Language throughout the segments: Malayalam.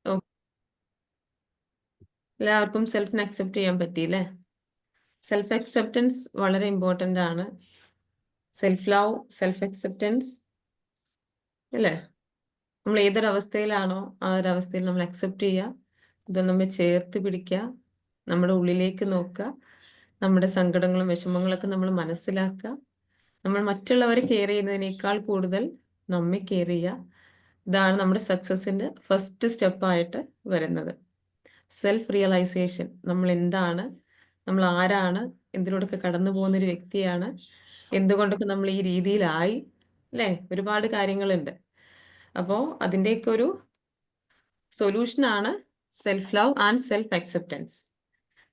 ഓ, എല്ലാവർക്കും സെൽഫിനെ അക്സെപ്റ്റ് ചെയ്യാൻ പറ്റിയില്ലേ? സെൽഫ് അക്സെപ്റ്റൻസ് വളരെ ഇമ്പോർട്ടൻ്റ് ആണ്. സെൽഫ് ലവ്, സെൽഫ് അക്സെപ്റ്റൻസ് അല്ലേ? നമ്മൾ ഏതൊരവസ്ഥയിലാണോ ആ ഒരു അവസ്ഥയിൽ നമ്മൾ അക്സെപ്റ്റ് ചെയ്യുക, ഇത് നമ്മെ ചേർത്ത് പിടിക്കുക, നമ്മുടെ ഉള്ളിലേക്ക് നോക്കുക, നമ്മുടെ സങ്കടങ്ങളും വിഷമങ്ങളൊക്കെ നമ്മൾ മനസ്സിലാക്കുക, നമ്മൾ മറ്റുള്ളവരെ കെയർ ചെയ്യുന്നതിനേക്കാൾ കൂടുതൽ നമ്മെ കെയർ ചെയ്യുക. ഇതാണ് നമ്മുടെ സക്സസിൻ്റെ ഫസ്റ്റ് സ്റ്റെപ്പായിട്ട് വരുന്നത്. Self realisation. നമ്മൾ എന്താണ്, നമ്മൾ ആരാണ്, എന്തിലൂടെയൊക്കെ കടന്നു പോകുന്നൊരു വ്യക്തിയാണ്, എന്തുകൊണ്ടൊക്കെ നമ്മൾ ഈ രീതിയിലായി, അല്ലേ? ഒരുപാട് കാര്യങ്ങളുണ്ട്. അപ്പോൾ അതിൻ്റെയൊക്കെ ഒരു സൊല്യൂഷനാണ് self love and self acceptance.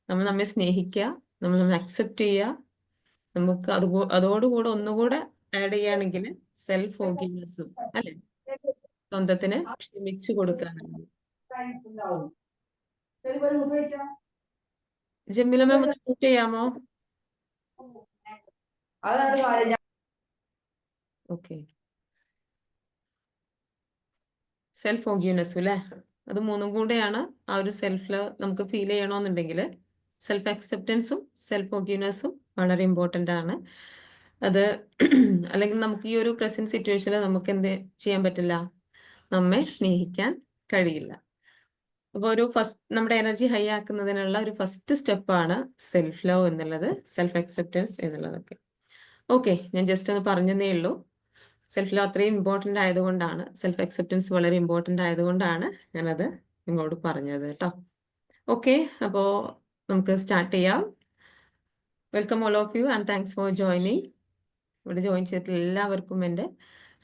നമ്മൾ നമ്മെ സ്നേഹിക്കുക, നമ്മൾ നമ്മെ അക്സെപ്റ്റ് ചെയ്യുക. നമുക്ക് അതോടുകൂടെ ഒന്നുകൂടെ ആഡ് ചെയ്യുകയാണെങ്കിൽ സെൽഫ് ഫോർഗീവ്നെസ്സും, അല്ലേ? സ്വന്തത്തിന് ക്ഷമിച്ചു കൊടുക്കാനാണ്. ജമീല മാം ഒന്ന് മ്യൂട്ട് ചെയ്യാമോ? ഓക്കെ. സെൽഫ് ഫോർഗീവ്നെസ്സും അല്ലേ? അത് മൂന്നും കൂടെയാണ് ആ ഒരു സെൽഫ് ലവ് നമുക്ക് ഫീൽ ചെയ്യണമെന്നുണ്ടെങ്കിൽ സെൽഫ് അക്സെപ്റ്റൻസും സെൽഫ് ഫോർഗീവ്നെസ്സും വളരെ ഇമ്പോർട്ടൻ്റ് ആണ്. അത് അല്ലെങ്കിൽ നമുക്ക് ഈ ഒരു പ്രസന്റ് സിറ്റുവേഷനിൽ നമുക്ക് എന്ത് ചെയ്യാൻ പറ്റില്ല, നമ്മെ സ്നേഹിക്കാൻ കഴിയില്ല. അപ്പോൾ ഒരു നമ്മുടെ എനർജി ഹൈ ആക്കുന്നതിനുള്ള ഒരു ഫസ്റ്റ് സ്റ്റെപ്പാണ് സെൽഫ് ലവ് എന്നുള്ളത്, സെൽഫ് അക്സെപ്റ്റൻസ് എന്നുള്ളതൊക്കെ. ഓക്കെ, ഞാൻ ജസ്റ്റ് ഒന്ന് പറഞ്ഞതേ ഉള്ളൂ. സെൽഫ് ലവ് അത്രയും ഇമ്പോർട്ടൻ്റ് ആയതുകൊണ്ടാണ്, സെൽഫ് അക്സെപ്റ്റൻസ് വളരെ ഇമ്പോർട്ടൻ്റ് ആയതുകൊണ്ടാണ് ഞാനത് നിങ്ങളോട് പറഞ്ഞത് കേട്ടോ. ഓക്കെ, അപ്പോൾ നമുക്ക് സ്റ്റാർട്ട് ചെയ്യാം. Welcome all of you and thanks for joining. ഇവിടെ ജോയിൻ ചെയ്തിട്ടുള്ള എല്ലാവർക്കും എൻ്റെ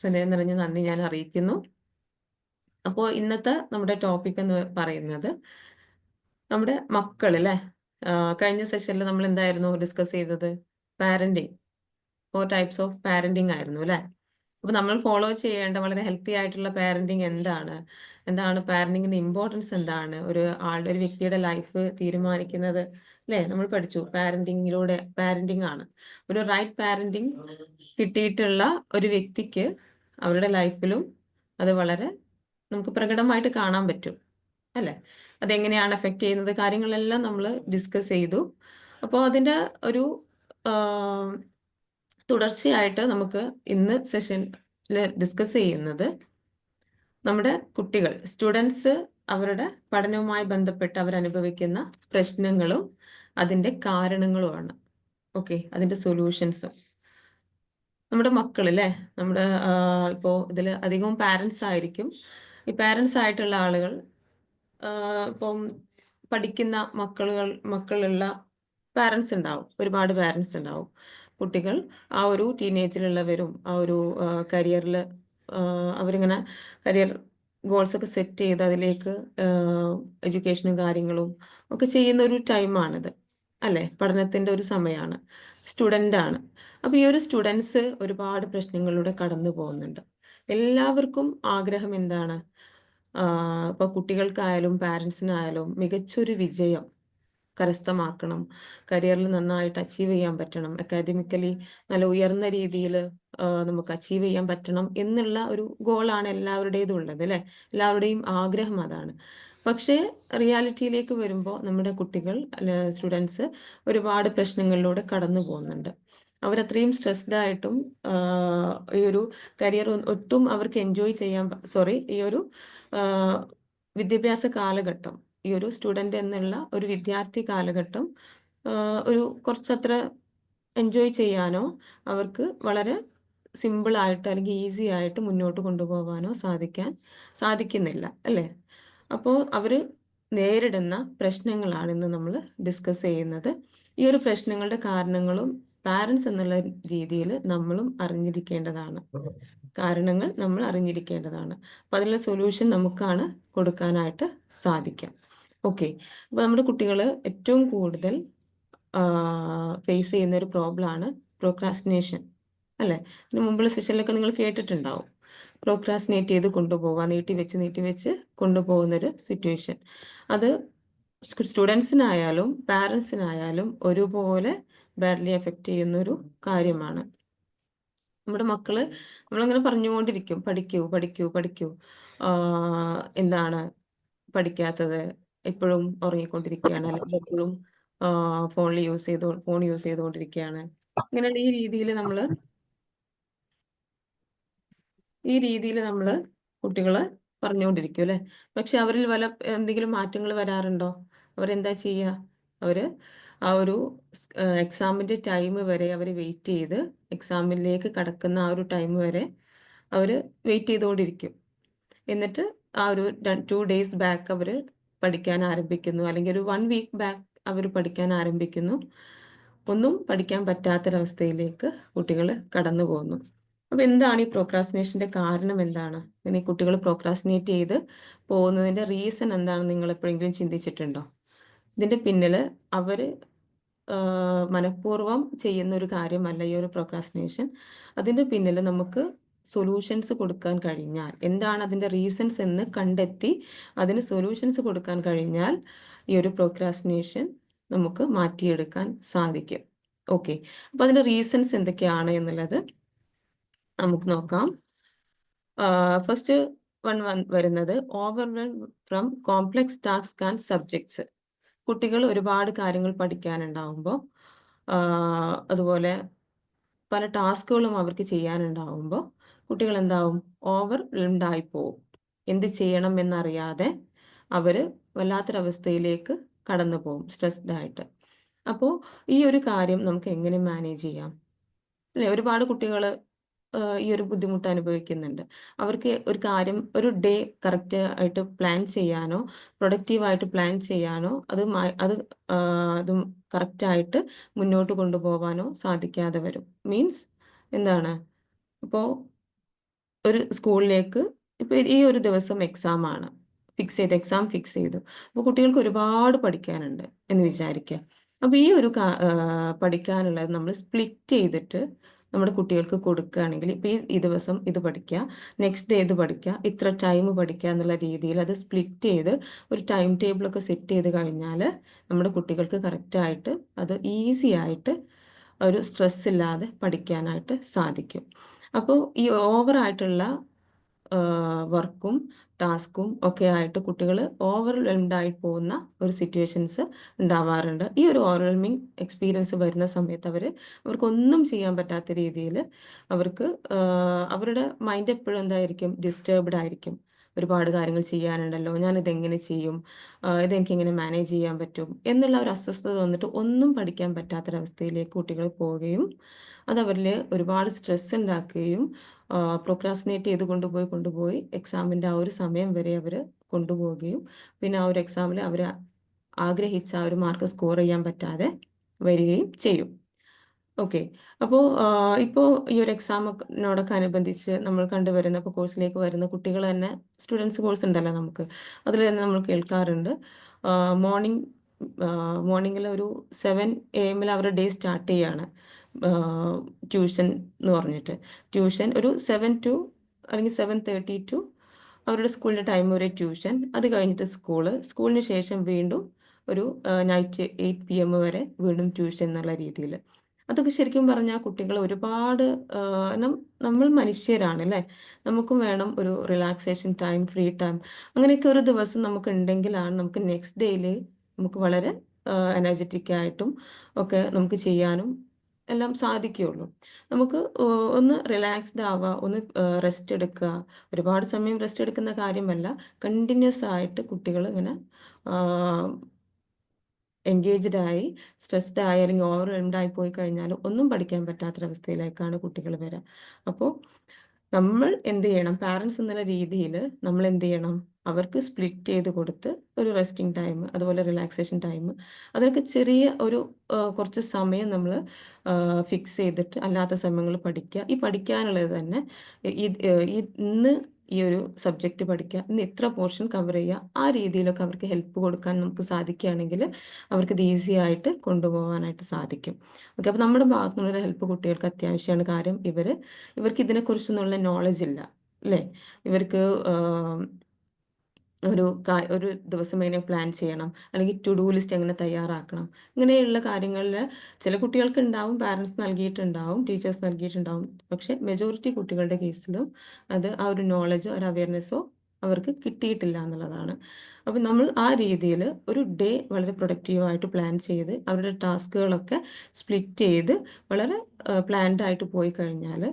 ഹൃദയം നിറഞ്ഞ നന്ദി ഞാൻ അറിയിക്കുന്നു. അപ്പോൾ ഇന്നത്തെ നമ്മുടെ ടോപ്പിക് എന്ന് പറയുന്നത് നമ്മുടെ മക്കൾ അല്ലേ. കഴിഞ്ഞ സെഷനിൽ നമ്മൾ എന്തായിരുന്നു ഡിസ്കസ് ചെയ്തത്? പാരൻറ്റിങ്, 4 ടൈപ്സ് ഓഫ് പാരൻറ്റിങ് ആയിരുന്നു അല്ലേ. അപ്പോൾ നമ്മൾ ഫോളോ ചെയ്യേണ്ട വളരെ ഹെൽത്തി ആയിട്ടുള്ള പാരൻറ്റിങ് എന്താണ് പാരൻറ്റിങ്ങിൻ്റെ ഇമ്പോർട്ടൻസ് എന്താണ്, ഒരു വ്യക്തിയുടെ ലൈഫ് തീരുമാനിക്കുന്നത് അല്ലേ, നമ്മൾ പഠിച്ചു. പാരൻറ്റിങ് ആണ് ഒരു റൈറ്റ് പാരൻറ്റിങ് കിട്ടിയിട്ടുള്ള ഒരു വ്യക്തിക്ക് അവരുടെ ലൈഫിലും അത് വളരെ നമുക്ക് പ്രകടമായിട്ട് കാണാൻ പറ്റും അല്ലേ. അതെങ്ങനെയാണ് എഫക്റ്റ് ചെയ്യുന്നത്, കാര്യങ്ങളെല്ലാം നമ്മൾ ഡിസ്കസ് ചെയ്തു. അപ്പോൾ അതിൻ്റെ ഒരു തുടർച്ചയായിട്ട് നമുക്ക് ഇന്ന് സെഷനിൽ ഡിസ്കസ് ചെയ്യുന്നത് നമ്മുടെ കുട്ടികൾ, സ്റ്റുഡൻസ് അവരുടെ പഠനവുമായി ബന്ധപ്പെട്ട് അവരനുഭവിക്കുന്ന പ്രശ്നങ്ങളും അതിൻ്റെ കാരണങ്ങളുമാണ്. ഓക്കെ, അതിൻ്റെ സൊല്യൂഷൻസും. നമ്മുടെ മക്കൾ അല്ലേ, നമ്മുടെ ഇപ്പോൾ ഇതിൽ അധികവും പാരൻസ് ആയിരിക്കും. ഈ പാരൻസ് ആയിട്ടുള്ള ആളുകൾ ഇപ്പം പഠിക്കുന്ന മക്കളുള്ള പാരൻസ് ഉണ്ടാവും, ഒരുപാട് പാരൻസ് ഉണ്ടാവും. കുട്ടികൾ ആ ഒരു ടീനേജിലുള്ളവരും ആ ഒരു കരിയറിൽ അവരിങ്ങനെ കരിയർ ഗോൾസ് ഒക്കെ സെറ്റ് ചെയ്ത് അതിലേക്ക് എഡ്യൂക്കേഷനും കാര്യങ്ങളും ഒക്കെ ചെയ്യുന്ന ഒരു ടൈമാണിത് അല്ലേ. പഠനത്തിൻ്റെ ഒരു സമയമാണ്, സ്റ്റുഡൻ്റാണ്. അപ്പോൾ ഈ ഒരു സ്റ്റുഡൻസ് ഒരുപാട് പ്രശ്നങ്ങളിലൂടെ കടന്നു പോകുന്നുണ്ട്. എല്ലാവർക്കും ആഗ്രഹം എന്താണ്? ഇപ്പോൾ കുട്ടികൾക്കായാലും പാരൻസിനായാലും മികച്ചൊരു വിജയം കരസ്ഥമാക്കണം, കരിയറിൽ നന്നായിട്ട് അച്ചീവ് ചെയ്യാൻ പറ്റണം, അക്കാദമിക്കലി നല്ല ഉയർന്ന രീതിയിൽ നമുക്ക് അച്ചീവ് ചെയ്യാൻ പറ്റണം എന്നുള്ള ഒരു ഗോളാണ് എല്ലാവരുടേതും ഉള്ളത് അല്ലേ. എല്ലാവരുടെയും ആഗ്രഹം അതാണ്. പക്ഷേ റിയാലിറ്റിയിലേക്ക് വരുമ്പോൾ നമ്മുടെ കുട്ടികൾ സ്റ്റുഡൻസ് ഒരുപാട് പ്രശ്നങ്ങളിലൂടെ കടന്നു പോകുന്നുണ്ട്. അവരത്രയും സ്ട്രെസ്ഡ് ആയിട്ടും ഈ ഒരു കരിയർ ഒട്ടും അവർക്ക് എൻജോയ് ചെയ്യാൻ ഈ ഒരു വിദ്യാഭ്യാസ കാലഘട്ടം, ഈ ഒരു സ്റ്റുഡൻ്റ് എന്നുള്ള ഒരു വിദ്യാർത്ഥി കാലഘട്ടം ഒരു കുറച്ചത്ര എൻജോയ് ചെയ്യാനോ അവർക്ക് വളരെ സിമ്പിളായിട്ട് അല്ലെങ്കിൽ ഈസി ആയിട്ട് മുന്നോട്ട് കൊണ്ടുപോകാനോ സാധിക്കുന്നില്ല അല്ലേ. അപ്പോൾ അവർ നേരിടുന്ന പ്രശ്നങ്ങളാണ് ഇന്ന് നമ്മൾ ഡിസ്കസ് ചെയ്യുന്നത്. ഈ ഒരു പ്രശ്നങ്ങളുടെ കാരണങ്ങളും പാരൻസ് എന്നുള്ള രീതിയിൽ നമ്മളും അറിഞ്ഞിരിക്കേണ്ടതാണ്. കാരണങ്ങൾ നമ്മൾ അറിഞ്ഞിരിക്കേണ്ടതാണ്. അപ്പോൾ അതിനുള്ള സൊല്യൂഷൻ നമുക്കാണ് കൊടുക്കാനായിട്ട് സാധിക്കാം. ഓക്കെ, അപ്പോൾ നമ്മുടെ കുട്ടികൾ ഏറ്റവും കൂടുതൽ ഫേസ് ചെയ്യുന്ന ഒരു പ്രോബ്ലമാണ് പ്രോക്രാസ്റ്റിനേഷൻ അല്ലേ. ഇതിന് മുമ്പുള്ള സെഷനിലൊക്കെ നിങ്ങൾ കേട്ടിട്ടുണ്ടാവും. പ്രോക്രാസ്റ്റിനേറ്റ് ചെയ്ത് കൊണ്ടുപോവുക, നീട്ടി വെച്ച് കൊണ്ടുപോകുന്നൊരു സിറ്റുവേഷൻ. അത് സ്റ്റുഡൻസിനായാലും പാരൻസിനായാലും ഒരുപോലെ ബാഡ്ലി എഫക്റ്റ് ചെയ്യുന്നൊരു കാര്യമാണ്. നമ്മുടെ മക്കള് നമ്മളിങ്ങനെ പറഞ്ഞുകൊണ്ടിരിക്കും, പഠിക്കൂ പഠിക്കൂ പഠിക്കൂ, എന്താണ് പഠിക്കാത്തത്, എപ്പോഴും ഉറങ്ങിക്കൊണ്ടിരിക്കുകയാണ്, അല്ലെങ്കിൽ എപ്പോഴും ഫോൺ യൂസ് ചെയ്തുകൊണ്ടിരിക്കുകയാണ്. ഇങ്ങനെയുള്ള ഈ രീതിയിൽ നമ്മൾ കുട്ടികളെ പറഞ്ഞുകൊണ്ടിരിക്കും അല്ലേ. പക്ഷെ അവരിൽ എന്തെങ്കിലും മാറ്റങ്ങൾ വരാറുണ്ടോ? അവരെന്താ ചെയ്യുക? അവര് ആ ഒരു എക്സാമിന്റെ ടൈം വരെ അവർ വെയിറ്റ് ചെയ്ത്, എക്സാമിലേക്ക് കടക്കുന്ന ആ ഒരു ടൈം വരെ അവർ വെയിറ്റ് ചെയ്തുകൊണ്ടിരിക്കും. എന്നിട്ട് ആ ഒരു 2 ഡേയ്സ് ബാക്ക് അവർ പഠിക്കാൻ ആരംഭിക്കുന്നു, അല്ലെങ്കിൽ ഒരു 1 വീക്ക് ബാക്ക് അവർ പഠിക്കാൻ ആരംഭിക്കുന്നു. ഒന്നും പഠിക്കാൻ പറ്റാത്തൊരവസ്ഥയിലേക്ക് കുട്ടികൾ കടന്നു പോകുന്നു. അപ്പോൾ എന്താണ് ഈ പ്രോക്രാസ്റ്റിനേഷന്റെ കാരണം? എന്താണ് ഇങ്ങനെ കുട്ടികൾ പ്രോക്രാസ്റ്റിനേറ്റ് ചെയ്ത് പോകുന്നതിന്റെ റീസൺ എന്താണെന്ന് നിങ്ങൾ എപ്പോഴെങ്കിലും ചിന്തിച്ചിട്ടുണ്ടോ? ഇതിന്റെ പിന്നിൽ അവർ മനഃപൂർവ്വം ചെയ്യുന്ന ഒരു കാര്യമല്ല ഈ ഒരു പ്രോക്രാസ്റ്റിനേഷൻ. അതിന്റെ പിന്നിൽ നമുക്ക് സൊല്യൂഷൻസ് കൊടുക്കാൻ കഴിഞ്ഞാൽ, എന്താണ് അതിന്റെ റീസൺസ് എന്ന് കണ്ടെത്തി അതിന് സൊല്യൂഷൻസ് കൊടുക്കാൻ കഴിഞ്ഞാൽ ഈ ഒരു പ്രോക്രാസ്റ്റിനേഷൻ നമുക്ക് മാറ്റിയെടുക്കാൻ സാധിക്കും. ഓക്കെ, അപ്പോൾ അതിന്റെ റീസൺസ് എന്തൊക്കെയാണ് എന്നുള്ളത് നമുക്ക് നോക്കാം. ഫസ്റ്റ് വരുന്നത് overwhelm from complex task and subjects. കുട്ടികൾ ഒരുപാട് കാര്യങ്ങൾ പഠിക്കാനുണ്ടാവുമ്പോൾ, അതുപോലെ പല ടാസ്കുകളും അവർക്ക് ചെയ്യാനുണ്ടാവുമ്പോൾ കുട്ടികൾ എന്താവും? ഓവർവെൽംഡ് ആയി പോവും. എന്ത് ചെയ്യണം എന്നറിയാതെ അവർ വല്ലാത്തൊരവസ്ഥയിലേക്ക് കടന്നു പോകും, സ്ട്രെസ്ഡ് ആയിട്ട്. അപ്പോൾ ഈ ഒരു കാര്യം നമുക്ക് എങ്ങനെ മാനേജ് ചെയ്യാം അല്ലേ? ഒരുപാട് കുട്ടികൾ ഈ ഒരു ബുദ്ധിമുട്ട് അനുഭവിക്കുന്നുണ്ട്. അവർക്ക് ഒരു കാര്യം, ഒരു ഡേ കറക്റ്റ് ആയിട്ട് പ്ലാൻ ചെയ്യാനോ പ്രൊഡക്റ്റീവായിട്ട് പ്ലാൻ ചെയ്യാനോ അതും കറക്റ്റായിട്ട് മുന്നോട്ട് കൊണ്ടുപോകാനോ സാധിക്കാതെ വരും. മീൻസ് എന്താണ്? ഇപ്പോൾ ഒരു സ്കൂളിലേക്ക് ഇപ്പോൾ ഈ ഒരു ദിവസം എക്സാം ഫിക്സ് ചെയ്തു. അപ്പോൾ കുട്ടികൾക്ക് ഒരുപാട് പഠിക്കാനുണ്ട് എന്ന് വിചാരിക്കുക. അപ്പോൾ ഈ ഒരു പഠിക്കാനുള്ളത് നമ്മൾ സ്പ്ലിറ്റ് ചെയ്തിട്ട് നമ്മുടെ കുട്ടികൾക്ക് കൊടുക്കുകയാണെങ്കിൽ, ഇപ്പോൾ ഈ ദിവസം ഇത് പഠിക്കുക, നെക്സ്റ്റ് ഡേ ഇത് പഠിക്കുക, ഇത്ര ടൈം പഠിക്കുക എന്നുള്ള രീതിയിൽ അത് സ്പ്ലിറ്റ് ചെയ്ത് ഒരു ടൈം ടേബിളൊക്കെ സെറ്റ് ചെയ്ത് കഴിഞ്ഞാൽ നമ്മുടെ കുട്ടികൾക്ക് കറക്റ്റായിട്ട് അത് ഈസി ആയിട്ട് ഒരു സ്ട്രെസ് ഇല്ലാതെ പഠിക്കാനായിട്ട് സാധിക്കും. അപ്പോൾ ഈ ഓവറായിട്ടുള്ള വർക്കും ടാസ്കും ഒക്കെ ആയിട്ട് കുട്ടികൾ ഓവർവെൽംഡ് ആയി പോകുന്ന ഒരു സിറ്റുവേഷൻസ് ഉണ്ടാവാറുണ്ട്. ഈ ഒരു ഓവർവെൽമിങ് എക്സ്പീരിയൻസ് വരുന്ന സമയത്ത് അവർക്കൊന്നും ചെയ്യാൻ പറ്റാത്ത രീതിയിൽ അവരുടെ മൈൻഡ് എപ്പോഴും എന്തായിരിക്കും? ഡിസ്റ്റർബ്ഡ് ആയിരിക്കും. ഒരുപാട് കാര്യങ്ങൾ ചെയ്യാനുണ്ടല്ലോ, ഞാനിതെങ്ങനെ ചെയ്യും, ഇതെനിക്കെങ്ങനെ മാനേജ് ചെയ്യാൻ പറ്റും എന്നുള്ള ഒരു അസ്വസ്ഥത വന്നിട്ട് ഒന്നും പഠിക്കാൻ പറ്റാത്തൊരവസ്ഥയിലേക്ക് കുട്ടികൾ പോവുകയും അതവരിൽ ഒരുപാട് സ്ട്രെസ് ഉണ്ടാക്കുകയും പ്രൊക്രാസ്റ്റിനേറ്റ് ചെയ്ത് കൊണ്ടുപോയി എക്സാമിൻ്റെ ആ ഒരു സമയം വരെ അവർ കൊണ്ടുപോവുകയും പിന്നെ ആ ഒരു എക്സാമിൽ അവർ ആഗ്രഹിച്ച ആ ഒരു മാർക്ക് സ്കോർ ചെയ്യാൻ പറ്റാതെ വരികയും ചെയ്യും. ഓക്കെ, അപ്പോൾ ഇപ്പോൾ ഈ ഒരു എക്സാമിനോടൊക്കെ അനുബന്ധിച്ച് നമ്മൾ കണ്ടുവരുന്ന, ഇപ്പോൾ കോഴ്സിലേക്ക് വരുന്ന കുട്ടികൾ തന്നെ, സ്റ്റുഡൻസ് കോഴ്സ് ഉണ്ടല്ലോ നമുക്ക്, അതിൽ തന്നെ നമ്മൾ കേൾക്കാറുണ്ട് മോർണിംഗിൽ ഒരു 7 AM അവരുടെ ഡേ സ്റ്റാർട്ട് ചെയ്യാണ് ട്യൂഷൻ എന്ന് പറഞ്ഞിട്ട്. ട്യൂഷൻ ഒരു 7 to അല്ലെങ്കിൽ 7:30 to അവരുടെ സ്കൂളിൻ്റെ ടൈം വരെ ട്യൂഷൻ, അത് കഴിഞ്ഞിട്ട് സ്കൂളിന് ശേഷം വീണ്ടും ഒരു നൈറ്റ് 8 PM വരെ വീണ്ടും ട്യൂഷൻ എന്നുള്ള രീതിയിൽ. അതൊക്കെ ശരിക്കും പറഞ്ഞാൽ കുട്ടികൾ ഒരുപാട് നമ്മൾ മനുഷ്യരാണ് അല്ലേ, നമുക്കും വേണം ഒരു റിലാക്സേഷൻ ടൈം, ഫ്രീ ടൈം. അങ്ങനെയൊക്കെ ഒരു ദിവസം നമുക്ക് ഉണ്ടെങ്കിലാണ് നമുക്ക് നെക്സ്റ്റ് ഡേയിൽ നമുക്ക് വളരെ എനർജറ്റിക് ആയിട്ടും ഒക്കെ നമുക്ക് ചെയ്യാനും എല്ലാം സാധിക്കുകയുള്ളൂ. നമുക്ക് ഒന്ന് റിലാക്സ്ഡ് ആവുക, ഒന്ന് റെസ്റ്റ് എടുക്കുക. ഒരുപാട് സമയം റെസ്റ്റ് എടുക്കുന്ന കാര്യമല്ല, കണ്ടിന്യൂസ് ആയിട്ട് കുട്ടികൾ ഇങ്ങനെ എൻഗേജ്ഡ് ആയി, സ്ട്രെസ്ഡ് ആയി, അല്ലെങ്കിൽ ഓവർവെൽംഡ് ആയി പോയി കഴിഞ്ഞാൽ ഒന്നും പഠിക്കാൻ പറ്റാത്തൊരവസ്ഥയിലേക്കാണ് കുട്ടികൾ വരിക. അപ്പോൾ നമ്മൾ എന്ത് ചെയ്യണം? പാരൻസ് എന്നുള്ള രീതിയിൽ നമ്മൾ എന്ത് ചെയ്യണം? അവർക്ക് സ്പ്ലിറ്റ് ചെയ്ത് കൊടുത്ത് ഒരു റെസ്റ്റിംഗ് ടൈം, അതുപോലെ റിലാക്സേഷൻ ടൈം, അതിനൊക്കെ ചെറിയ ഒരു കുറച്ച് സമയം നമ്മൾ ഫിക്സ് ചെയ്തിട്ട് അല്ലാത്ത സമയങ്ങൾ പഠിക്കുക. ഈ പഠിക്കാനുള്ളത് തന്നെ ഇന്ന് ഈ ഒരു സബ്ജക്റ്റ് പഠിക്കുക, ഇന്ന് ഇത്ര പോർഷൻ കവർ ചെയ്യുക, ആ രീതിയിലൊക്കെ അവർക്ക് ഹെൽപ്പ് കൊടുക്കാൻ നമുക്ക് സാധിക്കുകയാണെങ്കിൽ അവർക്കിത് ഈസി ആയിട്ട് കൊണ്ടുപോകാനായിട്ട് സാധിക്കും. ഓക്കെ, അപ്പോൾ നമ്മുടെ ഭാഗത്തു നിന്നുള്ള ഹെൽപ്പ് കുട്ടികൾക്ക് അത്യാവശ്യമാണ്. കാര്യം ഇവർക്ക് ഇതിനെക്കുറിച്ചൊന്നുള്ള നോളജ് ഇല്ല അല്ലേ. ഇവർക്ക് ഒരു ദിവസം എങ്ങനെ പ്ലാൻ ചെയ്യണം, അല്ലെങ്കിൽ ടു ഡു ലിസ്റ്റ് എങ്ങനെ തയ്യാറാക്കണം, ഇങ്ങനെയുള്ള കാര്യങ്ങളിൽ ചില കുട്ടികൾക്ക് ഉണ്ടാവും, പാരൻസ് നൽകിയിട്ടുണ്ടാവും, ടീച്ചേഴ്സ് നൽകിയിട്ടുണ്ടാവും. പക്ഷെ മെജോറിറ്റി കുട്ടികളുടെ കേസിലും ആ ഒരു നോളജോ ഒരു അവയർനെസ്സോ അവർക്ക് കിട്ടിയിട്ടില്ല എന്നുള്ളതാണ്. അപ്പം നമ്മൾ ആ രീതിയിൽ ഒരു ഡേ വളരെ പ്രൊഡക്റ്റീവായിട്ട് പ്ലാൻ ചെയ്ത് അവരുടെ ടാസ്കുകളൊക്കെ സ്പ്ലിറ്റ് ചെയ്ത് വളരെ പ്ലാൻഡ് ആയിട്ട് പോയി കഴിഞ്ഞാൽ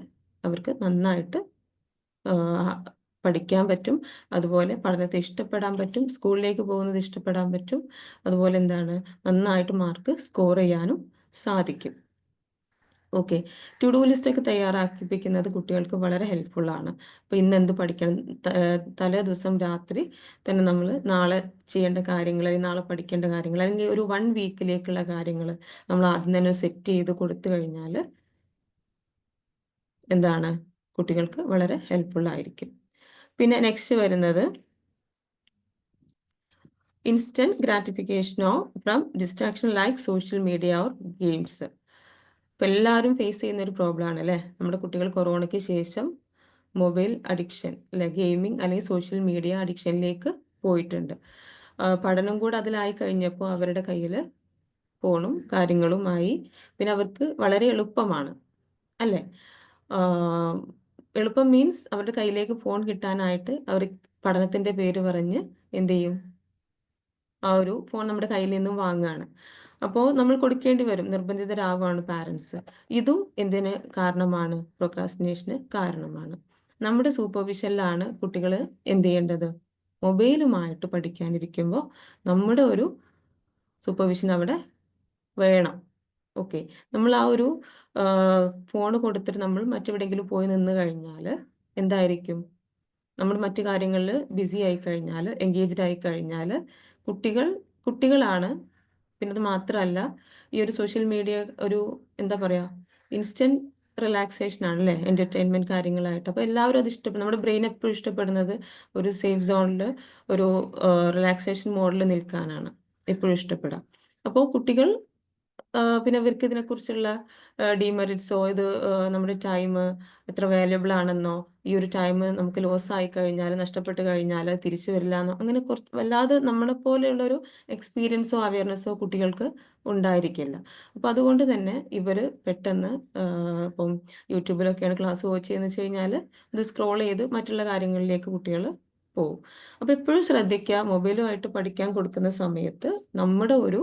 അവർക്ക് നന്നായിട്ട് പഠിക്കാൻ പറ്റും. അതുപോലെ പഠനത്തെ ഇഷ്ടപ്പെടാൻ പറ്റും. സ്കൂളിലേക്ക് പോകുന്നത് ഇഷ്ടപ്പെടാൻ പറ്റും. അതുപോലെ എന്താണ് നന്നായിട്ട് മാർക്ക് സ്കോർ ചെയ്യാനും സാധിക്കും. ഓക്കെ. ടു ഡു ലിസ്റ്റ് ഒക്കെ തയ്യാറാക്കിപ്പിക്കുന്നത് കുട്ടികൾക്ക് വളരെ ഹെൽപ്ഫുള്ളാണ്. അപ്പോൾ ഇന്നെന്ത് പഠിക്കണം, തലേ ദിവസം രാത്രി തന്നെ നമ്മൾ നാളെ ചെയ്യേണ്ട കാര്യങ്ങൾ, അല്ലെങ്കിൽ നാളെ പഠിക്കേണ്ട കാര്യങ്ങൾ, അല്ലെങ്കിൽ ഒരു 1 വീക്കിലേക്കുള്ള കാര്യങ്ങൾ നമ്മൾ ആദ്യം തന്നെ സെറ്റ് ചെയ്ത് കൊടുത്തു കഴിഞ്ഞാൽ എന്താണ് കുട്ടികൾക്ക് വളരെ ഹെൽപ്ഫുള്ളായിരിക്കും. പിന്നെ നെക്സ്റ്റ് വരുന്നത് ഇൻസ്റ്റന്റ് ഗ്രാറ്റിഫിക്കേഷനോ from distraction like social media or games. ഇപ്പം എല്ലാവരും ഫേസ് ചെയ്യുന്ന ഒരു പ്രോബ്ലമാണ് അല്ലേ, നമ്മുടെ കുട്ടികൾ കൊറോണയ്ക്ക് ശേഷം മൊബൈൽ അഡിക്ഷൻ അല്ലെ, ഗെയിമിംഗ് അല്ലെങ്കിൽ സോഷ്യൽ മീഡിയ അഡിക്ഷനിലേക്ക് പോയിട്ടുണ്ട്. പഠനം കൂടെ അതിലായി കഴിഞ്ഞപ്പോൾ അവരുടെ കയ്യിൽ ഫോണും കാര്യങ്ങളുമായി, പിന്നെ അവർക്ക് വളരെ എളുപ്പമാണ് അല്ലേ. എളുപ്പം മീൻസ് അവരുടെ കയ്യിലേക്ക് ഫോൺ കിട്ടാനായിട്ട് അവർ പഠനത്തിൻ്റെ പേര് പറഞ്ഞ് എന്ത് ചെയ്യും, ആ ഒരു ഫോൺ നമ്മുടെ കയ്യിൽ നിന്നും വാങ്ങുകയാണ്. അപ്പോൾ നമ്മൾ കൊടുക്കേണ്ടി വരും, നിർബന്ധിതരാവുകയാണ് പാരൻസ്. ഇതും എന്തിന് കാരണമാണ്, പ്രൊക്രാസ്റ്റിനേഷന് കാരണമാണ്. നമ്മുടെ സൂപ്പർവിഷനിലാണ് കുട്ടികൾ എന്ത് ചെയ്യേണ്ടത്, മൊബൈലുമായിട്ട് പഠിക്കാനിരിക്കുമ്പോൾ നമ്മുടെ ഒരു സൂപ്പർവിഷൻ അവിടെ വേണം. ഓക്കെ. നമ്മൾ ആ ഒരു ഫോൺ കൊടുത്തിട്ട് നമ്മൾ മറ്റെവിടെയെങ്കിലും പോയി നിന്ന് കഴിഞ്ഞാൽ എന്തായിരിക്കും, നമ്മൾ മറ്റു കാര്യങ്ങളിൽ ബിസി ആയി കഴിഞ്ഞാൽ, എൻഗേജ്ഡ് ആയി കഴിഞ്ഞാൽ കുട്ടികളാണ്. പിന്നെ അത് മാത്രമല്ല, ഈ ഒരു സോഷ്യൽ മീഡിയ ഒരു എന്താ പറയുക, ഇൻസ്റ്റൻറ്റ് റിലാക്സേഷൻ ആണല്ലേ, എൻ്റർടൈൻമെൻറ്റ് കാര്യങ്ങളായിട്ട്. അപ്പോൾ എല്ലാവരും അത് ഇഷ്ടപ്പെടും. നമ്മുടെ ബ്രെയിൻ എപ്പോഴും ഇഷ്ടപ്പെടുന്നത് ഒരു സേഫ് സോണിൽ, ഒരു റിലാക്സേഷൻ മോഡിൽ നിൽക്കാനാണ് എപ്പോഴും ഇഷ്ടപ്പെടുക. അപ്പോൾ കുട്ടികൾ പിന്നെ ഇവർക്ക് ഇതിനെക്കുറിച്ചുള്ള ഡീമെറിറ്റ്സോ, ഇത് നമ്മുടെ ടൈം എത്ര വാല്യുബിൾ ആണെന്നോ, ഈ ഒരു ടൈം നമുക്ക് ലോസ് ആയി കഴിഞ്ഞാൽ, നഷ്ടപ്പെട്ട് കഴിഞ്ഞാൽ തിരിച്ചു വരില്ല എന്നോ, അങ്ങനെ കുറച്ച് വല്ലാതെ നമ്മളെപ്പോലെയുള്ളൊരു എക്സ്പീരിയൻസോ അവയർനെസ്സോ കുട്ടികൾക്ക് ഉണ്ടായിരിക്കില്ല. അപ്പോൾ അതുകൊണ്ട് തന്നെ ഇവർ പെട്ടെന്ന് ഇപ്പം യൂട്യൂബിലൊക്കെയാണ് ക്ലാസ് വാച്ച് ചെയ്യുന്നത് വെച്ച് കഴിഞ്ഞാൽ ഇത് സ്ക്രോൾ ചെയ്ത് മറ്റുള്ള കാര്യങ്ങളിലേക്ക് കുട്ടികൾ പോകും. അപ്പോൾ എപ്പോഴും ശ്രദ്ധിക്കുക, മൊബൈലുമായിട്ട് പഠിക്കാൻ കൊടുക്കുന്ന സമയത്ത് നമ്മുടെ ഒരു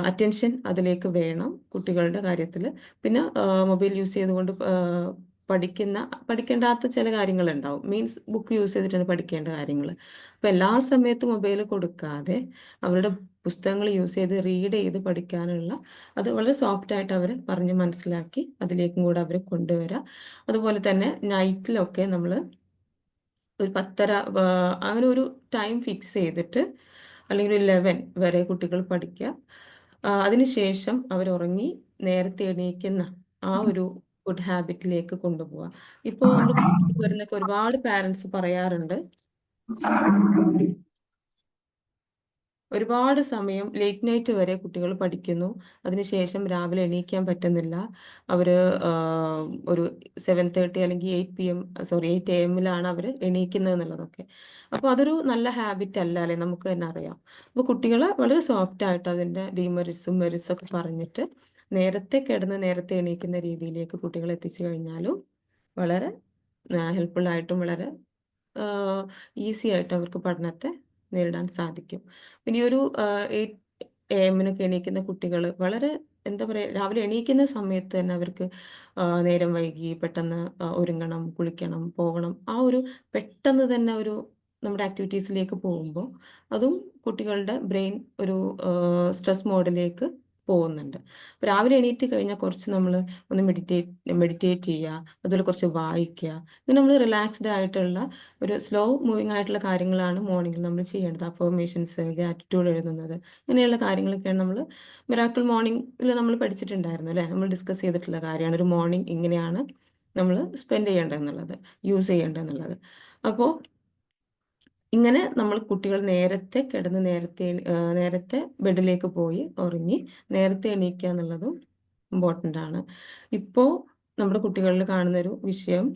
അറ്റൻഷൻ അതിലേക്ക് വേണം കുട്ടികളുടെ കാര്യത്തിൽ. പിന്നെ മൊബൈൽ യൂസ് ചെയ്തുകൊണ്ട് പഠിക്കേണ്ടാത്ത ചില കാര്യങ്ങളുണ്ടാവും. മീൻസ് ബുക്ക് യൂസ് ചെയ്തിട്ടാണ് പഠിക്കേണ്ട കാര്യങ്ങൾ. അപ്പോൾ എല്ലാ സമയത്തും മൊബൈൽ കൊടുക്കാതെ അവരുടെ പുസ്തകങ്ങൾ യൂസ് ചെയ്ത് റീഡ് ചെയ്ത് പഠിക്കാനുള്ള, അത് വളരെ സോഫ്റ്റായിട്ട് അവർ പറഞ്ഞ് മനസ്സിലാക്കി അതിലേക്കും കൂടെ അവരെ കൊണ്ടുവരിക. അതുപോലെ തന്നെ നൈറ്റിലൊക്കെ നമ്മൾ ഒരു 10:30 അങ്ങനെ ഒരു ടൈം ഫിക്സ് ചെയ്തിട്ട്, അല്ലെങ്കിൽ ഒരു 11 വരെ കുട്ടികൾ പഠിക്കുക. അതിനുശേഷം അവരുറങ്ങി നേരത്തെ എണീക്കുന്ന ആ ഒരു ഗുഡ് ഹാബിറ്റിലേക്ക് കൊണ്ടുപോവുക. ഇപ്പോൾ നമ്മൾ വരുന്നൊക്കെ ഒരുപാട് പാരൻസ് പറയാറുണ്ട്, ഒരുപാട് സമയം ലേറ്റ് നൈറ്റ് വരെ കുട്ടികൾ പഠിക്കുന്നു, അതിനുശേഷം രാവിലെ എണീക്കാൻ പറ്റുന്നില്ല. അവർ ഒരു 7:30 അല്ലെങ്കിൽ 8 AM അവർ എണീക്കുന്നത് എന്നുള്ളതൊക്കെ. അപ്പോൾ അതൊരു നല്ല ഹാബിറ്റ് അല്ല അല്ലേ, നമുക്ക് തന്നെ അറിയാം. അപ്പോൾ കുട്ടികളെ വളരെ സോഫ്റ്റായിട്ട് അതിൻ്റെ ഡീമെറിറ്റ്സും മെറിറ്റ്സും ഒക്കെ പറഞ്ഞിട്ട് നേരത്തെ കിടന്ന് നേരത്തെ എണീക്കുന്ന രീതിയിലേക്ക് കുട്ടികളെ എത്തിച്ചു കഴിഞ്ഞാലും വളരെ ഹെൽപ്ഫുള്ളായിട്ടും വളരെ ഈസി ആയിട്ട് അവർക്ക് പഠനത്തെ നേരിടാൻ സാധിക്കും. പിന്നെ ഈ ഒരു 8 AM എണീക്കുന്ന കുട്ടികൾ വളരെ എന്താ പറയുക, രാവിലെ എണീക്കുന്ന സമയത്ത് തന്നെ അവർക്ക് നേരം വൈകി പെട്ടെന്ന് ഒരുങ്ങണം, കുളിക്കണം, പോകണം. ആ ഒരു പെട്ടെന്ന് തന്നെ ഒരു നമ്മുടെ ആക്ടിവിറ്റീസിലേക്ക് പോകുമ്പോൾ അതും കുട്ടികളുടെ ബ്രെയിൻ ഒരു സ്ട്രെസ് മോഡിലേക്ക് പോകുന്നുണ്ട്. അപ്പോൾ രാവിലെ എണീറ്റ് കഴിഞ്ഞാൽ കുറച്ച് നമ്മൾ ഒന്ന് മെഡിറ്റേറ്റ് ചെയ്യുക, അതുപോലെ കുറച്ച് വായിക്കുക. ഇങ്ങനെ നമ്മൾ റിലാക്സ്ഡ് ആയിട്ടുള്ള ഒരു സ്ലോ മൂവിങ് ആയിട്ടുള്ള കാര്യങ്ങളാണ് മോർണിംഗിൽ നമ്മൾ ചെയ്യേണ്ടത്. അഫർമേഷൻസ്, ഗ്രാറ്റിറ്റ്യൂഡ് എഴുതുന്നത്, ഇങ്ങനെയുള്ള കാര്യങ്ങളൊക്കെയാണ് നമ്മൾ മിറാക്കിൾ മോർണിംഗിൽ നമ്മൾ പഠിച്ചിട്ടുണ്ടായിരുന്നു അല്ലേ, നമ്മൾ ഡിസ്കസ് ചെയ്തിട്ടുള്ള കാര്യമാണ്. ഒരു മോർണിംഗ് ഇങ്ങനെയാണ് നമ്മൾ സ്പെൻഡ് ചെയ്യേണ്ടതെന്നുള്ളത്, യൂസ് ചെയ്യേണ്ടതെന്നുള്ളത്. അപ്പോൾ ഇങ്ങനെ നമ്മൾ കുട്ടികൾ നേരത്തെ കിടന്ന് നേരത്തെ ബെഡിലേക്ക് പോയി ഉറങ്ങി നേരത്തെ എണീക്കുക എന്നുള്ളതും ഇമ്പോർട്ടൻ്റ് ആണ്. ഇപ്പോൾ നമ്മുടെ കുട്ടികളിൽ കാണുന്നൊരു വിഷയം,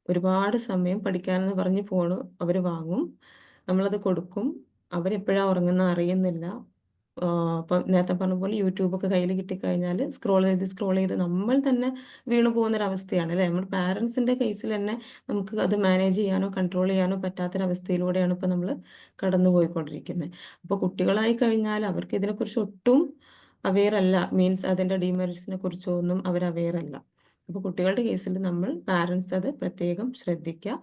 ഒരുപാട് സമയം പഠിക്കാനെന്ന് പറഞ്ഞ് ഫോണ് അവർ വാങ്ങും, നമ്മളത് കൊടുക്കും, അവരെപ്പോഴാണ് ഉറങ്ങുന്നത് അറിയുന്നില്ല. ഇപ്പം നേരത്തെ പറഞ്ഞ പോലെ യൂട്യൂബൊക്കെ കയ്യിൽ കിട്ടിക്കഴിഞ്ഞാൽ സ്ക്രോൾ ചെയ്ത് നമ്മൾ തന്നെ വീണു പോകുന്നൊരവസ്ഥയാണ് അല്ലേ? നമ്മൾ പാരൻസിൻ്റെ കേസിൽ തന്നെ നമുക്ക് അത് മാനേജ് ചെയ്യാനോ കൺട്രോൾ ചെയ്യാനോ പറ്റാത്തൊരവസ്ഥയിലൂടെയാണ് ഇപ്പോൾ നമ്മൾ കടന്നു പോയിക്കൊണ്ടിരിക്കുന്നത്. അപ്പോൾ കുട്ടികളായി കഴിഞ്ഞാൽ അവർക്ക് ഇതിനെക്കുറിച്ച് ഒട്ടും അവെയർ അല്ല, മീൻസ് അതിൻ്റെ ഡിമെറിറ്റ്സിനെ കുറിച്ചോ ഒന്നും അവർ അവെയർ അല്ല. അപ്പോൾ കുട്ടികളുടെ കേസിൽ നമ്മൾ പാരൻസ് അത് പ്രത്യേകം ശ്രദ്ധിക്കുക.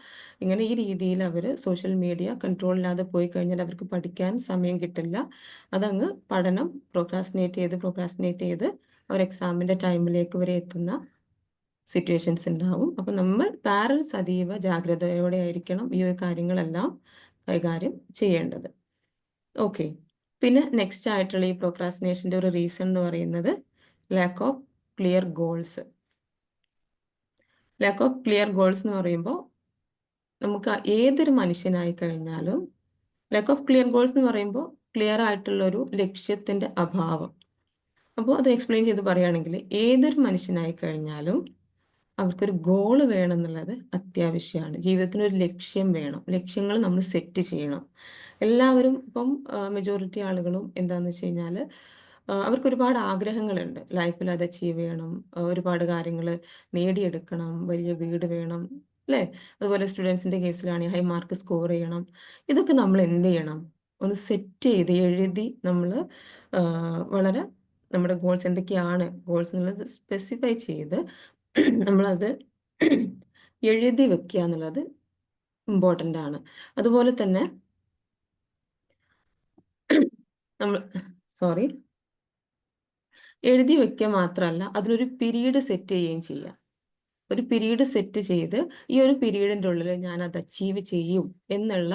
ഇങ്ങനെ ഈ രീതിയിൽ അവർ സോഷ്യൽ മീഡിയ കൺട്രോൾ ഇല്ലാതെ പോയി കഴിഞ്ഞാൽ അവർക്ക് പഠിക്കാൻ സമയം കിട്ടില്ല. അതങ്ങ് പഠനം പ്രോക്രാസ്റ്റിനേറ്റ് ചെയ്ത് അവർ എക്സാമിൻ്റെ ടൈമിലേക്ക് വരെ എത്തുന്ന സിറ്റുവേഷൻസ് ഉണ്ടാവും. അപ്പം നമ്മൾ പാരൻസ് അതീവ ജാഗ്രതയോടെ ആയിരിക്കണം ഈ ഒരു കാര്യങ്ങളെല്ലാം കൈകാര്യം ചെയ്യേണ്ടത്. ഓക്കെ, പിന്നെ നെക്സ്റ്റ് ആയിട്ടുള്ള ഈ പ്രോക്രാസ്റ്റിനേഷൻ്റെ ഒരു റീസൺ എന്ന് പറയുന്നത് lack of clear goals. Lack of clear goals എന്ന് പറയുമ്പോൾ നമുക്ക് ഏതൊരു മനുഷ്യനായി കഴിഞ്ഞാലും ലാക്ക് ഓഫ് ക്ലിയർ ഗോൾസ് എന്ന് പറയുമ്പോൾ ക്ലിയർ ആയിട്ടുള്ളൊരു ലക്ഷ്യത്തിൻ്റെ അഭാവം. അപ്പോൾ അത് എക്സ്പ്ലെയിൻ ചെയ്ത് പറയുകയാണെങ്കിൽ ഏതൊരു മനുഷ്യനായി കഴിഞ്ഞാലും അവർക്കൊരു ഗോള് വേണം എന്നുള്ളത് അത്യാവശ്യമാണ്. ജീവിതത്തിന് ഒരു ലക്ഷ്യം വേണം. ലക്ഷ്യങ്ങൾ നമ്മൾ സെറ്റ് ചെയ്യണം. എല്ലാവരും ഇപ്പം മെജോറിറ്റി ആളുകളും എന്താണെന്ന് വെച്ച് കഴിഞ്ഞാൽ അവർക്ക് ഒരുപാട് ആഗ്രഹങ്ങളുണ്ട്. ലൈഫിൽ അത് അച്ചീവ് ചെയ്യണം, ഒരുപാട് കാര്യങ്ങൾ നേടിയെടുക്കണം, വലിയ വീട് വേണം അല്ലേ? അതുപോലെ സ്റ്റുഡൻസിൻ്റെ കേസിലാണെങ്കിൽ ഹൈ മാർക്ക് സ്കോർ ചെയ്യണം. ഇതൊക്കെ നമ്മൾ എന്ത് ചെയ്യണം? ഒന്ന് സെറ്റ് ചെയ്ത് എഴുതി നമ്മൾ വളരെ നമ്മുടെ ഗോൾസ് എന്തൊക്കെയാണ് ഗോൾസ് എന്നുള്ളത് സ്പെസിഫൈ ചെയ്ത് നമ്മളത് എഴുതി വെക്കുക എന്നുള്ളത് ഇമ്പോർട്ടൻ്റ് ആണ്. അതുപോലെ തന്നെ നമ്മൾ എഴുതി വെക്കുക മാത്രമല്ല അതിനൊരു പീരീഡ് സെറ്റ് ചെയ്യുകയും ചെയ്യുക. ഒരു പീരീഡ് സെറ്റ് ചെയ്ത് ഈ ഒരു പീരീഡിൻ്റെ ഉള്ളിൽ ഞാൻ അത് അച്ചീവ് ചെയ്യും എന്നുള്ള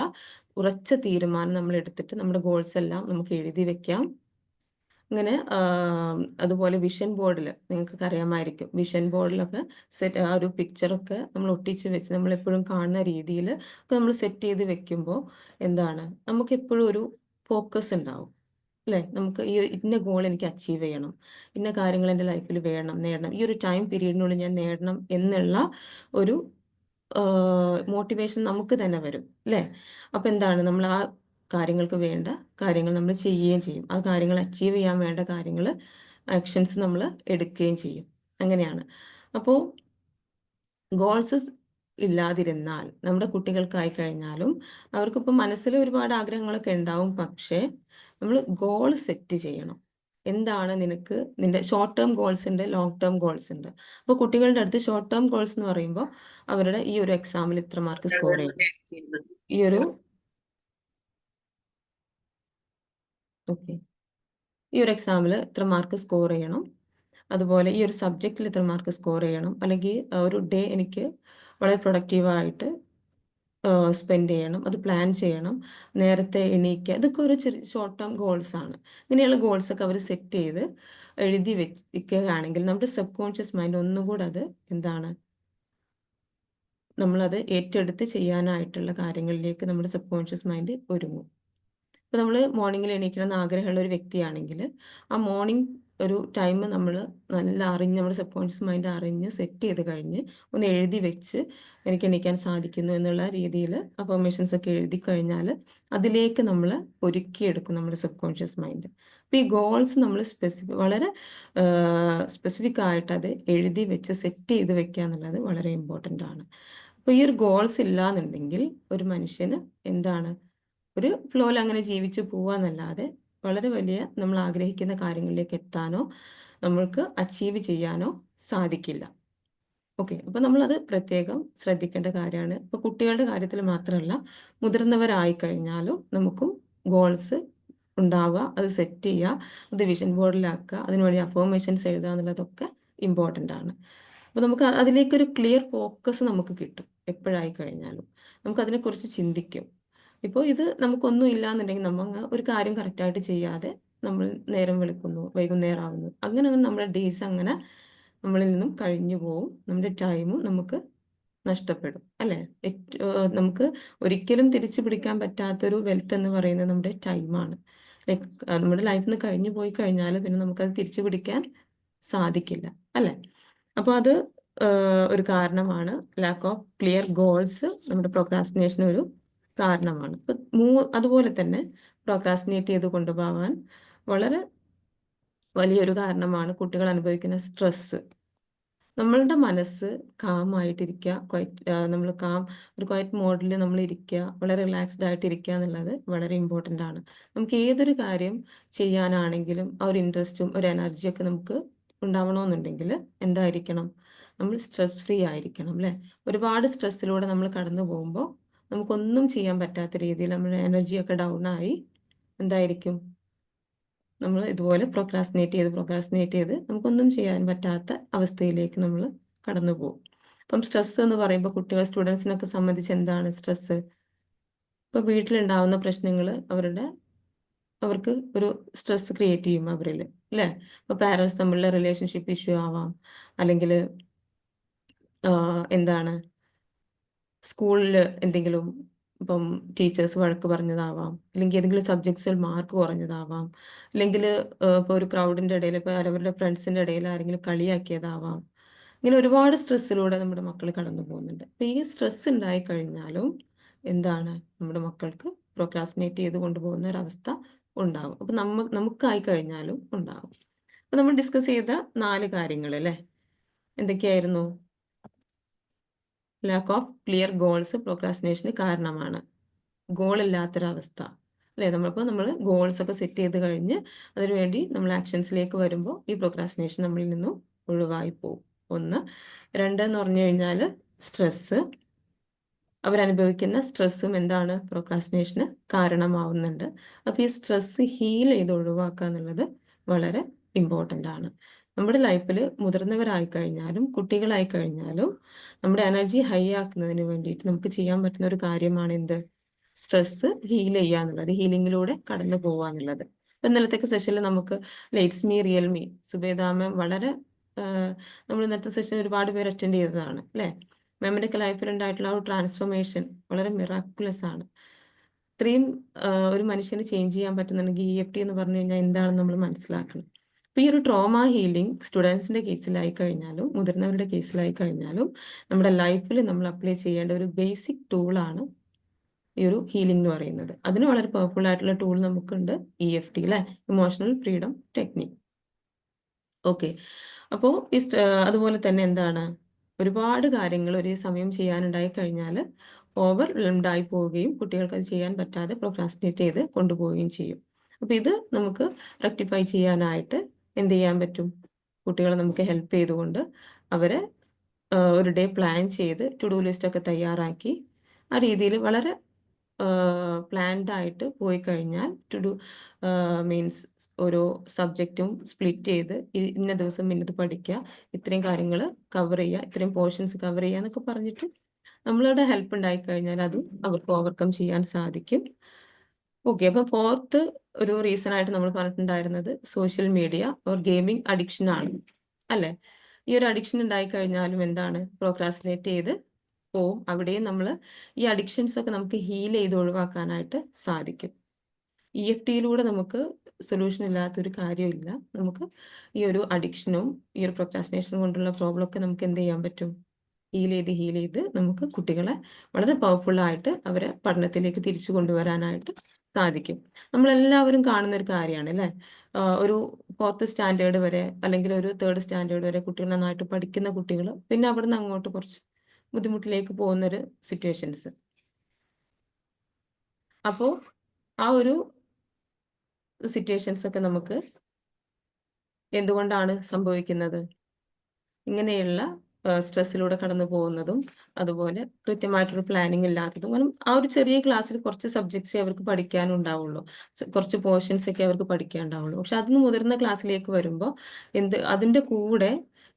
ഉറച്ച തീരുമാനം നമ്മൾ എടുത്തിട്ട് നമ്മുടെ ഗോൾസ് എല്ലാം നമുക്ക് എഴുതി വെക്കാം. ഇങ്ങനെ അതുപോലെ വിഷൻ ബോർഡിൽ നിങ്ങൾക്കൊക്കെ അറിയാമായിരിക്കും. വിഷൻ ബോർഡിലൊക്കെ ആ ഒരു പിക്ചറൊക്കെ നമ്മൾ ഒട്ടിച്ച് വെച്ച് നമ്മളെപ്പോഴും കാണുന്ന രീതിയിൽ ഒക്കെ നമ്മൾ സെറ്റ് ചെയ്ത് വെക്കുമ്പോൾ എന്താണ് നമുക്ക് എപ്പോഴും ഒരു ഫോക്കസ് ഉണ്ടാവും അല്ലേ? നമുക്ക് ഈ ഇന്ന ഗോൾ എനിക്ക് അച്ചീവ് ചെയ്യണം, ഇന്ന കാര്യങ്ങൾ എൻ്റെ ലൈഫിൽ നേടണം, ഈ ഒരു ടൈം പീരീഡിനുള്ളിൽ ഞാൻ നേടണം എന്നുള്ള ഒരു മോട്ടിവേഷൻ നമുക്ക് തന്നെ വരും അല്ലേ? അപ്പോൾ എന്താണ് നമ്മൾ ആ കാര്യങ്ങൾക്ക് വേണ്ട കാര്യങ്ങൾ നമ്മൾ ചെയ്യുകയും ചെയ്യും. ആ കാര്യങ്ങൾ അച്ചീവ് ചെയ്യാൻ വേണ്ട കാര്യങ്ങൾ ആക്ഷൻസ് നമ്മൾ എടുക്കുകയും ചെയ്യും. അങ്ങനെയാണ്. അപ്പോൾ ഗോൾസ് ഇല്ലാതിരുന്നാൽ നമ്മുടെ കുട്ടികൾക്കായി കഴിഞ്ഞാലും അവർക്കിപ്പോൾ മനസ്സിൽ ഒരുപാട് ആഗ്രഹങ്ങളൊക്കെ ഉണ്ടാവും. പക്ഷേ നമ്മൾ ഗോൾ സെറ്റ് ചെയ്യണം. എന്താണ് നിന്റെ ഷോർട്ട് ടേം ഗോൾസ് ഉണ്ട്, ലോങ് ടേം ഗോൾസ് ഉണ്ട്. അപ്പോൾ കുട്ടികളുടെ അടുത്ത് ഷോർട്ട് ടേം ഗോൾസ് എന്ന് പറയുമ്പോൾ അവരുടെ ഈ ഒരു എക്സാമിൽ ഇത്ര മാർക്ക് സ്കോർ ചെയ്യണം, ഈ ഒരു എക്സാമിൽ ഇത്ര മാർക്ക് സ്കോർ ചെയ്യണം, അതുപോലെ ഈ ഒരു സബ്ജക്റ്റിൽ ഇത്ര മാർക്ക് സ്കോർ ചെയ്യണം, അല്ലെങ്കിൽ ഒരു ഡേ എനിക്ക് വളരെ പ്രൊഡക്റ്റീവായിട്ട് സ്പെൻഡ് ചെയ്യണം, അത് പ്ലാൻ ചെയ്യണം, നേരത്തെ എണീക്കുക. ഇതൊക്കെ ഒരു ഷോർട്ട് ടേം ഗോൾസ് ആണ്. ഇങ്ങനെയുള്ള ഗോൾസൊക്കെ അവർ സെറ്റ് ചെയ്ത് എഴുതി വെക്കുകയാണെങ്കിൽ നമ്മുടെ സബ് കോൺഷ്യസ് മൈൻഡ് ഒന്നുകൂടെ അത് എന്താണ് നമ്മളത് ഏറ്റെടുത്ത് ചെയ്യാനായിട്ടുള്ള കാര്യങ്ങളിലേക്ക് നമ്മുടെ സബ് കോൺഷ്യസ് മൈൻഡ് ഒരുങ്ങും. ഇപ്പോൾ നമ്മൾ മോർണിംഗിൽ എണീക്കണം എന്ന് ആഗ്രഹമുള്ള ഒരു വ്യക്തിയാണെങ്കിൽ ആ മോർണിംഗ് ഒരു ടൈം നമ്മൾ നല്ല അറിഞ്ഞ് നമ്മുടെ സബ് കോൺഷ്യസ് മൈൻഡ് അറിഞ്ഞ് സെറ്റ് ചെയ്ത് കഴിഞ്ഞ് ഒന്ന് എഴുതി വെച്ച് എനിക്ക് എണീക്കാൻ സാധിക്കുന്നു എന്നുള്ള രീതിയിൽ അഫർമേഷൻസ് ഒക്കെ എഴുതി കഴിഞ്ഞാൽ അതിലേക്ക് നമ്മൾ ഒരുക്കിയെടുക്കും നമ്മുടെ സബ് കോൺഷ്യസ് മൈൻഡ്. അപ്പോൾ ഈ ഗോൾസ് നമ്മൾ വളരെ സ്പെസിഫിക് ആയിട്ട് അത് എഴുതി വെച്ച് സെറ്റ് ചെയ്ത് വെക്കുക എന്നുള്ളത് വളരെ ഇമ്പോർട്ടൻ്റ് ആണ്. അപ്പോൾ ഈ ഒരു ഗോൾസ് ഇല്ല എന്നുണ്ടെങ്കിൽ ഒരു മനുഷ്യന് എന്താണ് ഒരു ഫ്ലോയിൽ അങ്ങനെ ജീവിച്ചു പോവാന്നല്ലാതെ വളരെ വലിയ നമ്മൾ ആഗ്രഹിക്കുന്ന കാര്യങ്ങളിലേക്ക് എത്താനോ നമ്മൾക്ക് അച്ചീവ് ചെയ്യാനോ സാധിക്കില്ല. ഓക്കെ, അപ്പോൾ നമ്മളത് പ്രത്യേകം ശ്രദ്ധിക്കേണ്ട കാര്യമാണ്. ഇപ്പോൾ കുട്ടികളുടെ കാര്യത്തിൽ മാത്രമല്ല മുതിർന്നവരായി കഴിഞ്ഞാലും നമുക്കും ഗോൾസ് ഉണ്ടാവുക, അത് സെറ്റ് ചെയ്യുക, അത് വിഷൻ ബോർഡിലാക്കുക, അതിനുവേണ്ടി അഫർമേഷൻസ് എഴുതുക എന്നുള്ളതൊക്കെ ഇമ്പോർട്ടൻ്റ് ആണ്. അപ്പോൾ നമുക്ക് അതിലേക്കൊരു ക്ലിയർ ഫോക്കസ് നമുക്ക് കിട്ടും. എപ്പോഴായി കഴിഞ്ഞാലും നമുക്കതിനെക്കുറിച്ച് ചിന്തിക്കും. ഇപ്പോൾ ഇത് നമുക്കൊന്നും ഇല്ല എന്നുണ്ടെങ്കിൽ നമ്മൾ ഒരു കാര്യം കറക്റ്റായിട്ട് ചെയ്യാതെ നമ്മൾ നേരം വെളുക്കുന്നു, വൈകുന്നേരം ആവുന്നു, അങ്ങനെ നമ്മുടെ ഡേയ്സ് അങ്ങനെ നമ്മളിൽ നിന്നും കഴിഞ്ഞു പോവും. നമ്മുടെ ടൈമും നമുക്ക് നഷ്ടപ്പെടും അല്ലേ? നമുക്ക് ഒരിക്കലും തിരിച്ചു പിടിക്കാൻ പറ്റാത്തൊരു വെൽത്ത് എന്ന് പറയുന്നത് നമ്മുടെ ടൈമാണ്. ലൈക്ക് നമ്മുടെ ലൈഫിൽ നിന്ന് കഴിഞ്ഞു പോയി കഴിഞ്ഞാൽ പിന്നെ നമുക്കത് തിരിച്ചു പിടിക്കാൻ സാധിക്കില്ല അല്ലേ? അപ്പോൾ അത് ഒരു കാരണമാണ്. ലാക്ക് ഓഫ് ക്ലിയർ ഗോൾസ് നമ്മുടെ പ്രോക്രാസ്റ്റിനേഷൻ ഒരു കാരണമാണ്. അതുപോലെ തന്നെ പ്രോക്രാസ്റ്റിനേറ്റ് ചെയ്ത് കൊണ്ടുപോകാൻ വളരെ വലിയൊരു കാരണമാണ് കുട്ടികൾ അനുഭവിക്കുന്ന സ്ട്രെസ്സ്. നമ്മളുടെ മനസ്സ് കാമായിട്ടിരിക്കുക, നമ്മൾ ഒരു ക്വയറ്റ് മോഡിൽ നമ്മൾ ഇരിക്കുക, വളരെ റിലാക്സ്ഡ് ആയിട്ട് ഇരിക്കുക എന്നുള്ളത് വളരെ ഇമ്പോർട്ടൻ്റ് ആണ്. നമുക്ക് ഏതൊരു കാര്യം ചെയ്യാനാണെങ്കിലും ആ ഒരു ഇൻട്രസ്റ്റും ഒരു എനർജിയൊക്കെ നമുക്ക് ഉണ്ടാവണമെന്നുണ്ടെങ്കിൽ എന്തായിരിക്കണം, നമ്മൾ സ്ട്രെസ് ഫ്രീ ആയിരിക്കണം അല്ലേ. ഒരുപാട് സ്ട്രെസ്സിലൂടെ നമ്മൾ കടന്നു പോകുമ്പോൾ നമുക്കൊന്നും ചെയ്യാൻ പറ്റാത്ത രീതിയിൽ നമ്മുടെ എനർജിയൊക്കെ ഡൗൺ ആയി എന്തായിരിക്കും, നമ്മൾ ഇതുപോലെ പ്രൊക്രാസ്റ്റിനേറ്റ് ചെയ്ത് നമുക്കൊന്നും ചെയ്യാൻ പറ്റാത്ത അവസ്ഥയിലേക്ക് നമ്മൾ കടന്നു പോകും. അപ്പം സ്ട്രെസ് എന്ന് പറയുമ്പോൾ സ്റ്റുഡൻസിനൊക്കെ സംബന്ധിച്ച് എന്താണ് സ്ട്രെസ്? ഇപ്പോൾ വീട്ടിലുണ്ടാവുന്ന പ്രശ്നങ്ങൾ അവർക്ക് ഒരു സ്ട്രെസ് ക്രിയേറ്റ് ചെയ്യും അവരിൽ അല്ലേ. ഇപ്പോൾ പാരൻസ് തമ്മിലുള്ള റിലേഷൻഷിപ്പ് ഇഷ്യൂ ആവാം, അല്ലെങ്കിൽ എന്താണ് സ്കൂളിൽ എന്തെങ്കിലും ഇപ്പം ടീച്ചേഴ്സ് വഴക്ക് പറഞ്ഞതാവാം, അല്ലെങ്കിൽ ഏതെങ്കിലും സബ്ജക്ട്സിൽ മാർക്ക് കുറഞ്ഞതാവാം, അല്ലെങ്കിൽ ഇപ്പോൾ ഒരു ക്രൗഡിൻ്റെ ഇടയിൽ ഇപ്പോൾ അവരുടെ ഫ്രണ്ട്സിൻ്റെ ഇടയിൽ ആരെങ്കിലും കളിയാക്കിയതാവാം. ഇങ്ങനെ ഒരുപാട് സ്ട്രെസ്സിലൂടെ നമ്മുടെ മക്കൾ കടന്നു പോകുന്നുണ്ട്. അപ്പോൾ ഈ സ്ട്രെസ് ഉണ്ടായി കഴിഞ്ഞാലും എന്താണ്, നമ്മുടെ മക്കൾക്ക് പ്രൊക്രാസ്റ്റിനേറ്റ് ചെയ്ത് കൊണ്ടുപോകുന്ന ഒരവസ്ഥ ഉണ്ടാവും. അപ്പോൾ നമുക്കായി കഴിഞ്ഞാലും ഉണ്ടാവും. അപ്പോൾ നമ്മൾ ഡിസ്കസ് ചെയ്ത 4 കാര്യങ്ങൾ അല്ലേ, എന്തൊക്കെയായിരുന്നു? ലാക്ക് ഓഫ് ക്ലിയർ ഗോൾസ് പ്രൊക്രാസ്റ്റിനേഷന് കാരണമാണ്. ഗോളില്ലാത്തൊരവസ്ഥ അല്ലേ. നമ്മൾ ഗോൾസൊക്കെ സെറ്റ് ചെയ്ത് കഴിഞ്ഞ് അതിനുവേണ്ടി നമ്മൾ ആക്ഷൻസിലേക്ക് വരുമ്പോൾ ഈ പ്രൊക്രാസ്റ്റിനേഷൻ നമ്മളിൽ നിന്നും ഒഴിവായി പോകും. 1. 2 എന്ന് പറഞ്ഞു കഴിഞ്ഞാൽ സ്ട്രെസ്സ്. അവരനുഭവിക്കുന്ന സ്ട്രെസ്സും എന്താണ്, പ്രൊക്രാസ്റ്റിനേഷന് കാരണമാവുന്നുണ്ട്. അപ്പോൾ ഈ സ്ട്രെസ്സ് ഹീൽ ചെയ്ത് ഒഴിവാക്കുക എന്നുള്ളത് വളരെ ഇമ്പോർട്ടൻ്റ് ആണ്. നമ്മുടെ ലൈഫിൽ മുതിർന്നവരായി കഴിഞ്ഞാലും കുട്ടികളായി കഴിഞ്ഞാലും നമ്മുടെ എനർജി ഹൈ ആക്കുന്നതിന് വേണ്ടിയിട്ട് നമുക്ക് ചെയ്യാൻ പറ്റുന്ന ഒരു കാര്യമാണ് എന്ത്, സ്ട്രെസ്സ് ഹീൽ ചെയ്യുക എന്നുള്ളത്, ഹീലിങ്ങിലൂടെ കടന്നു പോകുക എന്നുള്ളത്. ഇപ്പം ഇന്നലത്തെ സെഷനിൽ നമുക്ക് ഇറ്റ്സ് മീ റിയൽ മീ സുബേദാമ വളരെ നമ്മൾ ഇന്നത്തെ സെഷൻ ഒരുപാട് പേര് അറ്റൻഡ് ചെയ്തതാണ് അല്ലേ. മാമിൻ്റെ ഒക്കെ ലൈഫിലുണ്ടായിട്ടുള്ള ആ ഒരു ട്രാൻസ്ഫോർമേഷൻ വളരെ മിറാക്കുലസ് ആണ്. ഇത്രയും ഒരു മനുഷ്യന് ചേഞ്ച് ചെയ്യാൻ പറ്റുന്നുണ്ടെങ്കിൽ EFT എന്ന് പറഞ്ഞു കഴിഞ്ഞാൽ എന്താണെന്ന് നമ്മൾ മനസ്സിലാക്കണം. അപ്പോൾ ഈ ഒരു ട്രോമ ഹീലിംഗ് സ്റ്റുഡൻസിൻ്റെ കേസിലായി കഴിഞ്ഞാലും മുതിർന്നവരുടെ കേസിലായി കഴിഞ്ഞാലും നമ്മുടെ ലൈഫിൽ നമ്മൾ അപ്ലൈ ചെയ്യേണ്ട ഒരു ബേസിക് ടൂളാണ് ഈ ഒരു ഹീലിംഗ് എന്ന് പറയുന്നത്. അതിന് വളരെ പവർഫുൾ ആയിട്ടുള്ള ടൂൾ നമുക്കുണ്ട്, EFT അല്ലേ, ഇമോഷണൽ ഫ്രീഡം ടെക്നിക്. ഓക്കെ. അപ്പോൾ അതുപോലെ തന്നെ എന്താണ്, ഒരുപാട് കാര്യങ്ങൾ ഒരേ സമയം ചെയ്യാനുണ്ടായി കഴിഞ്ഞാൽ ഓവർവെൽംഡ് പോവുകയും കുട്ടികൾക്ക് അത് ചെയ്യാൻ പറ്റാതെ പ്രൊക്രാസ്റ്റിനേറ്റ് ചെയ്ത് കൊണ്ടുപോവുകയും ചെയ്യും. അപ്പോൾ ഇത് നമുക്ക് റെക്ടിഫൈ ചെയ്യാനായിട്ട് എന്ത് ചെയ്യാൻ പറ്റും, കുട്ടികളെ നമുക്ക് ഹെൽപ്പ് ചെയ്തുകൊണ്ട് അവരെ ഒരു ഡേ പ്ലാൻ ചെയ്ത് ടു ഡു ലിസ്റ്റൊക്കെ തയ്യാറാക്കി ആ രീതിയിൽ വളരെ പ്ലാൻഡ് ആയിട്ട് പോയി കഴിഞ്ഞാൽ മീൻസ് ഓരോ സബ്ജക്റ്റും സ്പ്ലിറ്റ് ചെയ്ത് ഇന്ന ദിവസം ഇന്നത് പഠിക്കുക, ഇത്രയും കാര്യങ്ങൾ കവർ ചെയ്യുക, ഇത്രയും പോർഷൻസ് കവർ ചെയ്യുക എന്നൊക്കെ പറഞ്ഞിട്ട് നമ്മളുടെ ഹെൽപ്പ് ഉണ്ടായി കഴിഞ്ഞാൽ അതും അവർക്ക് ഓവർകം ചെയ്യാൻ സാധിക്കും. ഓക്കെ. അപ്പോൾ 4th ഒരു റീസൺ ആയിട്ട് നമ്മൾ പറഞ്ഞിട്ടുണ്ടായിരുന്നത് social media or gaming addiction ആണ് അല്ലേ. ഈ ഒരു അഡിക്ഷൻ ഉണ്ടായി കഴിഞ്ഞാലും എന്താണ്, പ്രോക്രാസ്റ്റിനേറ്റ് ചെയ്ത് പോവും. അവിടെയും നമ്മൾ ഈ അഡിക്ഷൻസ് ഒക്കെ നമുക്ക് ഹീൽ ചെയ്ത് ഒഴിവാക്കാനായിട്ട് സാധിക്കും. EFTയിലൂടെ നമുക്ക് സൊല്യൂഷൻ ഇല്ലാത്തൊരു കാര്യമില്ല. നമുക്ക് ഈ ഒരു അഡിക്ഷനും ഈ ഒരു പ്രൊക്രാസ്റ്റിനേഷൻ കൊണ്ടുള്ള പ്രോബ്ലം ഒക്കെ നമുക്ക് എന്ത് ചെയ്യാൻ പറ്റും, ഹീൽ ചെയ്ത് നമുക്ക് കുട്ടികളെ വളരെ പവർഫുള്ളായിട്ട് അവരെ പഠനത്തിലേക്ക് തിരിച്ചു കൊണ്ടുവരാനായിട്ട് സാധിക്കും. നമ്മളെല്ലാവരും കാണുന്ന ഒരു കാര്യമാണ് അല്ലേ, ഒരു 4th സ്റ്റാൻഡേർഡ് വരെ അല്ലെങ്കിൽ ഒരു 3rd സ്റ്റാൻഡേർഡ് വരെ കുട്ടികൾ നന്നായിട്ട് പഠിക്കുന്ന കുട്ടികൾ പിന്നെ അവിടുന്ന് അങ്ങോട്ട് കുറച്ച് ബുദ്ധിമുട്ടിലേക്ക് പോകുന്നൊരു സിറ്റുവേഷൻസ്. അപ്പോൾ ആ ഒരു സിറ്റുവേഷൻസ് ഒക്കെ നമുക്ക് എന്തുകൊണ്ടാണ് സംഭവിക്കുന്നത്, ഇങ്ങനെയുള്ള സ്ട്രെസ്സിലൂടെ കടന്നു പോകുന്നതും അതുപോലെ കൃത്യമായിട്ടൊരു പ്ലാനിങ് ഇല്ലാത്തതും. കാരണം ആ ഒരു ചെറിയ ക്ലാസ്സിൽ കുറച്ച് സബ്ജക്ട്സേ അവർക്ക് പഠിക്കാനുണ്ടാവുള്ളൂ, കുറച്ച് പോർഷൻസ് ഒക്കെ അവർക്ക് പഠിക്കാനുണ്ടാവുള്ളൂ. പക്ഷെ അതിന് മുതിർന്ന ക്ലാസ്സിലേക്ക് വരുമ്പോൾ അതിൻ്റെ കൂടെ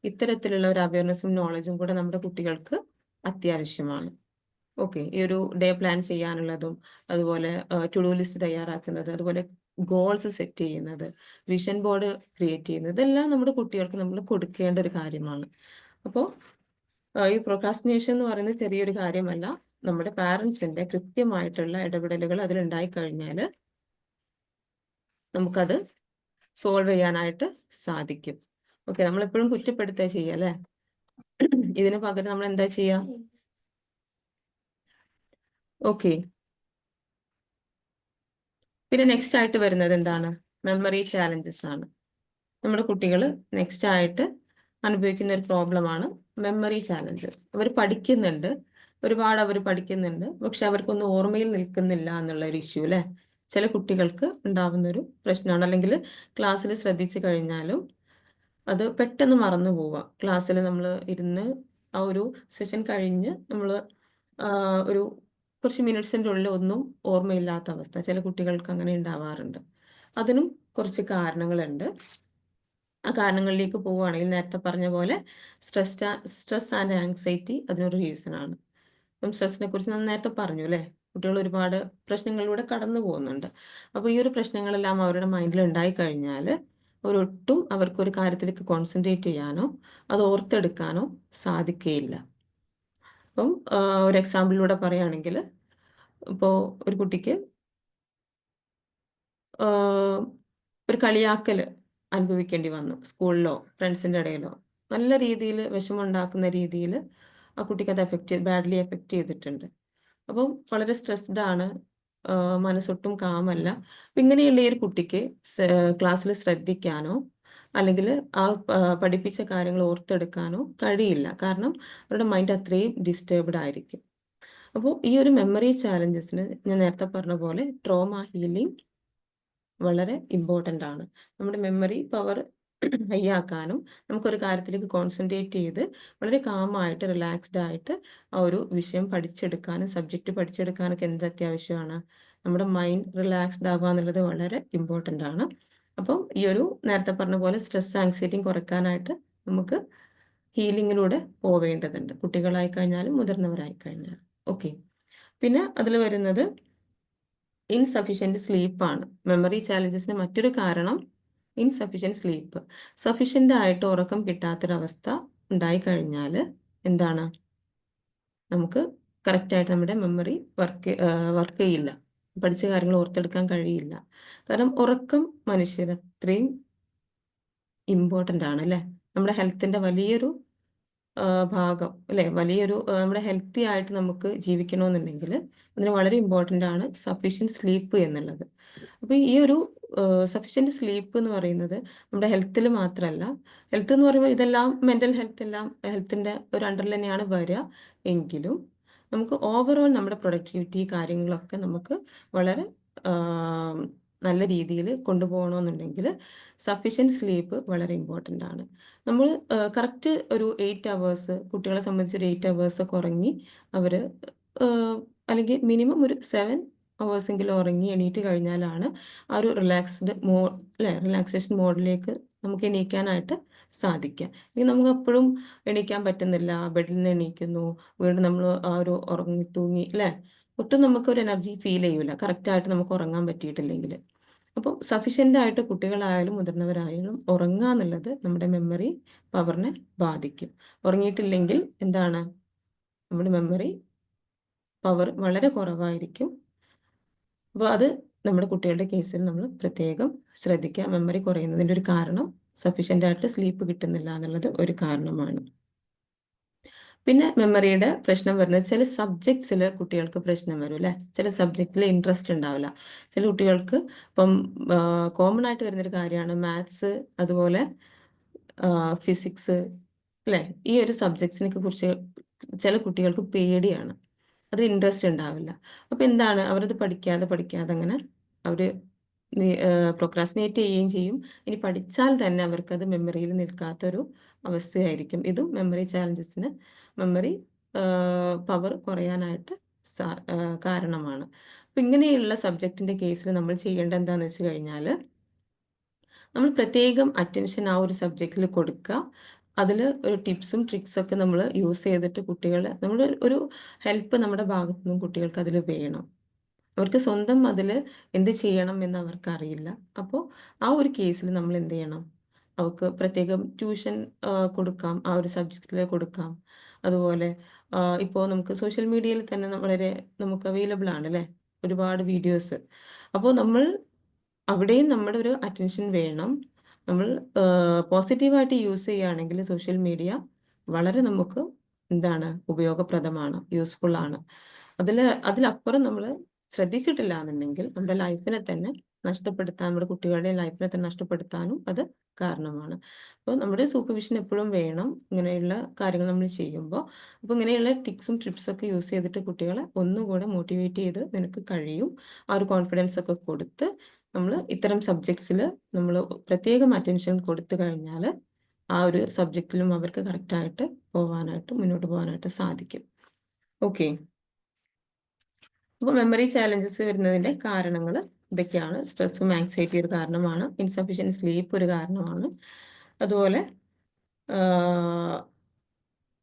ഇത്തരത്തിലുള്ള ഒരു അവയർനെസ്സും നോളജും കൂടെ നമ്മുടെ കുട്ടികൾക്ക് അത്യാവശ്യമാണ്. ഓക്കെ. ഈ ഒരു ഡേ പ്ലാൻ ചെയ്യാനുള്ളതും അതുപോലെ ടു ഡു ലിസ്റ്റ് തയ്യാറാക്കുന്നത്, അതുപോലെ ഗോൾസ് സെറ്റ് ചെയ്യുന്നത്, വിഷൻ ബോർഡ് ക്രിയേറ്റ് ചെയ്യുന്നത്, ഇതെല്ലാം നമ്മുടെ കുട്ടികൾക്ക് നമ്മൾ കൊടുക്കേണ്ട ഒരു കാര്യമാണ്. അപ്പോൾ ഈ പ്രൊക്രാസ്റ്റിനേഷൻ എന്ന് പറയുന്നത് ചെറിയൊരു കാര്യമല്ല. നമ്മുടെ പാരൻസിന്റെ കൃത്യമായിട്ടുള്ള ഇടപെടലുകൾ അതിലുണ്ടായി കഴിഞ്ഞാൽ നമുക്കത് സോൾവ് ചെയ്യാനായിട്ട് സാധിക്കും. ഓക്കെ. നമ്മളെപ്പോഴും കുറ്റപ്പെടുത്തുക ചെയ്യുക അല്ലേ, ഇതിന് പകരം നമ്മൾ എന്താ ചെയ്യുക? ഓക്കെ. പിന്നെ നെക്സ്റ്റ് ആയിട്ട് വരുന്നത് എന്താണ്, മെമ്മറി ചാലഞ്ചസ് ആണ്. നമ്മുടെ കുട്ടികൾ നെക്സ്റ്റ് ആയിട്ട് അനുഭവിക്കുന്ന ഒരു പ്രോബ്ലമാണ് മെമ്മറി ചാലഞ്ചസ്. അവർ പഠിക്കുന്നുണ്ട്, ഒരുപാട് അവർ പഠിക്കുന്നുണ്ട്, പക്ഷെ അവർക്കൊന്നും ഓർമ്മയിൽ നിൽക്കുന്നില്ല എന്നുള്ള ഒരു ഇഷ്യൂ അല്ലേ ചില കുട്ടികൾക്ക് ഉണ്ടാവുന്ന ഒരു പ്രശ്നമാണ്. അല്ലെങ്കിൽ ക്ലാസ്സിൽ ശ്രദ്ധിച്ചു കഴിഞ്ഞാലും അത് പെട്ടെന്ന് മറന്നു പോവുക. ക്ലാസ്സിൽ നമ്മൾ ഇരുന്ന് ആ ഒരു സെഷൻ കഴിഞ്ഞ് നമ്മൾ ഒരു കുറച്ച് മിനിറ്റ്സിൻ്റെ ഉള്ളിൽ ഒന്നും ഓർമ്മയില്ലാത്ത അവസ്ഥ ചില കുട്ടികൾക്ക് അങ്ങനെ ഉണ്ടാവാറുണ്ട്. അതിനും കുറച്ച് കാരണങ്ങളുണ്ട്. ആ കാരണങ്ങളിലേക്ക് പോവുകയാണെങ്കിൽ നേരത്തെ പറഞ്ഞ പോലെ സ്ട്രെസ് ആൻഡ് ആങ്സൈറ്റി അതിനൊരു റീസൺ ആണ്. അപ്പം സ്ട്രെസ്സിനെ കുറിച്ച് ഞാൻ നേരത്തെ പറഞ്ഞു അല്ലേ, കുട്ടികൾ ഒരുപാട് പ്രശ്നങ്ങളിലൂടെ കടന്നു പോകുന്നുണ്ട്. അപ്പോൾ ഈ ഒരു പ്രശ്നങ്ങളെല്ലാം അവരുടെ മൈൻഡിൽ ഉണ്ടായിക്കഴിഞ്ഞാൽ അവരൊട്ടും അവർക്കൊരു കാര്യത്തിലേക്ക് കോൺസെൻട്രേറ്റ് ചെയ്യാനോ അത് ഓർത്തെടുക്കാനോ സാധിക്കുകയില്ല. അപ്പം ഒരു എക്സാമ്പിളിലൂടെ പറയുകയാണെങ്കിൽ, ഇപ്പോൾ ഒരു കുട്ടിക്ക് ഒരു കളിയാക്കൽ അനുഭവിക്കേണ്ടി വന്നു സ്കൂളിലോ ഫ്രണ്ട്സിൻ്റെ ഇടയിലോ, നല്ല രീതിയിൽ വിഷമമുണ്ടാക്കുന്ന രീതിയിൽ ആ കുട്ടിക്ക് അത് ബാഡ്ലി എഫക്റ്റ് ചെയ്തിട്ടുണ്ട്. അപ്പം വളരെ സ്ട്രെസ്ഡ് ആണ്, മനസ്സൊട്ടും കാമല്ല. അപ്പം ഇങ്ങനെയുള്ള ഈ ഒരു കുട്ടിക്ക് ക്ലാസ്സിൽ ശ്രദ്ധിക്കാനോ അല്ലെങ്കിൽ ആ പഠിപ്പിച്ച കാര്യങ്ങൾ ഓർത്തെടുക്കാനോ കഴിയില്ല. കാരണം അവരുടെ മൈൻഡ് അത്രയും ഡിസ്റ്റർബ്ഡ് ആയിരിക്കും. അപ്പോൾ ഈ ഒരു മെമ്മറി ചാലഞ്ചസിന് ഞാൻ നേരത്തെ പറഞ്ഞ പോലെ ട്രോമ ഹീലിംഗ് വളരെ ഇമ്പോർട്ടൻ്റ് ആണ്. നമ്മുടെ മെമ്മറി പവർ ഹൈ ആക്കാനും നമുക്കൊരു കാര്യത്തിലേക്ക് കോൺസെൻട്രേറ്റ് ചെയ്ത് വളരെ കാമായിട്ട് റിലാക്സ്ഡ് ആയിട്ട് ആ ഒരു വിഷയം പഠിച്ചെടുക്കാനും സബ്ജക്റ്റ് പഠിച്ചെടുക്കാനൊക്കെ എന്ത് അത്യാവശ്യമാണ്? നമ്മുടെ മൈൻഡ് റിലാക്സ്ഡ് ആവുക എന്നുള്ളത് വളരെ ഇമ്പോർട്ടൻ്റ് ആണ്. അപ്പം ഈ ഒരു നേരത്തെ പറഞ്ഞ പോലെ സ്ട്രെസ് ആങ്സൈറ്റിയും കുറയ്ക്കാനായിട്ട് നമുക്ക് ഹീലിങ്ങിലൂടെ പോവേണ്ടതുണ്ട്, കുട്ടികളായി കഴിഞ്ഞാലും മുതിർന്നവരായി കഴിഞ്ഞാലും. ഓക്കെ, പിന്നെ അതിൽ വരുന്നത് ഇൻസഫിഷ്യൻറ്റ് സ്ലീപ്പാണ്. മെമ്മറി ചാലഞ്ചസിന് മറ്റൊരു കാരണം ഇൻസഫിഷ്യൻറ്റ് സ്ലീപ്പ്. സഫിഷ്യൻ്റ് ആയിട്ട് ഉറക്കം കിട്ടാത്തൊരവസ്ഥ ഉണ്ടായിക്കഴിഞ്ഞാൽ എന്താണ്, നമുക്ക് കറക്റ്റായിട്ട് നമ്മുടെ മെമ്മറി വർക്ക് ചെയ്യില്ല, പഠിച്ച കാര്യങ്ങൾ ഓർത്തെടുക്കാൻ കഴിയില്ല. കാരണം ഉറക്കം മനുഷ്യന് അത്രയും ഇമ്പോർട്ടൻ്റ് ആണ് അല്ലേ, നമ്മുടെ ഹെൽത്തിൻ്റെ വലിയൊരു ഭാഗം അല്ലേ, വലിയൊരു നമ്മുടെ ഹെൽത്തി ആയിട്ട് നമുക്ക് ജീവിക്കണമെന്നുണ്ടെങ്കിൽ അതിന് വളരെ ഇമ്പോർട്ടൻ്റ് ആണ് സഫീഷ്യൻറ്റ് സ്ലീപ്പ് എന്നുള്ളത്. അപ്പോൾ ഈ ഒരു സഫീഷ്യൻറ്റ് സ്ലീപ്പ് എന്ന് പറയുന്നത് നമ്മുടെ ഹെൽത്തിൽ മാത്രമല്ല, ഹെൽത്ത് എന്ന് പറയുമ്പോൾ ഇതെല്ലാം മെൻ്റൽ ഹെൽത്ത് എല്ലാം ഹെൽത്തിൻ്റെ ഒരു അണ്ടറിൽ തന്നെയാണ് വരിക. എങ്കിലും നമുക്ക് ഓവറോൾ നമ്മുടെ പ്രൊഡക്ടിവിറ്റി കാര്യങ്ങളൊക്കെ നമുക്ക് വളരെ നല്ല രീതിയിൽ കൊണ്ടുപോകണമെന്നുണ്ടെങ്കിൽ സഫീഷ്യൻറ്റ് സ്ലീപ്പ് വളരെ ഇമ്പോർട്ടൻ്റ് ആണ്. നമ്മൾ കറക്റ്റ് ഒരു 8 അവേഴ്സ്, കുട്ടികളെ സംബന്ധിച്ച് ഒരു 8 അവേഴ്സ് ഒക്കെ ഉറങ്ങി അവർ അല്ലെങ്കിൽ മിനിമം ഒരു 7 അവേഴ്സെങ്കിലും ഉറങ്ങി എണീറ്റ് കഴിഞ്ഞാലാണ് ആ ഒരു റിലാക്സേഷൻ മോഡിലേക്ക് നമുക്ക് എണീക്കാനായിട്ട് സാധിക്കുക. ഇനി നമുക്ക് എപ്പോഴും എണീക്കാൻ പറ്റുന്നില്ല, ബെഡിൽ നിന്ന് എണീക്കുന്നു, വീണ്ടും നമ്മൾ ആ ഒരു ഉറങ്ങി തൂങ്ങി അല്ലേ, ഒട്ടും നമുക്കൊരു എനർജി ഫീൽ ചെയ്യൂല കറക്റ്റായിട്ട് നമുക്ക് ഉറങ്ങാൻ പറ്റിയിട്ടില്ലെങ്കിൽ. അപ്പോൾ സഫീഷ്യൻ്റ് ആയിട്ട് കുട്ടികളായാലും മുതിർന്നവരായാലും ഉറങ്ങുക എന്നുള്ളത് നമ്മുടെ മെമ്മറി പവറിനെ ബാധിക്കും. ഉറങ്ങിയിട്ടില്ലെങ്കിൽ എന്താണ്, നമ്മുടെ മെമ്മറി പവർ വളരെ കുറവായിരിക്കും. അപ്പോൾ അത് നമ്മുടെ കുട്ടികളുടെ കേസിൽ നമ്മൾ പ്രത്യേകം ശ്രദ്ധിക്കുക. മെമ്മറി കുറയുന്നതിൻ്റെ ഒരു കാരണം സഫീഷ്യൻ്റ് ആയിട്ട് സ്ലീപ്പ് കിട്ടുന്നില്ല എന്നുള്ളത് ഒരു കാരണമാണ്. പിന്നെ മെമ്മറിയുടെ പ്രശ്നം വരുന്നത് ചില സബ്ജക്ട്സിൽ കുട്ടികൾക്ക് പ്രശ്നം വരും അല്ലേ, ചില സബ്ജക്റ്റിൽ ഇൻട്രസ്റ്റ് ഉണ്ടാവില്ല. ചില കുട്ടികൾക്ക് ഇപ്പം കോമൺ ആയിട്ട് വരുന്നൊരു കാര്യമാണ് മാത്സ്, അതുപോലെ ഫിസിക്സ് അല്ലേ, ഈ ഒരു സബ്ജക്ട്സിനെ കുറിച്ച് ചില കുട്ടികൾക്ക് പേടിയാണ്, അതിൽ ഇൻട്രസ്റ്റ് ഉണ്ടാവില്ല. അപ്പോൾ എന്താണ്, അവരത് പഠിക്കാതെ അങ്ങനെ അവർ പ്രൊക്രാസ്റ്റിനേറ്റ് ചെയ്യുകയും ചെയ്യും. ഇനി പഠിച്ചാൽ തന്നെ അവർക്കത് മെമ്മറിയിൽ നിൽക്കാത്തൊരു അവസ്ഥയായിരിക്കും. ഇതും മെമ്മറി ചാലഞ്ചസിന്, മെമ്മറി പവർ കുറയാനായിട്ട് കാരണമാണ്. അപ്പം ഇങ്ങനെയുള്ള സബ്ജക്റ്റിൻ്റെ കേസിൽ നമ്മൾ ചെയ്യേണ്ടത് എന്താണെന്ന് വെച്ച് കഴിഞ്ഞാൽ, നമ്മൾ പ്രത്യേകം അറ്റൻഷൻ ആ ഒരു സബ്ജക്റ്റിൽ കൊടുക്കുക. അതിൽ ഒരു ടിപ്സും ട്രിക്സൊക്കെ നമ്മൾ യൂസ് ചെയ്തിട്ട് കുട്ടികളെ നമ്മൾ ഒരു ഹെൽപ്പ് നമ്മുടെ ഭാഗത്തു നിന്നും കുട്ടികൾക്ക് അതിൽ വേണം. അവർക്ക് സ്വന്തം അതിൽ എന്ത് ചെയ്യണം എന്ന് അവർക്കറിയില്ല. അപ്പോൾ ആ ഒരു കേസിൽ നമ്മൾ എന്ത് ചെയ്യണം, അവർക്ക് പ്രത്യേകം ട്യൂഷൻ കൊടുക്കാം, ആ ഒരു സബ്ജക്റ്റിൽ കൊടുക്കാം. അതുപോലെ ഇപ്പോൾ നമുക്ക് സോഷ്യൽ മീഡിയയിൽ തന്നെ വളരെ നമുക്ക് അവൈലബിൾ ആണ് അല്ലേ, ഒരുപാട് വീഡിയോസ്. അപ്പോൾ നമ്മൾ അവിടെയും നമ്മുടെ ഒരു അറ്റൻഷൻ വേണം. നമ്മൾ പോസിറ്റീവായിട്ട് യൂസ് ചെയ്യുകയാണെങ്കിൽ സോഷ്യൽ മീഡിയ വളരെ നമുക്ക് എന്താണ് ഉപയോഗപ്രദമാണ്, യൂസ്ഫുൾ ആണ്. അതിലപ്പുറം നമ്മൾ ശ്രദ്ധിച്ചിട്ടില്ല എന്നുണ്ടെങ്കിൽ നമ്മുടെ ലൈഫിനെ തന്നെ നഷ്ടപ്പെടുത്താൻ, നമ്മുടെ കുട്ടികളുടെ ലൈഫിനെ തന്നെ നഷ്ടപ്പെടുത്താനും അത് കാരണമാണ്. അപ്പോൾ നമ്മുടെ സൂപ്പർവിഷൻ എപ്പോഴും വേണം ഇങ്ങനെയുള്ള കാര്യങ്ങൾ നമ്മൾ ചെയ്യുമ്പോൾ. അപ്പോൾ ഇങ്ങനെയുള്ള ടിപ്സും ട്രിപ്സൊക്കെ യൂസ് ചെയ്തിട്ട് കുട്ടികളെ ഒന്നുകൂടെ മോട്ടിവേറ്റ് ചെയ്ത് നിനക്ക് കഴിയും, ആ ഒരു കോൺഫിഡൻസ് ഒക്കെ കൊടുത്ത് നമ്മൾ ഇത്തരം സബ്ജക്ട്സിൽ നമ്മൾ പ്രത്യേകം അറ്റൻഷൻ കൊടുത്തു കഴിഞ്ഞാൽ ആ ഒരു സബ്ജക്റ്റിലും അവർക്ക് കറക്റ്റായിട്ട് മുന്നോട്ട് പോകാനായിട്ട് സാധിക്കും. ഓക്കെ. അപ്പോൾ മെമ്മറി ചാലഞ്ചസ് വരുന്നതിൻ്റെ കാരണങ്ങൾ ഇതൊക്കെയാണ്. സ്ട്രെസ്സും ആങ്സൈറ്റി ഒരു കാരണമാണ്. ഇൻസഫിഷ്യൻറ്റ് സ്ലീപ്പ് ഒരു കാരണമാണ്. അതുപോലെ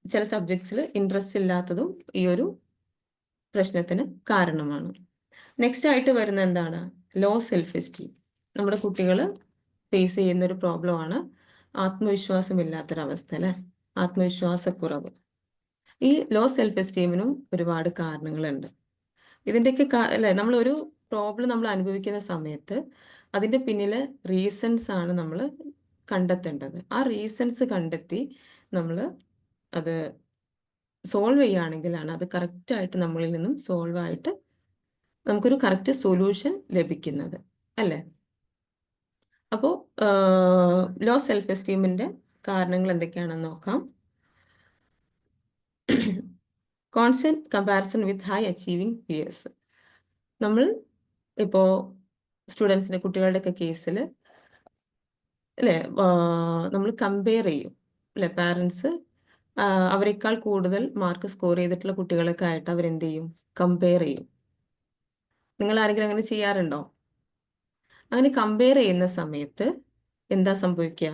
ചില സബ്ജക്ട്സിൽ ഇൻട്രസ്റ്റ് ഇല്ലാത്തതും ഈ ഒരു പ്രശ്നത്തിന് കാരണമാണ്. നെക്സ്റ്റ് ആയിട്ട് വരുന്ന എന്താണ്? Low self esteem. നമ്മുടെ കുട്ടികൾ ഫേസ് ചെയ്യുന്നൊരു പ്രോബ്ലമാണ് ആത്മവിശ്വാസമില്ലാത്തൊരവസ്ഥ, അല്ലേ? ആത്മവിശ്വാസക്കുറവ്. ഈ ലോ സെൽഫ് എസ്റ്റീമിനും ഒരുപാട് കാരണങ്ങളുണ്ട്. ഇതിൻ്റെയൊക്കെ അല്ലേ, നമ്മളൊരു പ്രോബ്ലം നമ്മൾ അനുഭവിക്കുന്ന സമയത്ത് അതിൻ്റെ പിന്നിലെ റീസൺസ് ആണ് നമ്മൾ കണ്ടെത്തേണ്ടത്. ആ റീസൺസ് കണ്ടെത്തി നമ്മൾ അത് സോൾവ് ചെയ്യുകയാണെങ്കിലാണ് അത് കറക്റ്റായിട്ട് നമ്മളിൽ നിന്നും സോൾവ് ആയിട്ട് നമുക്കൊരു കറക്റ്റ് സൊല്യൂഷൻ ലഭിക്കുന്നത്, അല്ലേ? അപ്പോൾ ലോ സെൽഫ് എസ്റ്റീമിൻ്റെ കാരണങ്ങൾ എന്തൊക്കെയാണെന്ന് നോക്കാം. Constant comparison with high achieving peers. നമ്മൾ ഇപ്പോൾ കുട്ടികളുടെയൊക്കെ കേസിൽ അല്ലേ, നമ്മൾ കമ്പയർ ചെയ്യും, അല്ലേ? പാരൻസ് അവരെക്കാൾ കൂടുതൽ മാർക്ക് സ്കോർ ചെയ്തിട്ടുള്ള കുട്ടികളൊക്കെ ആയിട്ട് അവരെന്ത് ചെയ്യും? കമ്പയർ ചെയ്യും. നിങ്ങൾ ആരെങ്കിലും അങ്ങനെ ചെയ്യാറുണ്ടോ? അങ്ങനെ കമ്പയർ ചെയ്യുന്ന സമയത്ത് എന്താ സംഭവിക്കുക?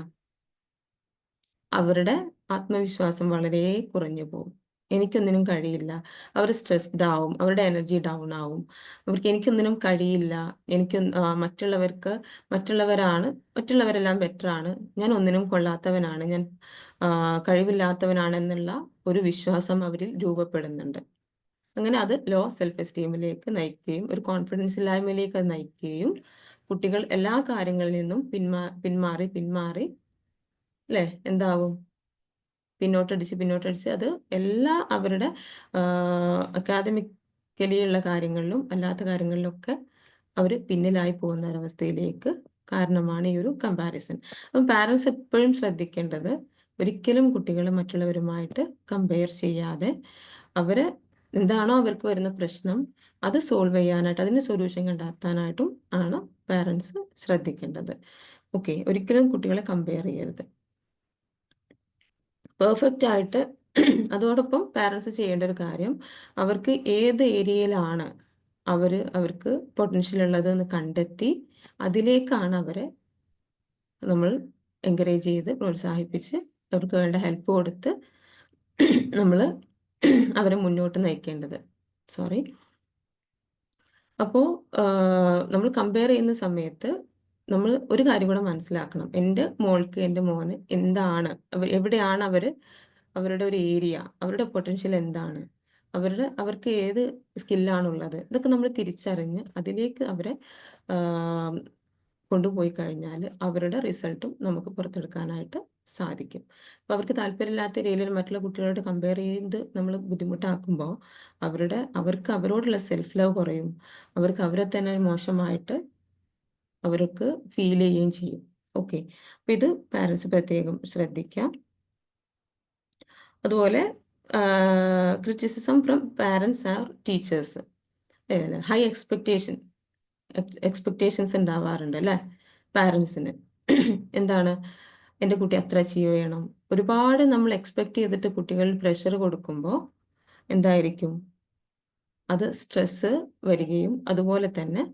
അവരുടെ ആത്മവിശ്വാസം വളരെ കുറഞ്ഞു പോകും. എനിക്കൊന്നിനും കഴിയില്ല, അവർ സ്ട്രെസ്ഡ് ആവും, അവരുടെ എനർജി ഡൗൺ ആവും, എനിക്കൊന്നിനും കഴിയില്ല, മറ്റുള്ളവരെല്ലാം ബെറ്ററാണ്, ഞാൻ ഒന്നിനും കൊള്ളാത്തവനാണ്, ഞാൻ കഴിവില്ലാത്തവനാണെന്നുള്ള ഒരു വിശ്വാസം അവരിൽ രൂപപ്പെടുന്നുണ്ട്. അങ്ങനെ അത് ലോ സെൽഫ് എസ്റ്റീമിലേക്ക് നയിക്കുകയും ഒരു കോൺഫിഡൻസ് ഇല്ലായ്മയിലേക്ക് അത് നയിക്കുകയും കുട്ടികൾ എല്ലാ കാര്യങ്ങളിൽ നിന്നും പിന്മാറി അല്ലേ, എന്താവും? പിന്നോട്ടടിച്ച് അത് അവരുടെ അക്കാദമിക്കലി ഉള്ള കാര്യങ്ങളിലും അല്ലാത്ത കാര്യങ്ങളിലൊക്കെ അവർ പിന്നിലായി പോകുന്ന ഒരവസ്ഥയിലേക്ക് കാരണമാണ് ഈ ഒരു കമ്പാരിസൺ. അപ്പം പാരൻസ് എപ്പോഴും ശ്രദ്ധിക്കേണ്ടത് ഒരിക്കലും കുട്ടികളെ മറ്റുള്ളവരുമായിട്ട് കമ്പയർ ചെയ്യാതെ എന്താണോ അവർക്ക് വരുന്ന പ്രശ്നം അത് സോൾവ് ചെയ്യാനായിട്ട്, അതിന് സൊല്യൂഷൻ കണ്ടെത്താനായിട്ടും ആണ് പാരൻസ് ശ്രദ്ധിക്കേണ്ടത്. ഓക്കെ, ഒരിക്കലും കുട്ടികളെ കമ്പയർ ചെയ്യരുത്. പെർഫെക്റ്റ് ആയിട്ട് അതോടൊപ്പം പാരൻസ് ചെയ്യേണ്ട ഒരു കാര്യം, അവർക്ക് ഏത് ഏരിയയിലാണ് അവർക്ക് പൊട്ടൻഷ്യൽ ഉള്ളത് എന്ന് കണ്ടെത്തി അതിലേക്കാണ് അവരെ നമ്മൾ എൻകറേജ് ചെയ്ത് പ്രോത്സാഹിപ്പിച്ച് അവർക്ക് വേണ്ട ഹെൽപ്പ് കൊടുത്ത് നമ്മൾ അവരെ മുന്നോട്ട് നയിക്കേണ്ടത്. അപ്പോൾ നമ്മൾ കമ്പയർ ചെയ്യുന്ന സമയത്ത് നമ്മൾ ഒരു കാര്യം കൂടെ മനസ്സിലാക്കണം. എൻ്റെ മോൾക്ക്, എൻ്റെ മോന് എന്താണ്, എവിടെയാണ് അവരുടെ ഒരു ഏരിയ, അവരുടെ പൊട്ടൻഷ്യൽ എന്താണ്, അവർക്ക് ഏത് സ്കില്ലാണുള്ളത്, ഇതൊക്കെ നമ്മൾ തിരിച്ചറിഞ്ഞ് അതിലേക്ക് അവരെ കൊണ്ടുപോയി കഴിഞ്ഞാൽ അവരുടെ റിസൾട്ടും നമുക്ക് പുറത്തെടുക്കാനായിട്ട് സാധിക്കും. അപ്പോൾ അവർക്ക് താല്പര്യമില്ലാത്ത രീതിയിൽ മറ്റുള്ള കുട്ടികളോട് കമ്പയർ ചെയ്ത് നമ്മൾ ബുദ്ധിമുട്ടാക്കുമ്പോൾ അവർക്ക് അവരോടുള്ള സെൽഫ് ലവ് കുറയും, അവർക്ക് അവരെ തന്നെ മോശമായിട്ട് അവർക്ക് ഫീൽ ചെയ്യുകയും ചെയ്യും. ഓക്കെ, അപ്പം ഇത് പാരൻസ് പ്രത്യേകം ശ്രദ്ധിക്കാം. അതുപോലെ criticism from parents R teachers. High expectations ഉണ്ടാവാറുണ്ട്, അല്ലേ, പാരൻസിന്. എന്താണ്, എൻ്റെ കുട്ടി അത്ര അച്ചീവ് ചെയ്യണം, ഒരുപാട് നമ്മൾ എക്സ്പെക്റ്റ് ചെയ്തിട്ട് കുട്ടികളിൽ പ്രഷർ കൊടുക്കുമ്പോൾ എന്തായിരിക്കും? അത് സ്ട്രെസ്സ് വരികയും അതുപോലെ തന്നെ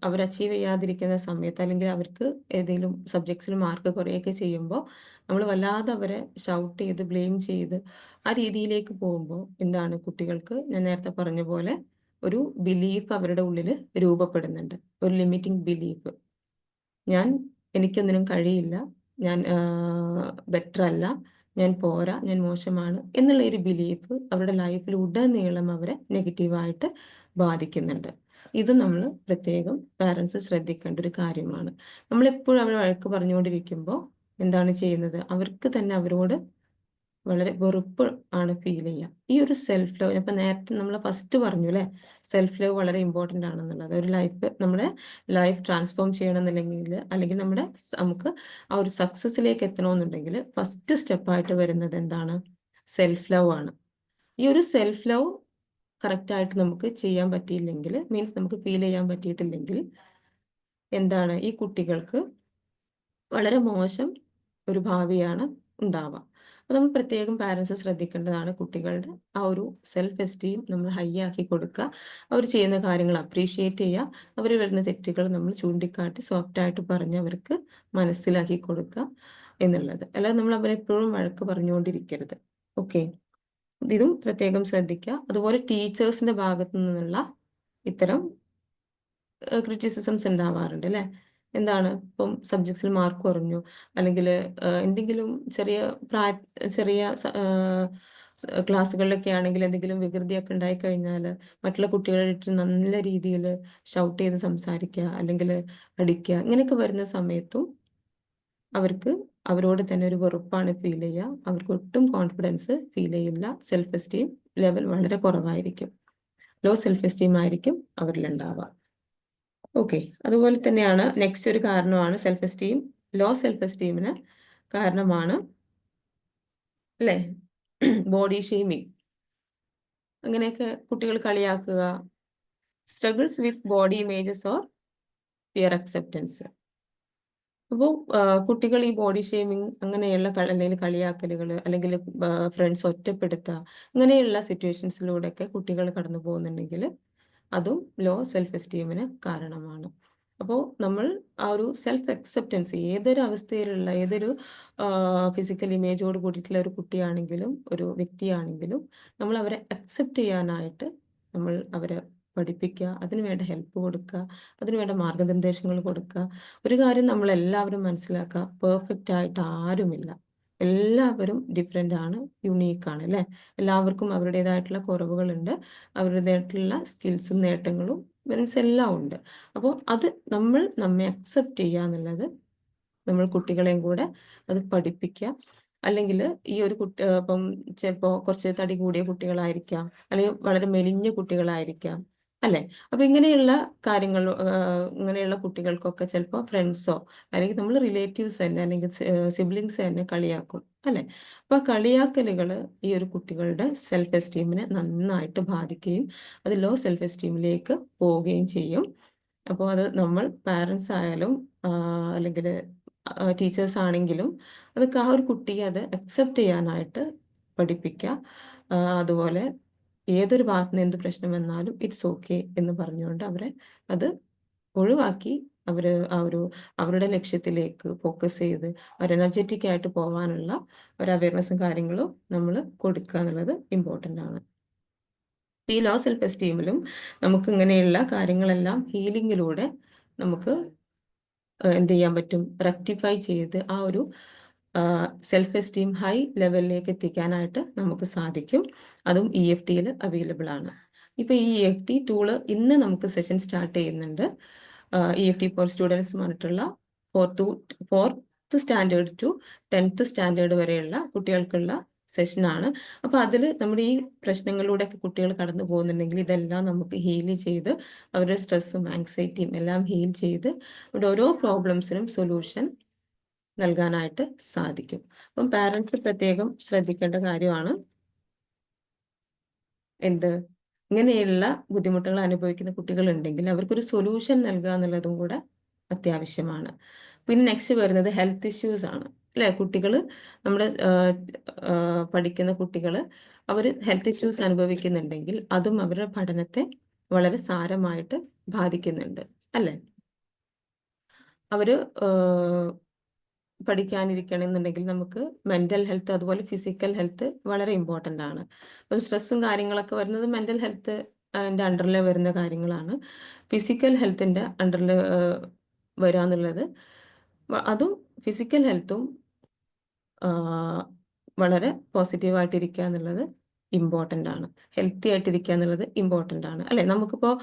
അവർ അച്ചീവ് ചെയ്യാതിരിക്കുന്ന സമയത്ത് അല്ലെങ്കിൽ അവർക്ക് ഏതെങ്കിലും സബ്ജക്ട്സിൽ മാർക്ക് കുറയൊക്കെ ചെയ്യുമ്പോൾ നമ്മൾ വല്ലാതെ അവരെ ഷൗട്ട് ചെയ്ത് ബ്ലെയിം ചെയ്ത് ആ രീതിയിലേക്ക് പോകുമ്പോൾ എന്താണ്, കുട്ടികൾക്ക് ഞാൻ നേരത്തെ പറഞ്ഞ പോലെ ഒരു ബിലീഫ് അവരുടെ ഉള്ളിൽ രൂപപ്പെടുന്നുണ്ട്, ഒരു ലിമിറ്റിംഗ് ബിലീഫ്. എനിക്കൊന്നിനും കഴിയില്ല, ഞാൻ ബെറ്റർ അല്ല, ഞാൻ പോരാ, ഞാൻ മോശമാണ് എന്നുള്ള ഒരു ബിലീഫ് അവരുടെ ലൈഫിൽ ഉടനീളം അവരെ നെഗറ്റീവായിട്ട് ബാധിക്കുന്നുണ്ട്. ഇത് നമ്മൾ പ്രത്യേകം പാരൻസ് ശ്രദ്ധിക്കേണ്ട ഒരു കാര്യമാണ്. നമ്മളെപ്പോഴും അവരെ വഴക്ക് പറഞ്ഞുകൊണ്ടിരിക്കുമ്പോൾ എന്താണ് ചെയ്യുന്നത്? അവർക്ക് തന്നെ അവരോട് വളരെ വെറുപ്പ് ആണ് ഫീൽ ചെയ്യുക. ഈ ഒരു സെൽഫ് ലവ് ഇപ്പം നേരത്തെ നമ്മൾ ഫസ്റ്റ് പറഞ്ഞു അല്ലേ, സെൽഫ് ലവ് വളരെ ഇമ്പോർട്ടൻ്റ് ആണെന്നുള്ളത്. ഒരു നമ്മുടെ ലൈഫ് ട്രാൻസ്ഫോം ചെയ്യണമെന്നുണ്ടെങ്കിൽ, അല്ലെങ്കിൽ നമുക്ക് ആ ഒരു സക്സസ്സിലേക്ക് എത്തണമെന്നുണ്ടെങ്കിൽ ഫസ്റ്റ് സ്റ്റെപ്പായിട്ട് വരുന്നത് എന്താണ്? സെൽഫ് ലവ് ആണ്. ഈ ഒരു സെൽഫ് ലവ് കറക്റ്റായിട്ട് നമുക്ക് ചെയ്യാൻ പറ്റിയില്ലെങ്കിൽ, മീൻസ് നമുക്ക് ഫീൽ ചെയ്യാൻ പറ്റിയിട്ടില്ലെങ്കിൽ എന്താണ്, ഈ കുട്ടികൾക്ക് വളരെ മോശം ഒരു ഭാവിയാണ് ഉണ്ടാവുക. അപ്പോൾ നമ്മൾ പ്രത്യേകം പാരൻസ് ശ്രദ്ധിക്കേണ്ടതാണ് കുട്ടികളുടെ ആ ഒരു സെൽഫ് എസ്റ്റീം നമ്മൾ ഹൈ ആക്കി കൊടുക്കുക. അവർ ചെയ്യുന്ന കാര്യങ്ങൾ അപ്രീഷിയേറ്റ് ചെയ്യുക. അവർ വരുന്ന തെറ്റുകൾ നമ്മൾ ചൂണ്ടിക്കാട്ടി സോഫ്റ്റായിട്ട് പറഞ്ഞ് അവർക്ക് മനസ്സിലാക്കി കൊടുക്കുക എന്നുള്ളത്. അല്ലാതെ നമ്മൾ അവരെപ്പോഴും വഴക്ക് പറഞ്ഞുകൊണ്ടിരിക്കരുത്. ഓക്കെ, ഇതും പ്രത്യേകം ശ്രദ്ധിക്കുക. അതുപോലെ ടീച്ചേഴ്സിൻ്റെ ഭാഗത്തു നിന്നുള്ള ഇത്തരം ക്രിറ്റിസിസംസ് ഉണ്ടാവാറുണ്ട് അല്ലേ. എന്താണ്, ഇപ്പം സബ്ജക്ട്സിൽ മാർക്ക് കുറഞ്ഞു, അല്ലെങ്കിൽ എന്തെങ്കിലും ചെറിയ ക്ലാസ്സുകളിലൊക്കെ ആണെങ്കിൽ എന്തെങ്കിലും വികൃതിയൊക്കെ ഉണ്ടായിക്കഴിഞ്ഞാൽ മറ്റുള്ള കുട്ടികളായിട്ട് നല്ല രീതിയിൽ ഷൗട്ട് ചെയ്ത് സംസാരിക്കുക, അല്ലെങ്കിൽ അടിക്കുക, ഇങ്ങനെയൊക്കെ വരുന്ന സമയത്തും അവർക്ക് അവരോട് തന്നെ ഒരു വെറുപ്പാണ് ഫീൽ ചെയ്യുക. അവർക്ക് ഒട്ടും കോൺഫിഡൻസ് ഫീൽ ചെയ്യില്ല. സെൽഫ് എസ്റ്റീം ലെവൽ വളരെ കുറവായിരിക്കും. ലോ സെൽഫ് എസ്റ്റീം ആയിരിക്കും അവരിലുണ്ടാവുക. ഓക്കെ, അതുപോലെ തന്നെയാണ് നെക്സ്റ്റ് ഒരു കാരണമാണ് സെൽഫ് എസ്റ്റീം. ലോ സെൽഫ് എസ്റ്റീമിന് കാരണമാണ് അല്ലേ ബോഡി ഷെയ്മിങ്. അങ്ങനെയൊക്കെ കുട്ടികൾ കളിയാക്കുക, struggles with body images or fear acceptance. അപ്പോൾ കുട്ടികൾ ഈ ബോഡി ഷെയ്മിങ് അങ്ങനെയുള്ള അല്ലെങ്കിൽ കളിയാക്കലുകൾ, അല്ലെങ്കിൽ ഫ്രണ്ട്സ് ഒറ്റപ്പെടുത്തുക, ഇങ്ങനെയുള്ള സിറ്റുവേഷൻസിലൂടെയൊക്കെ കുട്ടികൾ കടന്നു പോകുന്നുണ്ടെങ്കിൽ അതും ലോ സെൽഫ് എസ്റ്റീമിന് കാരണമാണ്. അപ്പോൾ നമ്മൾ ആ ഒരു സെൽഫ് അക്സെപ്റ്റൻസ്, ഏതൊരു അവസ്ഥയിലുള്ള ഏതൊരു ഫിസിക്കൽ ഇമേജോട് കൂടിയിട്ടുള്ള ഒരു കുട്ടിയാണെങ്കിലും ഒരു വ്യക്തിയാണെങ്കിലും നമ്മൾ അവരെ അക്സെപ്റ്റ് ചെയ്യാനായിട്ട് നമ്മൾ അവരെ പഠിപ്പിക്കുക, അതിനുവേണ്ട ഹെൽപ്പ് കൊടുക്കുക, അതിനുവേണ്ട മാർഗനിർദ്ദേശങ്ങൾ കൊടുക്കുക. ഒരു കാര്യം നമ്മളെല്ലാവരും മനസ്സിലാക്കുക, പെർഫെക്റ്റ് ആയിട്ട് ആരുമില്ല. എല്ലാവരും ഡിഫറെൻ്റ് ആണ്, യുണീക്കാണ് അല്ലേ. എല്ലാവർക്കും അവരുടേതായിട്ടുള്ള കുറവുകളുണ്ട്, അവരുടേതായിട്ടുള്ള സ്കിൽസും നേട്ടങ്ങളും മീൻസ് എല്ലാം ഉണ്ട്. അപ്പോൾ അത് നമ്മെ അക്സെപ്റ്റ് ചെയ്യുക എന്നുള്ളത് നമ്മൾ കുട്ടികളെയും കൂടെ അത് പഠിപ്പിക്കുക. അല്ലെങ്കിൽ ഈ ഒരു കുട്ടി ഇപ്പം ചിലപ്പോൾ കുറച്ച് തടി കൂടിയ കുട്ടികളായിരിക്കാം, അല്ലെങ്കിൽ വളരെ മെലിഞ്ഞ കുട്ടികളായിരിക്കാം അല്ലേ. അപ്പോൾ ഇങ്ങനെയുള്ള കാര്യങ്ങൾ, ഇങ്ങനെയുള്ള കുട്ടികൾക്കൊക്കെ ചിലപ്പോൾ ഫ്രണ്ട്സോ അല്ലെങ്കിൽ നമ്മൾ റിലേറ്റീവ്സ് തന്നെ അല്ലെങ്കിൽ സിബ്ലിങ്സ് തന്നെ കളിയാക്കും അല്ലേ. അപ്പോൾ കളിയാക്കലുകൾ ഈ ഒരു കുട്ടികളുടെ സെൽഫ് എസ്റ്റീമിനെ നന്നായിട്ട് ബാധിക്കുകയും അത് ലോ സെൽഫ് എസ്റ്റീമിലേക്ക് പോവുകയും ചെയ്യും. അപ്പോൾ അത് നമ്മൾ പാരൻസ് ആയാലും അല്ലെങ്കിൽ ടീച്ചേഴ്സ് ആണെങ്കിലും അതൊക്കെ ആ ഒരു കുട്ടിയെ അത് അക്സെപ്റ്റ് ചെയ്യാനായിട്ട് പഠിപ്പിക്കുക. അതുപോലെ ഏതൊരു ഭാഗത്ത് നിന്ന് എന്ത് പ്രശ്നം വന്നാലും ഇറ്റ്സ് ഓക്കെ എന്ന് പറഞ്ഞുകൊണ്ട് അവരെ അത് ഒഴിവാക്കി അവരുടെ ലക്ഷ്യത്തിലേക്ക് ഫോക്കസ് ചെയ്ത് അവർ എനർജറ്റിക് ആയിട്ട് പോകാനുള്ള ഒരു അവയർനെസ്സും കാര്യങ്ങളും നമ്മൾ കൊടുക്കുക എന്നുള്ളത് ഇമ്പോർട്ടൻ്റ് ആണ്. ഈ ലോ സെൽഫ് എസ്റ്റീമിലും നമുക്ക് ഇങ്ങനെയുള്ള കാര്യങ്ങളെല്ലാം ഹീലിങ്ങിലൂടെ നമുക്ക് എന്ത് ചെയ്യാൻ പറ്റും, റെക്ടിഫൈ ചെയ്ത് ആ ഒരു സെൽഫ് എസ്റ്റീം ഹൈ ലെവലിലേക്ക് എത്തിക്കാനായിട്ട് നമുക്ക് സാധിക്കും. അതും EFTയിൽ അവൈലബിൾ ആണ്. ഇപ്പോൾ ഈ EFT ടൂള് ഇന്ന് നമുക്ക് സെഷൻ സ്റ്റാർട്ട് ചെയ്യുന്നുണ്ട്. EFT ഫോർ സ്റ്റുഡൻസ് പറഞ്ഞിട്ടുള്ള 4th standard to 10th standard വരെയുള്ള കുട്ടികൾക്കുള്ള സെഷനാണ്. അപ്പോൾ അതിൽ നമ്മുടെ ഈ പ്രശ്നങ്ങളിലൂടെയൊക്കെ കുട്ടികൾ കടന്നു പോകുന്നുണ്ടെങ്കിൽ ഇതെല്ലാം നമുക്ക് ഹീൽ ചെയ്ത് അവരുടെ സ്ട്രെസ്സും ആങ്സൈറ്റിയും എല്ലാം ഹീൽ ചെയ്ത് ഇവിടെ ഓരോ പ്രോബ്ലംസിനും സൊല്യൂഷൻ നൽകാനായിട്ട് സാധിക്കും. അപ്പം പാരൻസ് പ്രത്യേകം ശ്രദ്ധിക്കേണ്ട കാര്യമാണ് എന്ത്, ഇങ്ങനെയുള്ള ബുദ്ധിമുട്ടുകൾ അനുഭവിക്കുന്ന കുട്ടികളുണ്ടെങ്കിൽ അവർക്കൊരു സൊല്യൂഷൻ നൽകുക എന്നുള്ളതും കൂടെ അത്യാവശ്യമാണ്. പിന്നെ നെക്സ്റ്റ് വരുന്നത് ഹെൽത്ത് ഇഷ്യൂസ് ആണ് അല്ലേ. കുട്ടികൾ നമ്മുടെ പഠിക്കുന്ന കുട്ടികൾ അവർ ഹെൽത്ത് ഇഷ്യൂസ് അനുഭവിക്കുന്നുണ്ടെങ്കിൽ അതും അവരുടെ പഠനത്തെ വളരെ സാരമായിട്ട് ബാധിക്കുന്നുണ്ട് അല്ലേ. അവർ പഠിക്കാനിരിക്കണമെന്നുണ്ടെങ്കിൽ നമുക്ക് മെൻ്റൽ ഹെൽത്ത് അതുപോലെ ഫിസിക്കൽ ഹെൽത്ത് വളരെ ഇമ്പോർട്ടൻ്റ് ആണ്. അപ്പം സ്ട്രെസ്സും കാര്യങ്ങളൊക്കെ വരുന്നത് മെൻ്റൽ ഹെൽത്ത് അണ്ടറിൽ വരുന്ന കാര്യങ്ങളാണ്. ഫിസിക്കൽ ഹെൽത്തിൻ്റെ അണ്ടറിൽ വരിക എന്നുള്ളത് അതും ഫിസിക്കൽ ഹെൽത്തും വളരെ പോസിറ്റീവായിട്ടിരിക്കുക എന്നുള്ളത് ഇമ്പോർട്ടൻ്റ് ആണ്. ഹെൽത്തി ആയിട്ടിരിക്കുക എന്നുള്ളത് ഇമ്പോർട്ടൻ്റ് ആണ് അല്ലേ. നമുക്കിപ്പോൾ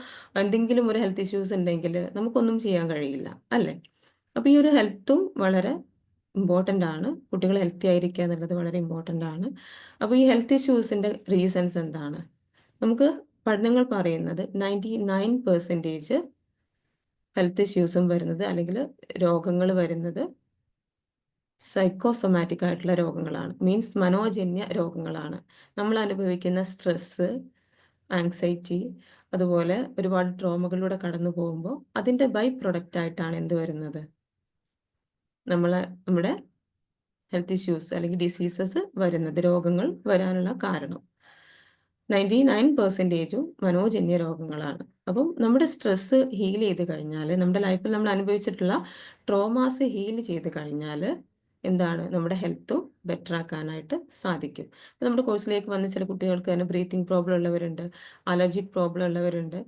എന്തെങ്കിലും ഒരു ഹെൽത്ത് ഇഷ്യൂസ് ഉണ്ടെങ്കിൽ നമുക്കൊന്നും ചെയ്യാൻ കഴിയില്ല അല്ലേ. അപ്പോൾ ഈ ഒരു ഹെൽത്തും വളരെ ഇമ്പോർട്ടൻ്റ് ആണ്. കുട്ടികൾ ഹെൽത്തി ആയിരിക്കുക എന്നുള്ളത് വളരെ ഇമ്പോർട്ടൻ്റ് ആണ്. അപ്പോൾ ഈ ഹെൽത്ത് ഇഷ്യൂസിൻ്റെ റീസൺസ് എന്താണ്? നമുക്ക് പഠനങ്ങൾ പറയുന്നത് 99% ഹെൽത്ത് ഇഷ്യൂസും വരുന്നത് അല്ലെങ്കിൽ രോഗങ്ങൾ വരുന്നത് സൈക്കോസൊമാറ്റിക് ആയിട്ടുള്ള രോഗങ്ങളാണ്. മീൻസ് മനോജന്യ രോഗങ്ങളാണ്. നമ്മൾ അനുഭവിക്കുന്ന സ്ട്രെസ്സ്, ആങ്സൈറ്റി, അതുപോലെ ഒരുപാട് ട്രോമകളിലൂടെ കടന്നു പോകുമ്പോൾ അതിൻ്റെ ബൈ പ്രൊഡക്റ്റ് ആയിട്ടാണ് എന്ത് വരുന്നത്? നമ്മുടെ ഹെൽത്ത് ഇഷ്യൂസ് അല്ലെങ്കിൽ ഡിസീസസ് വരുന്നത്, രോഗങ്ങൾ വരാനുള്ള കാരണം 99%ഉം മനോജന്യ രോഗങ്ങളാണ്. അപ്പം നമ്മുടെ സ്ട്രെസ്സ് ഹീൽ ചെയ്ത് കഴിഞ്ഞാൽ, നമ്മുടെ ലൈഫിൽ നമ്മൾ അനുഭവിച്ചിട്ടുള്ള ട്രോമാസ് ഹീൽ ചെയ്ത് കഴിഞ്ഞാൽ എന്താണ്? നമ്മുടെ ഹെൽത്തും ബെറ്റർ ആക്കാനായിട്ട് സാധിക്കും. ഇപ്പം നമ്മുടെ കോഴ്സിലേക്ക് വന്ന ചില കുട്ടികൾക്ക് തന്നെ ബ്രീത്തിങ് പ്രോബ്ലം ഉള്ളവരുണ്ട്, അലർജിക് പ്രോബ്ലം ഉള്ളവരുണ്ട്,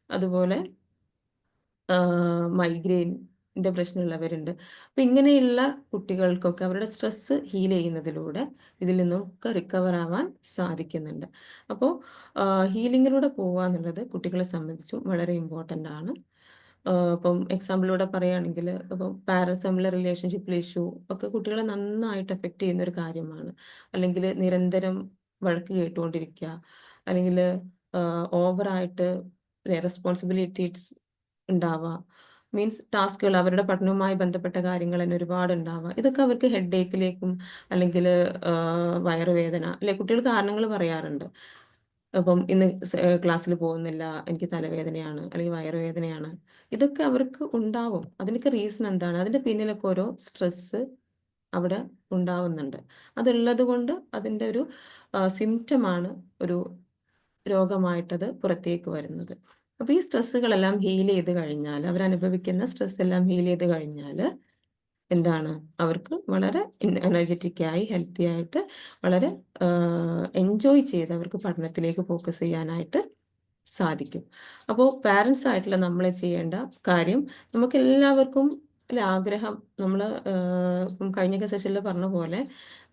അതുപോലെ മൈഗ്രെയിനിൻ്റെ പ്രശ്നമുള്ളവരുണ്ട്. അപ്പോൾ ഇങ്ങനെയുള്ള കുട്ടികൾക്കൊക്കെ അവരുടെ സ്ട്രെസ്സ് ഹീൽ ചെയ്യുന്നതിലൂടെ ഇതിൽ നിന്നൊക്കെ റിക്കവർ ആവാൻ സാധിക്കുന്നുണ്ട്. അപ്പോൾ ഹീലിങ്ങിലൂടെ പോവുക എന്നുള്ളത് കുട്ടികളെ സംബന്ധിച്ചും വളരെ ഇമ്പോർട്ടൻ്റ് ആണ്. ഇപ്പം എക്സാമ്പിളിലൂടെ പറയുകയാണെങ്കിൽ ഇപ്പം പാരൻസ് തമ്മിലെ റിലേഷൻഷിപ്പിൽ ഇഷ്യൂ ഒക്കെ കുട്ടികളെ നന്നായിട്ട് എഫക്റ്റ് ചെയ്യുന്ന ഒരു കാര്യമാണ്. അല്ലെങ്കിൽ നിരന്തരം വഴക്ക് കേട്ടുകൊണ്ടിരിക്കുക, അല്ലെങ്കിൽ ഓവറായിട്ട് റെസ്പോൺസിബിലിറ്റീസ് ഉണ്ടാവുക, മീൻസ് ടാസ്കുകൾ അവരുടെ പഠനവുമായി ബന്ധപ്പെട്ട കാര്യങ്ങൾ തന്നെ ഒരുപാട് ഉണ്ടാവുക. ഇതൊക്കെ അവർക്ക് ഹെഡേക്കിലേക്കും അല്ലെങ്കിൽ വയറുവേദന, അല്ലെ കുട്ടികൾ കാരണങ്ങൾ പറയാറുണ്ട്. അപ്പം ഇന്ന് ക്ലാസ്സിൽ പോകുന്നില്ല, എനിക്ക് തലവേദനയാണ് അല്ലെങ്കിൽ വയറുവേദനയാണ്. ഇതൊക്കെ അവർക്ക് ഉണ്ടാവും. അതിനൊക്കെ റീസൺ എന്താണ്? അതിൻ്റെ പിന്നിലൊക്കെ ഓരോ സ്ട്രെസ്സ് അവിടെ ഉണ്ടാവുന്നുണ്ട്. അതുള്ളത് കൊണ്ട് അതിൻ്റെ ഒരു സിംറ്റമാണ് ഒരു രോഗമായിട്ടത് പുറത്തേക്ക് വരുന്നത്. അപ്പോൾ ഈ സ്ട്രെസ്സുകളെല്ലാം ഹീൽ ചെയ്ത് കഴിഞ്ഞാൽ, അവരനുഭവിക്കുന്ന സ്ട്രെസ് എല്ലാം ഹീൽ ചെയ്ത് കഴിഞ്ഞാൽ എന്താണ്? അവർക്ക് വളരെ എനർജറ്റിക്കായി ഹെൽത്തി ആയിട്ട് വളരെ എൻജോയ് ചെയ്ത് അവർക്ക് പഠനത്തിലേക്ക് ഫോക്കസ് ചെയ്യാനായിട്ട് സാധിക്കും. അപ്പോൾ പാരൻസ് ആയിട്ടുള്ള നമ്മൾ ചെയ്യേണ്ട കാര്യം, നമുക്കെല്ലാവർക്കും ആഗ്രഹം, നമ്മൾ കഴിഞ്ഞ സെഷനിൽ പറഞ്ഞ പോലെ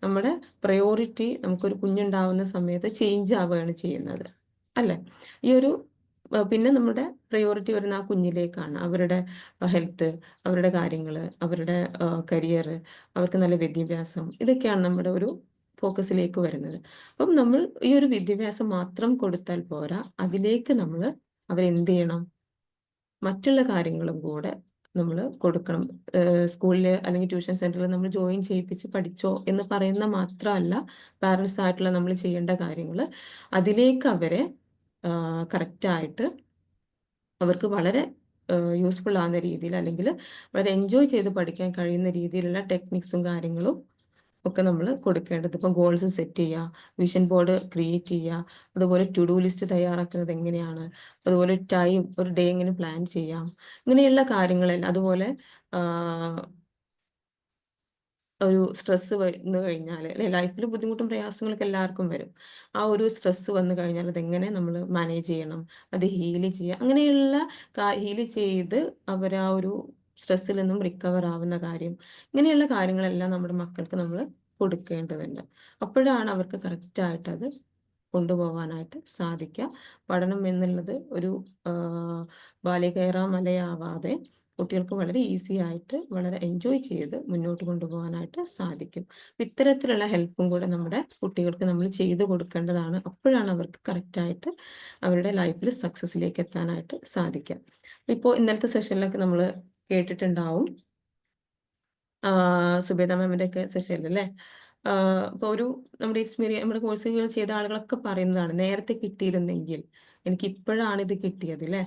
നമ്മുടെ പ്രയോറിറ്റി നമുക്കൊരു കുഞ്ഞുണ്ടാവുന്ന സമയത്ത് ചേഞ്ച് ആവുകയാണ് ചെയ്യുന്നത്, അല്ലേ? ഈ ഒരു പിന്നെ നമ്മുടെ പ്രയോറിറ്റി വരുന്ന ആ കുഞ്ഞിലേക്കാണ്. അവരുടെ ഹെൽത്ത്, അവരുടെ കാര്യങ്ങൾ, അവരുടെ കരിയർ, അവർക്ക് നല്ല വിദ്യാഭ്യാസം, ഇതൊക്കെയാണ് നമ്മുടെ ഒരു ഫോക്കസിലേക്ക് വരുന്നത്. അപ്പം നമ്മൾ ഈ ഒരു വിദ്യാഭ്യാസം മാത്രം കൊടുത്താൽ പോരാ, അതിലേക്ക് നമ്മൾ അവരെന്ത് ചെയ്യണം? മറ്റുള്ള കാര്യങ്ങളും കൂടെ നമ്മൾ കൊടുക്കണം. സ്കൂളിൽ അല്ലെങ്കിൽ ട്യൂഷൻ സെൻറ്ററിൽ നമ്മൾ ജോയിൻ ചെയ്യിപ്പിച്ച് പഠിച്ചോ എന്ന് പറയുന്ന മാത്രമല്ല പാരൻസ് ആയിട്ടുള്ള നമ്മൾ ചെയ്യേണ്ട കാര്യങ്ങൾ. അതിലേക്ക് അവരെ കറക്റ്റായിട്ട് അവർക്ക് വളരെ യൂസ്ഫുൾ ആകുന്ന രീതിയിൽ, അല്ലെങ്കിൽ വളരെ എൻജോയ് ചെയ്ത് പഠിക്കാൻ കഴിയുന്ന രീതിയിലുള്ള ടെക്നിക്സും കാര്യങ്ങളും ഒക്കെ നമ്മൾ കൊടുക്കേണ്ടത്. ഇപ്പം ഗോൾസ് സെറ്റ് ചെയ്യുക, വിഷൻ ബോർഡ് ക്രിയേറ്റ് ചെയ്യുക, അതുപോലെ ടു ഡു ലിസ്റ്റ് തയ്യാറാക്കുന്നത് എങ്ങനെയാണ്, അതുപോലെ ടൈം, ഒരു ഡേ എങ്ങനെ പ്ലാൻ ചെയ്യാം, ഇങ്ങനെയുള്ള കാര്യങ്ങളിൽ. അതുപോലെ ഒരു സ്ട്രെസ്സ് വന്നു കഴിഞ്ഞാൽ, അല്ലെ, ലൈഫിൽ ബുദ്ധിമുട്ടും പ്രയാസങ്ങളൊക്കെ എല്ലാവർക്കും വരും. ആ ഒരു സ്ട്രെസ്സ് വന്നു കഴിഞ്ഞാൽ അതെങ്ങനെ നമ്മൾ മാനേജ് ചെയ്യണം, അത് ഹീൽ ചെയ്യുക, അങ്ങനെയുള്ള ഹീൽ ചെയ്ത് അവർ ആ ഒരു സ്ട്രെസ്സിൽ നിന്നും റിക്കവർ ആവുന്ന കാര്യം, ഇങ്ങനെയുള്ള കാര്യങ്ങളെല്ലാം നമ്മുടെ മക്കൾക്ക് നമ്മൾ കൊടുക്കേണ്ടതുണ്ട്. അപ്പോഴാണ് അവർക്ക് കറക്റ്റായിട്ടത് കൊണ്ടുപോകാനായിട്ട് സാധിക്കുക. പഠനം എന്നുള്ളത് ഒരു ബാല്യകയറാ മലയാവാതെ കുട്ടികൾക്ക് വളരെ ഈസി ആയിട്ട് വളരെ എൻജോയ് ചെയ്ത് മുന്നോട്ട് കൊണ്ടുപോകാനായിട്ട് സാധിക്കും. ഇത്തരത്തിലുള്ള ഹെൽപ്പും കൂടെ നമ്മുടെ കുട്ടികൾക്ക് നമ്മൾ ചെയ്തു കൊടുക്കേണ്ടതാണ്. അപ്പോഴാണ് അവർക്ക് കറക്റ്റായിട്ട് അവരുടെ ലൈഫിൽ സക്സസ്സിലേക്ക് എത്താനായിട്ട് സാധിക്കുക. ഇപ്പോൾ ഇന്നലത്തെ സെഷനിലൊക്കെ നമ്മൾ കേട്ടിട്ടുണ്ടാവും, സുബേദ മാമിൻ്റെ ഒക്കെ സെഷനിൽ, അല്ലേ? ഇപ്പോൾ ഒരു നമ്മുടെ കോഴ്സുകൾ ചെയ്ത ആളുകളൊക്കെ പറയുന്നതാണ്, നേരത്തെ കിട്ടിയിരുന്നെങ്കിൽ, എനിക്ക് ഇപ്പോഴാണ് ഇത് കിട്ടിയത്, അല്ലേ?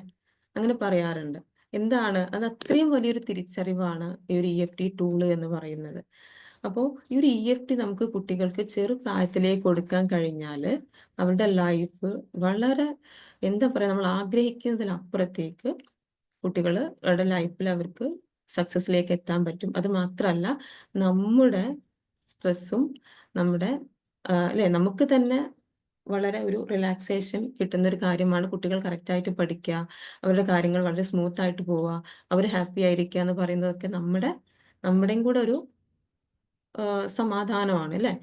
അങ്ങനെ പറയാറുണ്ട്. എന്താണ് അത്? അത്രയും വലിയൊരു തിരിച്ചറിവാണ് ഈ ഒരു EFT ടൂള് എന്ന് പറയുന്നത്. അപ്പോൾ ഈ ഒരു EFT നമുക്ക് കുട്ടികൾക്ക് ചെറുപ്രായത്തിലേക്ക് കൊടുക്കാൻ കഴിഞ്ഞാൽ അവരുടെ ലൈഫ് വളരെ, എന്താ പറയുക, നമ്മൾ ആഗ്രഹിക്കുന്നതിനപ്പുറത്തേക്ക് കുട്ടികളുടെ ലൈഫിൽ അവർക്ക് സക്സസ്സിലേക്ക് എത്താൻ പറ്റും. അത് മാത്രമല്ല, നമ്മുടെ സ്ട്രെസ്സും നമ്മുടെ അല്ലേ, നമുക്ക് തന്നെ വളരെ ഒരു റിലാക്സേഷൻ കിട്ടുന്ന ഒരു കാര്യമാണ് കുട്ടികൾ കറക്റ്റായിട്ട് പഠിക്കുക, അവരുടെ കാര്യങ്ങൾ വളരെ സ്മൂത്ത് ആയിട്ട് പോവുക, അവർ ഹാപ്പി ആയിരിക്കുക എന്ന് പറയുന്നതൊക്കെ നമ്മുടെയും കൂടെ ഒരു സമാധാനമാണ്, അല്ലേ?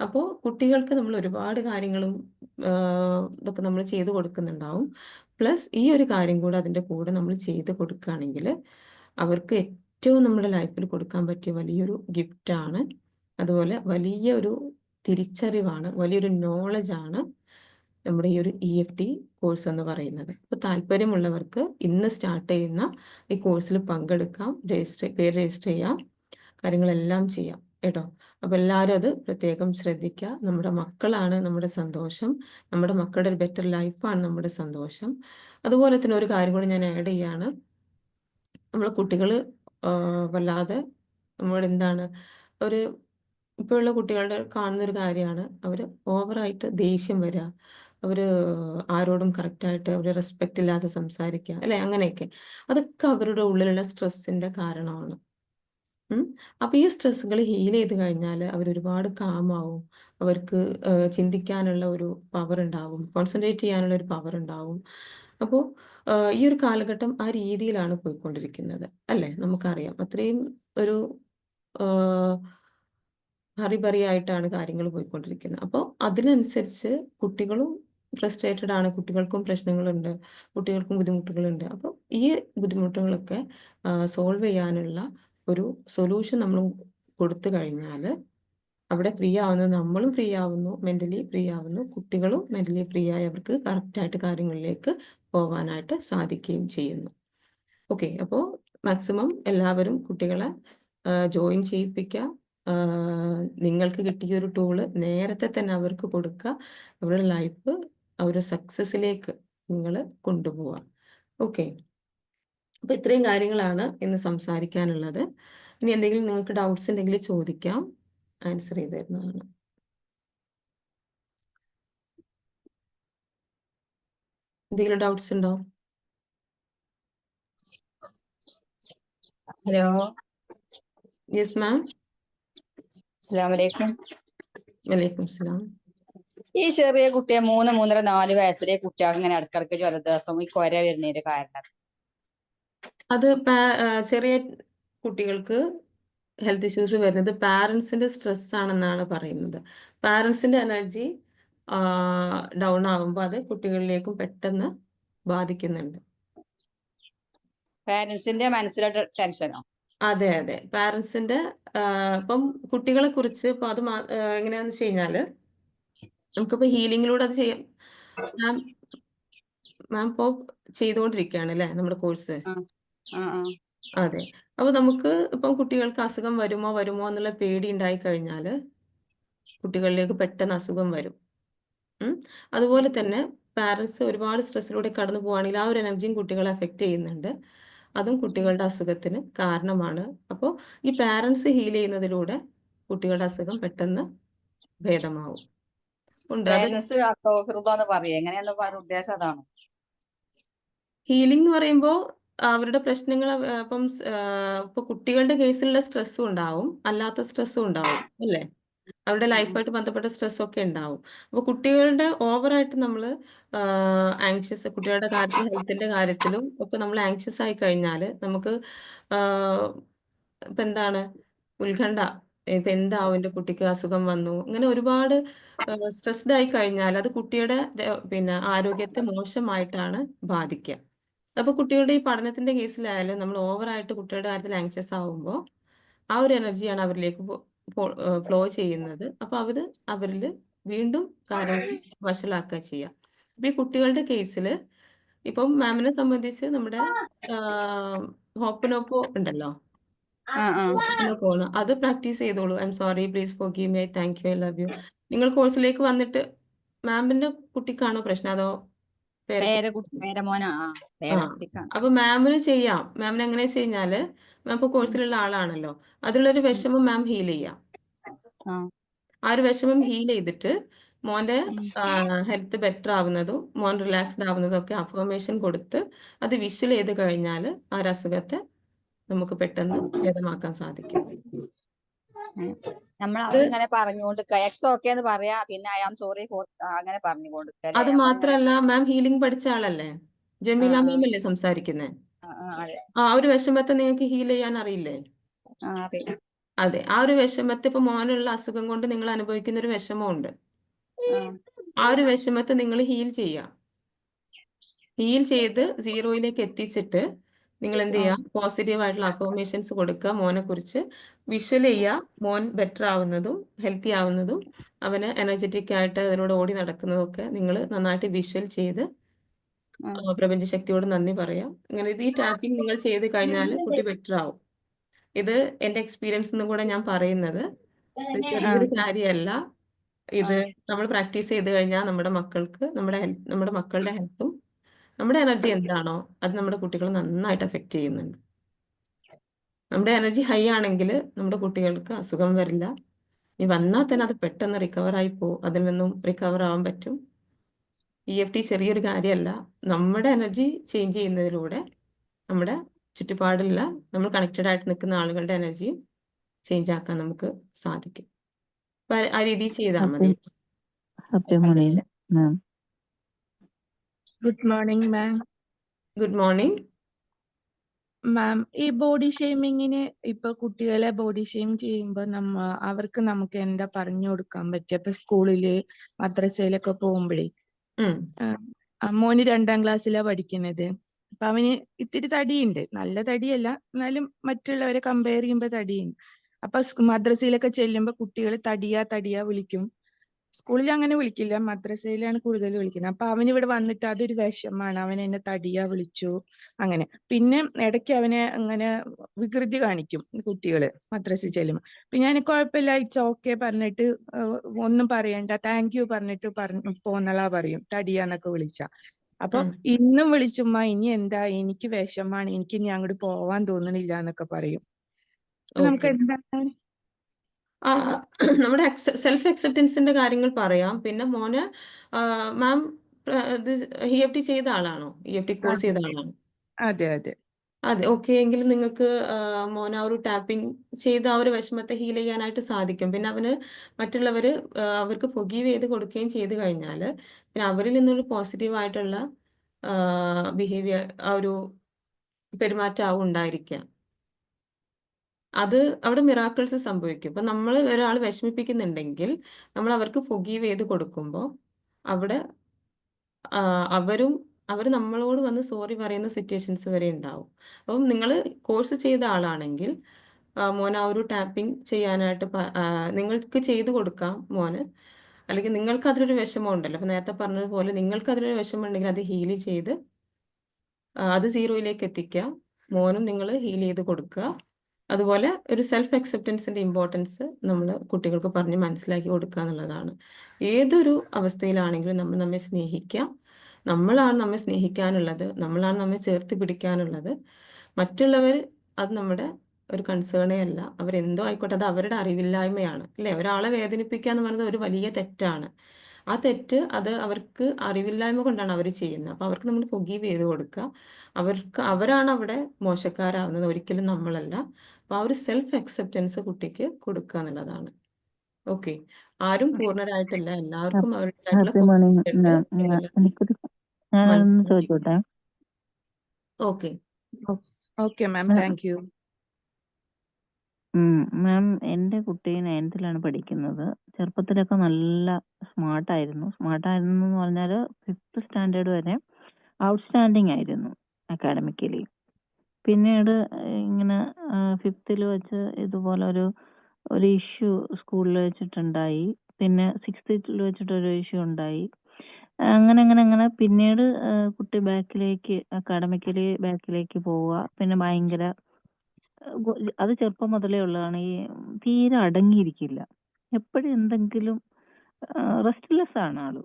അപ്പോൾ കുട്ടികൾക്ക് നമ്മൾ ഒരുപാട് കാര്യങ്ങളും ഇതൊക്കെ നമ്മൾ ചെയ്ത് കൊടുക്കുന്നുണ്ടാവും. പ്ലസ് ഈ ഒരു കാര്യം കൂടെ അതിൻ്റെ കൂടെ നമ്മൾ ചെയ്ത് കൊടുക്കുകയാണെങ്കിൽ അവർക്ക് ഏറ്റവും നമ്മുടെ ലൈഫിൽ കൊടുക്കാൻ പറ്റിയ വലിയൊരു ഗിഫ്റ്റാണ്. അതുപോലെ വലിയൊരു തിരിച്ചറിവാണ്, വലിയൊരു നോളജാണ് നമ്മുടെ ഈ ഒരു EFT കോഴ്സ് എന്ന് പറയുന്നത്. അപ്പോൾ താല്പര്യമുള്ളവർക്ക് ഇന്ന് സ്റ്റാർട്ട് ചെയ്യുന്ന ഈ കോഴ്സിൽ പങ്കെടുക്കാം, പേര് രജിസ്റ്റർ ചെയ്യാം, കാര്യങ്ങളെല്ലാം ചെയ്യാം കേട്ടോ. അപ്പോൾ എല്ലാവരും അത് പ്രത്യേകം ശ്രദ്ധിക്കുക. നമ്മുടെ മക്കളാണ് നമ്മുടെ സന്തോഷം, നമ്മുടെ മക്കളുടെ ഒരു ബെറ്റർ ലൈഫാണ് നമ്മുടെ സന്തോഷം. അതുപോലെ തന്നെ ഒരു കാര്യം കൂടി ഞാൻ ആഡ് ചെയ്യാണ്. നമ്മളെ കുട്ടികൾ വല്ലാതെ നമ്മളെന്താണ് ഒരു ഇപ്പോഴുള്ള കുട്ടികളുടെ കാണുന്നൊരു കാര്യമാണ്, അവർ ഓവറായിട്ട് ദേഷ്യം വരിക, അവർ ആരോടും കറക്റ്റായിട്ട് അവർ റെസ്പെക്റ്റ് ഇല്ലാതെ സംസാരിക്കുക, അല്ലേ? അങ്ങനെയൊക്കെ. അതൊക്കെ അവരുടെ ഉള്ളിലുള്ള സ്ട്രെസ്സിൻ്റെ കാരണമാണ്. അപ്പോൾ ഈ സ്ട്രെസ്സുകൾ ഹീൽ ചെയ്ത് കഴിഞ്ഞാൽ അവരൊരുപാട് കാമാവും. അവർക്ക് ചിന്തിക്കാനുള്ള ഒരു പവർ ഉണ്ടാവും, കോൺസെൻട്രേറ്റ് ചെയ്യാനുള്ള ഒരു പവർ ഉണ്ടാവും. അപ്പോൾ ഈ ഒരു കാലഘട്ടം ആ രീതിയിലാണ് പോയിക്കൊണ്ടിരിക്കുന്നത്, അല്ലേ? നമുക്കറിയാം അത്രയും ഒരു ഹറിബറിയായിട്ടാണ് കാര്യങ്ങൾ പോയിക്കൊണ്ടിരിക്കുന്നത്. അപ്പോൾ അതിനനുസരിച്ച് കുട്ടികളും ഫ്രസ്ട്രേറ്റഡ് ആണ്, കുട്ടികൾക്കും പ്രശ്നങ്ങളുണ്ട്, കുട്ടികൾക്കും ബുദ്ധിമുട്ടുകളുണ്ട്. അപ്പോൾ ഈ ബുദ്ധിമുട്ടുകളൊക്കെ സോൾവ് ചെയ്യാനുള്ള ഒരു സൊല്യൂഷൻ നമ്മൾ കൊടുത്തു കഴിഞ്ഞാൽ അവിടെ ഫ്രീ ആവുന്നത് നമ്മളും ഫ്രീ ആവുന്നു, മെൻ്റലി ഫ്രീ ആവുന്നു, കുട്ടികളും മെൻ്റലി ഫ്രീ ആയി അവർക്ക് കറക്റ്റായിട്ട് കാര്യങ്ങളിലേക്ക് പോകാനായിട്ട് സാധിക്കുകയും ചെയ്യുന്നു. ഓക്കെ. അപ്പോൾ മാക്സിമം എല്ലാവരും കുട്ടികളെ ജോയിൻ ചെയ്യിപ്പിക്കുക. നിങ്ങൾക്ക് കിട്ടിയ ഒരു ടൂള് നേരത്തെ തന്നെ അവർക്ക് കൊടുക്കുക. അവരുടെ ലൈഫ് അവരുടെ സക്സസ്സിലേക്ക് നിങ്ങൾ കൊണ്ടുപോവുക. ഓക്കെ. അപ്പോൾ ഇത്രയും കാര്യങ്ങളാണ് ഇന്ന് സംസാരിക്കാനുള്ളത്. ഇനി എന്തെങ്കിലും നിങ്ങൾക്ക് ഡൗട്ട്സ് ഉണ്ടെങ്കിൽ ചോദിക്കാം, ആൻസർ ചെയ്ത് തരുന്നതാണ്. എന്തെങ്കിലും ഡൗട്ട്സ് ഉണ്ടോ? Hello, yes ma'am. അസ്സലാമലൈക്കും. വലൈക്കും സലാം. ഈ ചെറിയ കുട്ടിയെ 3, 3.5, 4 വയസ്സിലെ കുട്ടികൾക്ക് ഇങ്ങനെ ഇടക്കിടക്ക് ജലദോഷം ഈ കൊര വരുന്നതിന്റെ കാരണം അത് ചെറിയ കുട്ടികൾക്ക് ഹെൽത്ത് ഇഷ്യൂസ് വരുന്നത് പാരൻസിന്റെ സ്ട്രെസ് ആണെന്നാണ് പറയുന്നത്. പാരൻസിന്റെ എനർജി ഡൗൺ ആകുമ്പോൾ അത് കുട്ടികളിലേക്കും പെട്ടെന്ന് ബാധിക്കുന്നുണ്ട്. പാരന്റ്സിന്റെ മനസ്സിലെ ടെൻഷനോ? അതെ അതെ, പാരൻസിന്റെ ഇപ്പം കുട്ടികളെ കുറിച്ച് ഇപ്പൊ അത് എങ്ങനെയാന്ന് വെച്ച് കഴിഞ്ഞാല് നമുക്കിപ്പോ ഹീലിംഗിലൂടെ അത് ചെയ്യാം. മാം മാം ഇപ്പോൾ ചെയ്തുകൊണ്ടിരിക്കുകയാണ് അല്ലേ നമ്മുടെ കോഴ്സ്? ആ ആ ആ അതെ. അപ്പോൾ നമുക്ക് ഇപ്പം കുട്ടികൾക്ക് അസുഖം വരുമോ എന്നുള്ള പേടി ഉണ്ടായി കഴിഞ്ഞാൽ കുട്ടികളിലേക്ക് പെട്ടെന്ന് അസുഖം വരും. അതുപോലെ തന്നെ പാരൻസ് ഒരുപാട് സ്ട്രെസ്സിലൂടെ കടന്നു പോവുകയാണെങ്കിൽ ആ ഒരു എനർജിയും കുട്ടികളെ എഫക്റ്റ് ചെയ്യുന്നുണ്ട്. അതും കുട്ടികളുടെ അസുഖത്തിന് കാരണമാണ്. അപ്പോൾ ഈ പാരൻസ് ഹീൽ ചെയ്യുന്നതിലൂടെ കുട്ടികളുടെ അസുഖം പെട്ടെന്ന് ഭേദമാവും. ഉണ്ട് അത് പാരന്റ്സ് അസ്തഗ്ഫിറുല്ലാഹ് പറയേ, എങ്ങനെയാന്ന് ഉദ്ദേശം അതാണ്? ഹീലിംഗ് എന്ന് പറയുമ്പോൾ അവരുടെ പ്രശ്നങ്ങൾ ഇപ്പം ഇപ്പോൾ കുട്ടികളുടെ കേസിലുള്ള സ്ട്രെസ്സും ഉണ്ടാവും, അല്ലാത്ത സ്ട്രെസ്സും ഉണ്ടാവും, അല്ലേ? അവരുടെ ലൈഫായിട്ട് ബന്ധപ്പെട്ട സ്ട്രെസ്സൊക്കെ ഉണ്ടാവും. അപ്പോൾ കുട്ടികളുടെ ഓവറായിട്ട് നമ്മൾ ആങ്ഷ്യസ്, കുട്ടികളുടെ കാര്യത്തിൽ ഹെൽത്തിൻ്റെ കാര്യത്തിലും ഒക്കെ നമ്മൾ ആങ്ഷ്യസ് ആയി കഴിഞ്ഞാൽ നമുക്ക് ഇപ്പം എന്താണ് ഉത്കണ്ഠ, ഇപ്പം എന്താവും എൻ്റെ കുട്ടിക്ക് അസുഖം വന്നു, അങ്ങനെ ഒരുപാട് സ്ട്രെസ്ഡ് ആയി കഴിഞ്ഞാൽ അത് കുട്ടിയുടെ പിന്നെ ആരോഗ്യത്തെ മോശമായിട്ടാണ് ബാധിക്കുക. അപ്പോൾ കുട്ടികളുടെ ഈ പഠനത്തിൻ്റെ കേസിലായാലും നമ്മൾ ഓവറായിട്ട് കുട്ടികളുടെ കാര്യത്തിൽ ആങ്ഷ്യസ് ആവുമ്പോൾ ആ ഒരു എനർജിയാണ് അവരിലേക്ക് ഫ്ലോ ചെയ്യുന്നത്. അപ്പോൾ അവരിൽ വീണ്ടും കാര്യങ്ങൾ വഷളാക്കുക ചെയ്യുക. അപ്പോൾ ഈ കുട്ടികളുടെ കേസിൽ ഇപ്പം മാമിനെ സംബന്ധിച്ച് നമ്മുടെ ഹോപ്പനോപ്പോ ഉണ്ടല്ലോ, ഹോപ്പനോപ്പോണ് അത് പ്രാക്ടീസ് ചെയ്തോളൂ. I am sorry, please forgive me, thank you, I love you. നിങ്ങൾ കോഴ്സിലേക്ക് വന്നിട്ട് മാമിൻ്റെ കുട്ടിക്കാണോ പ്രശ്നം അതോ പേരമോനാ? ആ പേരക്കുട്ടിക്കാണ്. അപ്പൊ മാമിന് ചെയ്യാം. മാമിന് എങ്ങനെ വെച്ച് കഴിഞ്ഞാല് മാം ഇപ്പോൾ കോഴ്സിലുള്ള ആളാണല്ലോ, അതിലുള്ളൊരു വിഷമം മാം ഹീൽ ചെയ്യാം. ആ ഒരു വിഷമം ഹീൽ ചെയ്തിട്ട് മോൻ്റെ ഹെൽത്ത് ബെറ്റർ ആവുന്നതും മോൻ റിലാക്സ്ഡ് ആവുന്നതും ഒക്കെ അഫർമേഷൻ കൊടുത്ത് അത് വിഷ്വൽ ചെയ്ത് കഴിഞ്ഞാൽ ആ ഒരു അസുഖത്തെ നമുക്ക് പെട്ടെന്ന് ഭേദമാക്കാൻ സാധിക്കും. നമ്മൾ അത് ഇങ്ങനെ പറഞ്ഞുകൊണ്ട് എക്സ് ഓക്കെ എന്ന് പറയാ, പിന്നെ ഐ ആം സോറി അങ്ങനെ പറഞ്ഞുകൊണ്ട് അത് മാത്രല്ല, മാം ഹീലിംഗ് പഠിച്ച ആളല്ലേ, ജമീല മാം അല്ലേ സംസാരിക്കുന്നേ? ആ ഒരു വിഷമത്തെ നിങ്ങൾക്ക് ഹീൽ ചെയ്യാൻ അറിയില്ലേ? അതെ, ആ ഒരു വിഷമത്തെ ഇപ്പൊ മോനുള്ള അസുഖം കൊണ്ട് നിങ്ങൾ അനുഭവിക്കുന്ന ഒരു വിഷമമുണ്ട്. ആ ഒരു വിഷമത്തെ നിങ്ങൾ ഹീൽ ചെയ്യാം. ഹീൽ ചെയ്ത് സീറോയിലേക്ക് എത്തിച്ചിട്ട് നിങ്ങൾ എന്ത് ആ ചെയ്യുക, പോസിറ്റീവ് ആയിട്ടുള്ള അഫർമേഷൻസ് കൊടുക്കുക, മോനെ കുറിച്ച് വിഷ്വൽ ചെയ്യുക, മോൻ ബെറ്റർ ആവുന്നതും ഹെൽത്തി ആവുന്നതും അവന് എനർജറ്റിക് ആയിട്ട് അതിലൂടെ ഓടി നടക്കുന്നതും ഒക്കെ നിങ്ങൾ നന്നായിട്ട് വിഷ്വൽ ചെയ്ത് ആ. പ്രപഞ്ചശക്തിയോട് നന്ദി പറയാം. ഇങ്ങനെ ഈ ടാപ്പിംഗ് നിങ്ങൾ ചെയ്ത് കഴിഞ്ഞാൽ കുട്ടി ബെറ്റർ ആവും. ഇത് എൻ്റെ എക്സ്പീരിയൻസ് എന്നും കൂടെ ഞാൻ പറയുന്നത്. ഇത് ആ. ചെറിയൊരു കാര്യമല്ല. ആ. ഇത് നമ്മൾ പ്രാക്ടീസ് ചെയ്ത് കഴിഞ്ഞാൽ നമ്മുടെ മക്കൾക്ക് നമ്മുടെ മക്കളുടെ ഹെൽത്തും നമ്മുടെ എനർജി എന്താണോ അത് നമ്മുടെ കുട്ടികൾ നന്നായിട്ട് എഫക്റ്റ് ചെയ്യുന്നുണ്ട്. നമ്മുടെ എനർജി ഹൈ ആണെങ്കിൽ നമ്മുടെ കുട്ടികൾക്ക് അസുഖം വരില്ല. ഇനി വന്നാൽ തന്നെ അത് പെട്ടെന്ന് റിക്കവർ ആയി പോകും. അതിൽ നിന്നും റിക്കവർ ആവാൻ പറ്റും. EFT ചെറിയൊരു കാര്യമല്ല. നമ്മുടെ എനർജി ചേഞ്ച് ചെയ്യുന്നതിലൂടെ നമ്മുടെ ചുറ്റുപാടിലുള്ള നമ്മൾ കണക്റ്റഡ് ആയിട്ട് നിൽക്കുന്ന ആളുകളുടെ എനർജിയും ചേഞ്ച് ആക്കാൻ നമുക്ക് സാധിക്കും. അപ്പൊ ആ രീതിയിൽ ചെയ്താൽ മതി. Sathyamani ma'am. Good morning ma'am. Good morning. Ma'am, ഈ ബോഡി ഷെയ്മിങ്ങിന് ഇപ്പൊ കുട്ടികളെ ബോഡി ഷെയിം ചെയ്യുമ്പോ അവർക്ക് നമുക്ക് എന്താ പറഞ്ഞു കൊടുക്കാൻ പറ്റുക? ഇപ്പൊ സ്കൂളില് മദ്രസയിലൊക്കെ പോകുമ്പോഴേ മോന് 2ാം ക്ലാസ്സിലാ പഠിക്കുന്നത്. അപ്പൊ അവന് ഇത്തിരി തടിയുണ്ട്, നല്ല തടിയല്ല, എന്നാലും മറ്റുള്ളവരെ കമ്പയർ ചെയ്യുമ്പോ തടിയുണ്ട്. അപ്പൊ മദ്രസയിലൊക്കെ ചെല്ലുമ്പോ കുട്ടികൾ തടിയാ തടിയാ വിളിക്കും. സ്കൂളിൽ അങ്ങനെ വിളിക്കില്ല, മദ്രസയിലാണ് കൂടുതൽ വിളിക്കുന്നത്. അപ്പൊ അവന് ഇവിടെ വന്നിട്ട് അതൊരു വിഷമാണ്, അവൻ എന്നെ തടിയാ വിളിച്ചു അങ്ങനെ. പിന്നെ ഇടയ്ക്ക് അവനെ അങ്ങനെ വികൃതി കാണിക്കും കുട്ടികള് മദ്രസയിൽ ചെല്ലുമ്പോ. അപ്പൊ ഞാൻ കുഴപ്പമില്ല, ഇറ്റ്സ് ഓക്കെ പറഞ്ഞിട്ട് ഒന്നും പറയണ്ട, താങ്ക് യു പറഞ്ഞിട്ട് പോന്നളാ പറയും, തടിയാന്നൊക്കെ വിളിച്ച. അപ്പൊ ഇന്നും വിളിച്ചുമ്മ ഇനി എന്താ, എനിക്ക് വിഷമാണ്, എനിക്ക് ഇനി അങ്ങോട്ട് പോവാൻ തോന്നണില്ല എന്നൊക്കെ പറയും. നമുക്ക് എന്താണ് നമ്മുടെ സെൽഫ് അക്സെപ്റ്റൻസിന്റെ കാര്യങ്ങൾ പറയാം. പിന്നെ മോന് മാം ഇത് EFT ചെയ്ത ആളാണോ? EFT കോഴ്സ് ചെയ്ത ആളാണോ? അതെ അതെ അതെ, ഓക്കെ. എങ്കിലും നിങ്ങൾക്ക് മോൻ ആ ഒരു ടാപ്പിംഗ് ചെയ്ത് ആ ഒരു വിഷമത്തെ ഹീൽ ചെയ്യാനായിട്ട് സാധിക്കും. പിന്നെ മറ്റുള്ളവർ അവർക്ക് ഫൊഗീവ് ചെയ്ത് കൊടുക്കുകയും ചെയ്ത് കഴിഞ്ഞാൽ പിന്നെ അവരിൽ നിന്നൊരു പോസിറ്റീവായിട്ടുള്ള ബിഹേവിയർ, ആ ഒരു പെരുമാറ്റമാവും ഉണ്ടായിരിക്കുക. അത് അവിടെ മിറാക്കിൾസ് സംഭവിക്കും. ഇപ്പം നമ്മൾ ഒരാൾ വിഷമിപ്പിക്കുന്നുണ്ടെങ്കിൽ നമ്മൾ അവർക്ക് ഫൊഗീവ് ചെയ്ത് കൊടുക്കുമ്പോൾ അവിടെ അവർ നമ്മളോട് വന്ന് സോറി പറയുന്ന സിറ്റുവേഷൻസ് വരെ ഉണ്ടാവും. അപ്പം നിങ്ങൾ കോഴ്സ് ചെയ്ത ആളാണെങ്കിൽ മോൻ ആ ഒരു ടാപ്പിംഗ് ചെയ്യാനായിട്ട് നിങ്ങൾക്ക് ചെയ്തു കൊടുക്കാം മോന്. അല്ലെങ്കിൽ നിങ്ങൾക്ക് അതിലൊരു വിഷമം ഉണ്ടല്ലോ, അപ്പം നേരത്തെ പറഞ്ഞതുപോലെ നിങ്ങൾക്ക് അതിലൊരു വിഷമം ഉണ്ടെങ്കിൽ അത് ഹീൽ ചെയ്ത് അത് 0യിലേക്ക് എത്തിക്കുക. മോനും നിങ്ങൾ ഹീൽ ചെയ്ത് കൊടുക്കുക. അതുപോലെ ഒരു സെൽഫ് അക്സെപ്റ്റൻസിന്റെ ഇമ്പോർട്ടൻസ് നമ്മൾ കുട്ടികൾക്ക് പറഞ്ഞ് മനസ്സിലാക്കി കൊടുക്കുക എന്നുള്ളതാണ്. ഏതൊരു അവസ്ഥയിലാണെങ്കിലും നമ്മൾ നമ്മെ സ്നേഹിക്കുക. നമ്മളാണ് നമ്മെ സ്നേഹിക്കാനുള്ളത്, നമ്മളാണ് നമ്മെ ചേർത്ത് പിടിക്കാനുള്ളത്. മറ്റുള്ളവർ അത് നമ്മുടെ ഒരു കൺസേണേ അല്ല. അവരെന്തോ ആയിക്കോട്ടെ, അത് അവരുടെ അറിവില്ലായ്മയാണ് അല്ലേ. ഒരാളെ വേദനിപ്പിക്കുക എന്ന് പറയുന്നത് ഒരു വലിയ തെറ്റാണ്. ആ തെറ്റ് അത് അവർക്ക് അറിവില്ലായ്മ കൊണ്ടാണ് അവർ ചെയ്യുന്നത്. അപ്പോൾ അവർക്ക് നമ്മൾ ഫൊഗീവ് ചെയ്ത് കൊടുക്കുക. അവരാണ് അവിടെ മോശക്കാരാവുന്നത്, ഒരിക്കലും നമ്മളല്ല. അപ്പോൾ ആ ഒരു സെൽഫ് അക്സെപ്റ്റൻസ് കുട്ടിക്ക് കൊടുക്കുക എന്നുള്ളതാണ്. ഓക്കെ. ആരും പൂർണ്ണരായിട്ടില്ല, എല്ലാവർക്കും അവരുടേതായിട്ടുള്ള സത്യമണി ഉണ്ട് മാം. എന്നുള്ളത് എനിക്കൊരു ഞാനൊന്ന് മനസ്സിലാക്കി. ചോദിച്ചോട്ടെ? Okay. Okay ma'am, thank you. Ma'am, എൻ്റെ കുട്ടി 9th പഠിക്കുന്നത്. ചെറുപ്പത്തിലൊക്കെ നല്ല സ്മാർട്ടായിരുന്നു എന്ന് പറഞ്ഞാൽ 5th സ്റ്റാൻഡേർഡ് വരെ ഔട്ട്സ്റ്റാൻഡിങ് ആയിരുന്നു അക്കാഡമിക്കലി. പിന്നീട് ഇങ്ങനെ 5th വെച്ച് ഇതുപോലെ ഒരു ഇഷ്യൂ സ്കൂളിൽ വെച്ചിട്ടുണ്ടായി. പിന്നെ 6th വെച്ചിട്ടൊരു ഇഷ്യൂ ഉണ്ടായി. അങ്ങനെ പിന്നീട് കുട്ടി അക്കാഡമിക്കലി ബാക്കിലേക്ക് പോവുക. പിന്നെ ഭയങ്കര അത് ചെറുപ്പം മുതലേ ഉള്ളതാണ്. ഈ തീരെ അടങ്ങിയിരിക്കില്ല, എപ്പോഴും എന്തെങ്കിലും റെസ്റ്റ്ലെസ് ആണ് ആള്.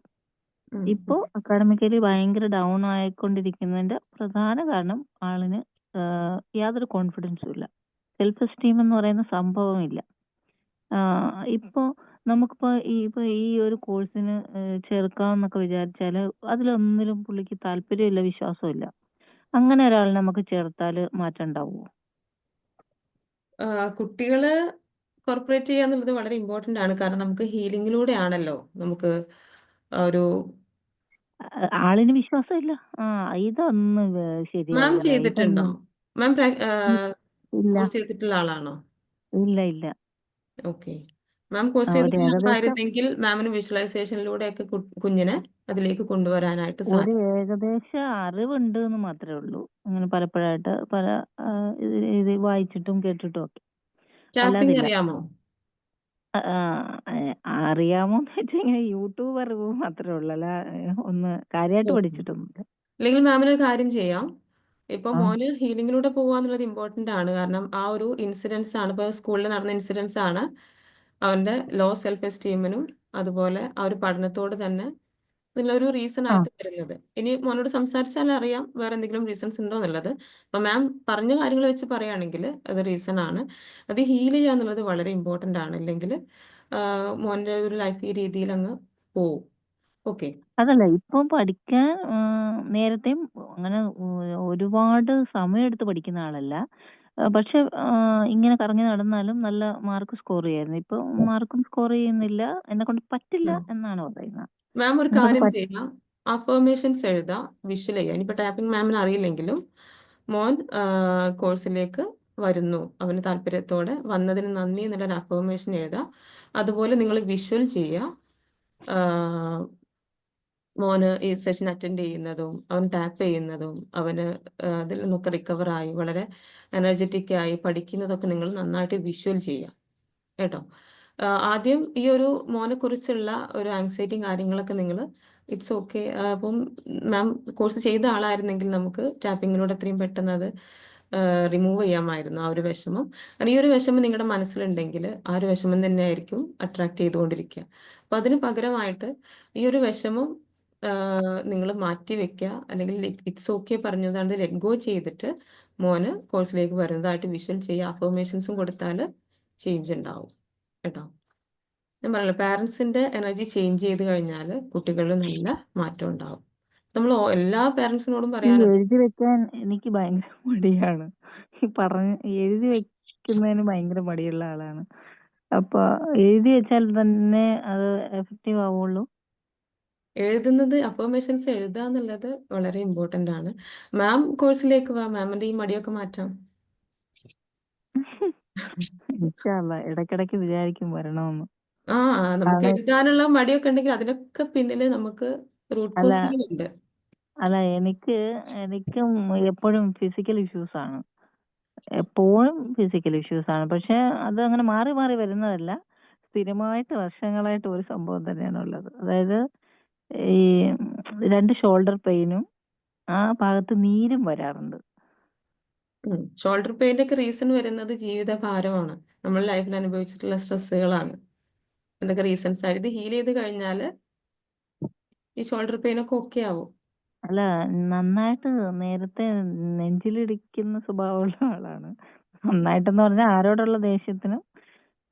ഇപ്പോ അക്കാഡമിക്കലി ഭയങ്കര ഡൗൺ ആയിക്കൊണ്ടിരിക്കുന്നതിന്റെ പ്രധാന കാരണം ആളിന് യാതൊരു കോൺഫിഡൻസും ഇല്ല, സെൽഫ് എസ്റ്റീം എന്ന് പറയുന്ന സംഭവമില്ല. ഇപ്പോ നമുക്കിപ്പോ ഈ ഒരു കോഴ്സിന് ചേർക്കാമെന്നൊക്കെ വിചാരിച്ചാല് അതിലൊന്നിലും പുള്ളിക്ക് താല്പര്യമില്ല, വിശ്വാസമില്ല. അങ്ങനെ ഒരാളിനെ നമുക്ക് ചേർത്താല് മാറ്റം ഉണ്ടാവുമോ? കുട്ടികള് കോർപ്പറേറ്റ് ചെയ്യുക എന്നുള്ളത് വളരെ ഇമ്പോർട്ടൻ്റ് ആണ്. കാരണം നമുക്ക് ഹീലിങ്ങിലൂടെ ആണല്ലോ നമുക്ക് ഒരു ആളിന് വിശ്വാസമില്ല. ഇതൊന്നും മാം ശരിയാവില്ല, ചെയ്തിട്ടുണ്ടോ? ഇതൊന്നും മാം ഇല്ല കോഴ്സ് ചെയ്തിട്ടുള്ള ആളാണോ? ഇല്ല. ഓക്കെ. മാം കോഴ്സ് ഒരു ചെയ്തിട്ടുള്ള ഏകദേശം ആളായിരുന്നെങ്കിൽ മാമിന് വിഷ്വലൈസേഷനിലൂടെയൊക്കെ കുഞ്ഞിനെ അതിലേക്ക് കൊണ്ടുവരാനായിട്ട് ഒരു സാധിക്കും. ഏകദേശ അറിവുണ്ട് എന്ന് മാത്രമേ ഉള്ളൂ. അങ്ങനെ പലപ്പോഴായിട്ട് പല ഇത് വായിച്ചിട്ടും കേട്ടിട്ടും ഒക്കെ. ടാപ്പിംഗ് അല്ലാതില്ല. അറിയാമോ? അറിയാമോന്ന് വെച്ചാൽ ഇങ്ങനെ യൂട്യൂബ് അറിവ് മാത്രമേ ഉള്ളൂ. അല്ല ഒന്ന് കാര്യമായിട്ട് ഓക്കെ. പഠിച്ചിട്ടൊന്നുമില്ല. അല്ലെങ്കിൽ മാമിന് ഒരു കാര്യം ചെയ്യാം. ഇപ്പൊ ആ മോന് ഹീലിംഗിലൂടെ പോവാന്നുള്ളത് ഇമ്പോർട്ടന്റ് ആണ്. കാരണം ആ ഒരു ഇൻസിഡൻസ് ആണ്, ഇപ്പൊ സ്കൂളിൽ നടന്ന ഇൻസിഡൻസ് ആണ് അവന്റെ ലോ സെൽഫ് എസ്റ്റീമിനും അതുപോലെ ആ ഒരു പഠനത്തോട് തന്നെ ഇതിലൊരു റീസൺ ആ ആയിട്ട് വരുന്നത്. ഇനി മോനോട് സംസാരിച്ചാൽ അറിയാം വേറെ എന്തെങ്കിലും റീസൺസ് ഉണ്ടോ എന്നുള്ളത്. അപ്പൊ മാം പറഞ്ഞ കാര്യങ്ങൾ വെച്ച് പറയുകയാണെങ്കിൽ അത് റീസൺ ആണ്. അത് ഹീൽ ചെയ്യുക എന്നുള്ളത് വളരെ ഇമ്പോർട്ടന്റ് ആണ്. ഇല്ലെങ്കിൽ മോന്റെ ഒരു ലൈഫ് ഈ രീതിയിൽ അങ്ങ് പോവും. ഓക്കെ. അതല്ല ഇപ്പം പഠിക്കാൻ നേരത്തെയും അങ്ങനെ ഒരുപാട് സമയമെടുത്ത് പഠിക്കുന്ന ആളല്ല. പക്ഷെ ഇങ്ങനെ കറങ്ങി നടന്നാലും നല്ല മാർക്ക് സ്കോർ ചെയ്യായിരുന്നു. ഇപ്പൊ മാർക്കും സ്കോർ ചെയ്യുന്നില്ല. എന്നെക്കൊണ്ട് പറ്റില്ല എന്നാണ് പറയുന്നത്. മാം ഒരു എന്നെക്കൊണ്ട് കാര്യം ചെയ്യാം. അഫർമേഷൻസ് എഴുതാം, വിഷ്വൽ ചെയ്യാം. ഇനിയിപ്പോൾ ടാപ്പിംഗ് മാമിന് അറിയില്ലെങ്കിലും മോൻ കോഴ്സിലേക്ക് വരുന്നു, അവന് താല്പര്യത്തോടെ വന്നതിന് നന്ദി എന്നുള്ളൊരു അഫർമേഷൻ എഴുതാം. അതുപോലെ നിങ്ങൾ വിഷ്വൽ ചെയ്യുക. മോന് ഈ സെഷൻ അറ്റൻഡ് ചെയ്യുന്നതും അവൻ ടാപ്പ് ചെയ്യുന്നതും അവന് അതിൽ നിന്നൊക്കെ റിക്കവർ ആയി വളരെ എനർജറ്റിക് ആയി പഠിക്കുന്നതൊക്കെ നിങ്ങൾ നന്നായിട്ട് വിഷ്വൽ ചെയ്യാം കേട്ടോ. ആദ്യം ഈ ഒരു മോനെ കുറിച്ചുള്ള ഒരു ആങ്സൈറ്റിയും കാര്യങ്ങളൊക്കെ നിങ്ങൾ ഇറ്റ്സ് ഓക്കെ. അപ്പം മാം കോഴ്സ് ചെയ്ത ആളായിരുന്നെങ്കിൽ നമുക്ക് ടാപ്പിങ്ങിലൂടെ എത്രയും പെട്ടെന്ന് അത് റിമൂവ് ചെയ്യാമായിരുന്നു ആ ഒരു വിഷമം. കാരണം ഈ ഒരു വിഷമം നിങ്ങളുടെ മനസ്സിലുണ്ടെങ്കിൽ ആ ഒരു വിഷമം തന്നെയായിരിക്കും അട്രാക്ട് ചെയ്തുകൊണ്ടിരിക്കുക. അപ്പം അതിന് പകരമായിട്ട് ഈ ഒരു വിഷമം നിങ്ങൾ മാറ്റി വെക്കുക, അല്ലെങ്കിൽ ഇറ്റ്സ് ഓക്കെ പറഞ്ഞതാണ് ലെറ്റ് ഗോ ചെയ്തിട്ട് മോന് കോഴ്സിലേക്ക് വരുന്നതായിട്ട് വിഷ്വൽ ചെയ്യുക. അഫർമേഷൻസും കൊടുത്താൽ ചേഞ്ച് ഉണ്ടാവും കേട്ടോ. ഞാൻ പറഞ്ഞല്ലോ, പാരൻസിന്റെ എനർജി ചേഞ്ച് ചെയ്ത് കഴിഞ്ഞാൽ കുട്ടികളിൽ നല്ല മാറ്റം ഉണ്ടാവും. നമ്മൾ എല്ലാ പാരൻസിനോടും ഈ പറയാനുള്ളത് എഴുതി വെക്കാൻ എനിക്ക് ഭയങ്കര മടിയാണ്. ഈ എഴുതി വെക്കുന്നതിന് ഭയങ്കര മടിയുള്ള ആളാണ്. അപ്പൊ എഴുതി വെച്ചാൽ തന്നെ അത് എഫക്റ്റീവ് ആവുള്ളൂ. എഴുതുന്നത് അഫർമേഷൻസ് എഴുതുക എന്നുള്ളത് വളരെ ഇമ്പോർട്ടൻ്റ് ആണ്. മാം കോഴ്സിലേക്ക് വാ, മാമിന്റെ ഈ മടിയൊക്കെ മാറ്റാം. ഇൻഷാ അള്ളാ ഇടയ്ക്കിടയ്ക്ക് വിചാരിക്കും വരണമെന്ന്. നമുക്ക് കാരണം എഴുതാനുള്ള മടിയൊക്കെ ഉണ്ടെങ്കിൽ അതിനൊക്കെ പിന്നിൽ നമുക്ക് റൂട്ട് അല്ല കോസുകളുണ്ട്. അല്ല എനിക്കും എപ്പോഴും ഫിസിക്കൽ ഇഷ്യൂസ് ആണ്. എപ്പോഴും ഫിസിക്കൽ ഇഷ്യൂസ് ആണ്. പക്ഷെ അത് അങ്ങനെ മാറി മാറി വരുന്നതല്ല. സ്ഥിരമായിട്ട് വർഷങ്ങളായിട്ട് ഒരു സംഭവം തന്നെയാണ് ഉള്ളത്. അതായത് ഈ 2 ഷോൾഡർ പെയിനും ആ ഭാഗത്ത് നീരും വരാറുണ്ട്. ഷോൾഡർ പെയിൻ്റെ ഒക്കെ റീസൺ വരുന്നത് ജീവിത ഭാരമാണ്, നമ്മൾ ലൈഫിൽ അനുഭവിച്ചിട്ടുള്ള സ്ട്രെസ്സുകളാണ്. അതിൻ്റെയൊക്കെ റീസൺസ് ആയിട്ട് ഇത് ഹീൽ ചെയ്ത് കഴിഞ്ഞാൽ ഈ ഷോൾഡർ പെയിൻ ഒക്കെ ഓക്കെ ആവും. അല്ല നന്നായിട്ട് നേരത്തെ നെഞ്ചിലിടിക്കുന്ന സ്വഭാവമുള്ള ആളാണ്. നന്നായിട്ടെന്ന് പറഞ്ഞാൽ ആരോടുള്ള ദേഷ്യത്തിനും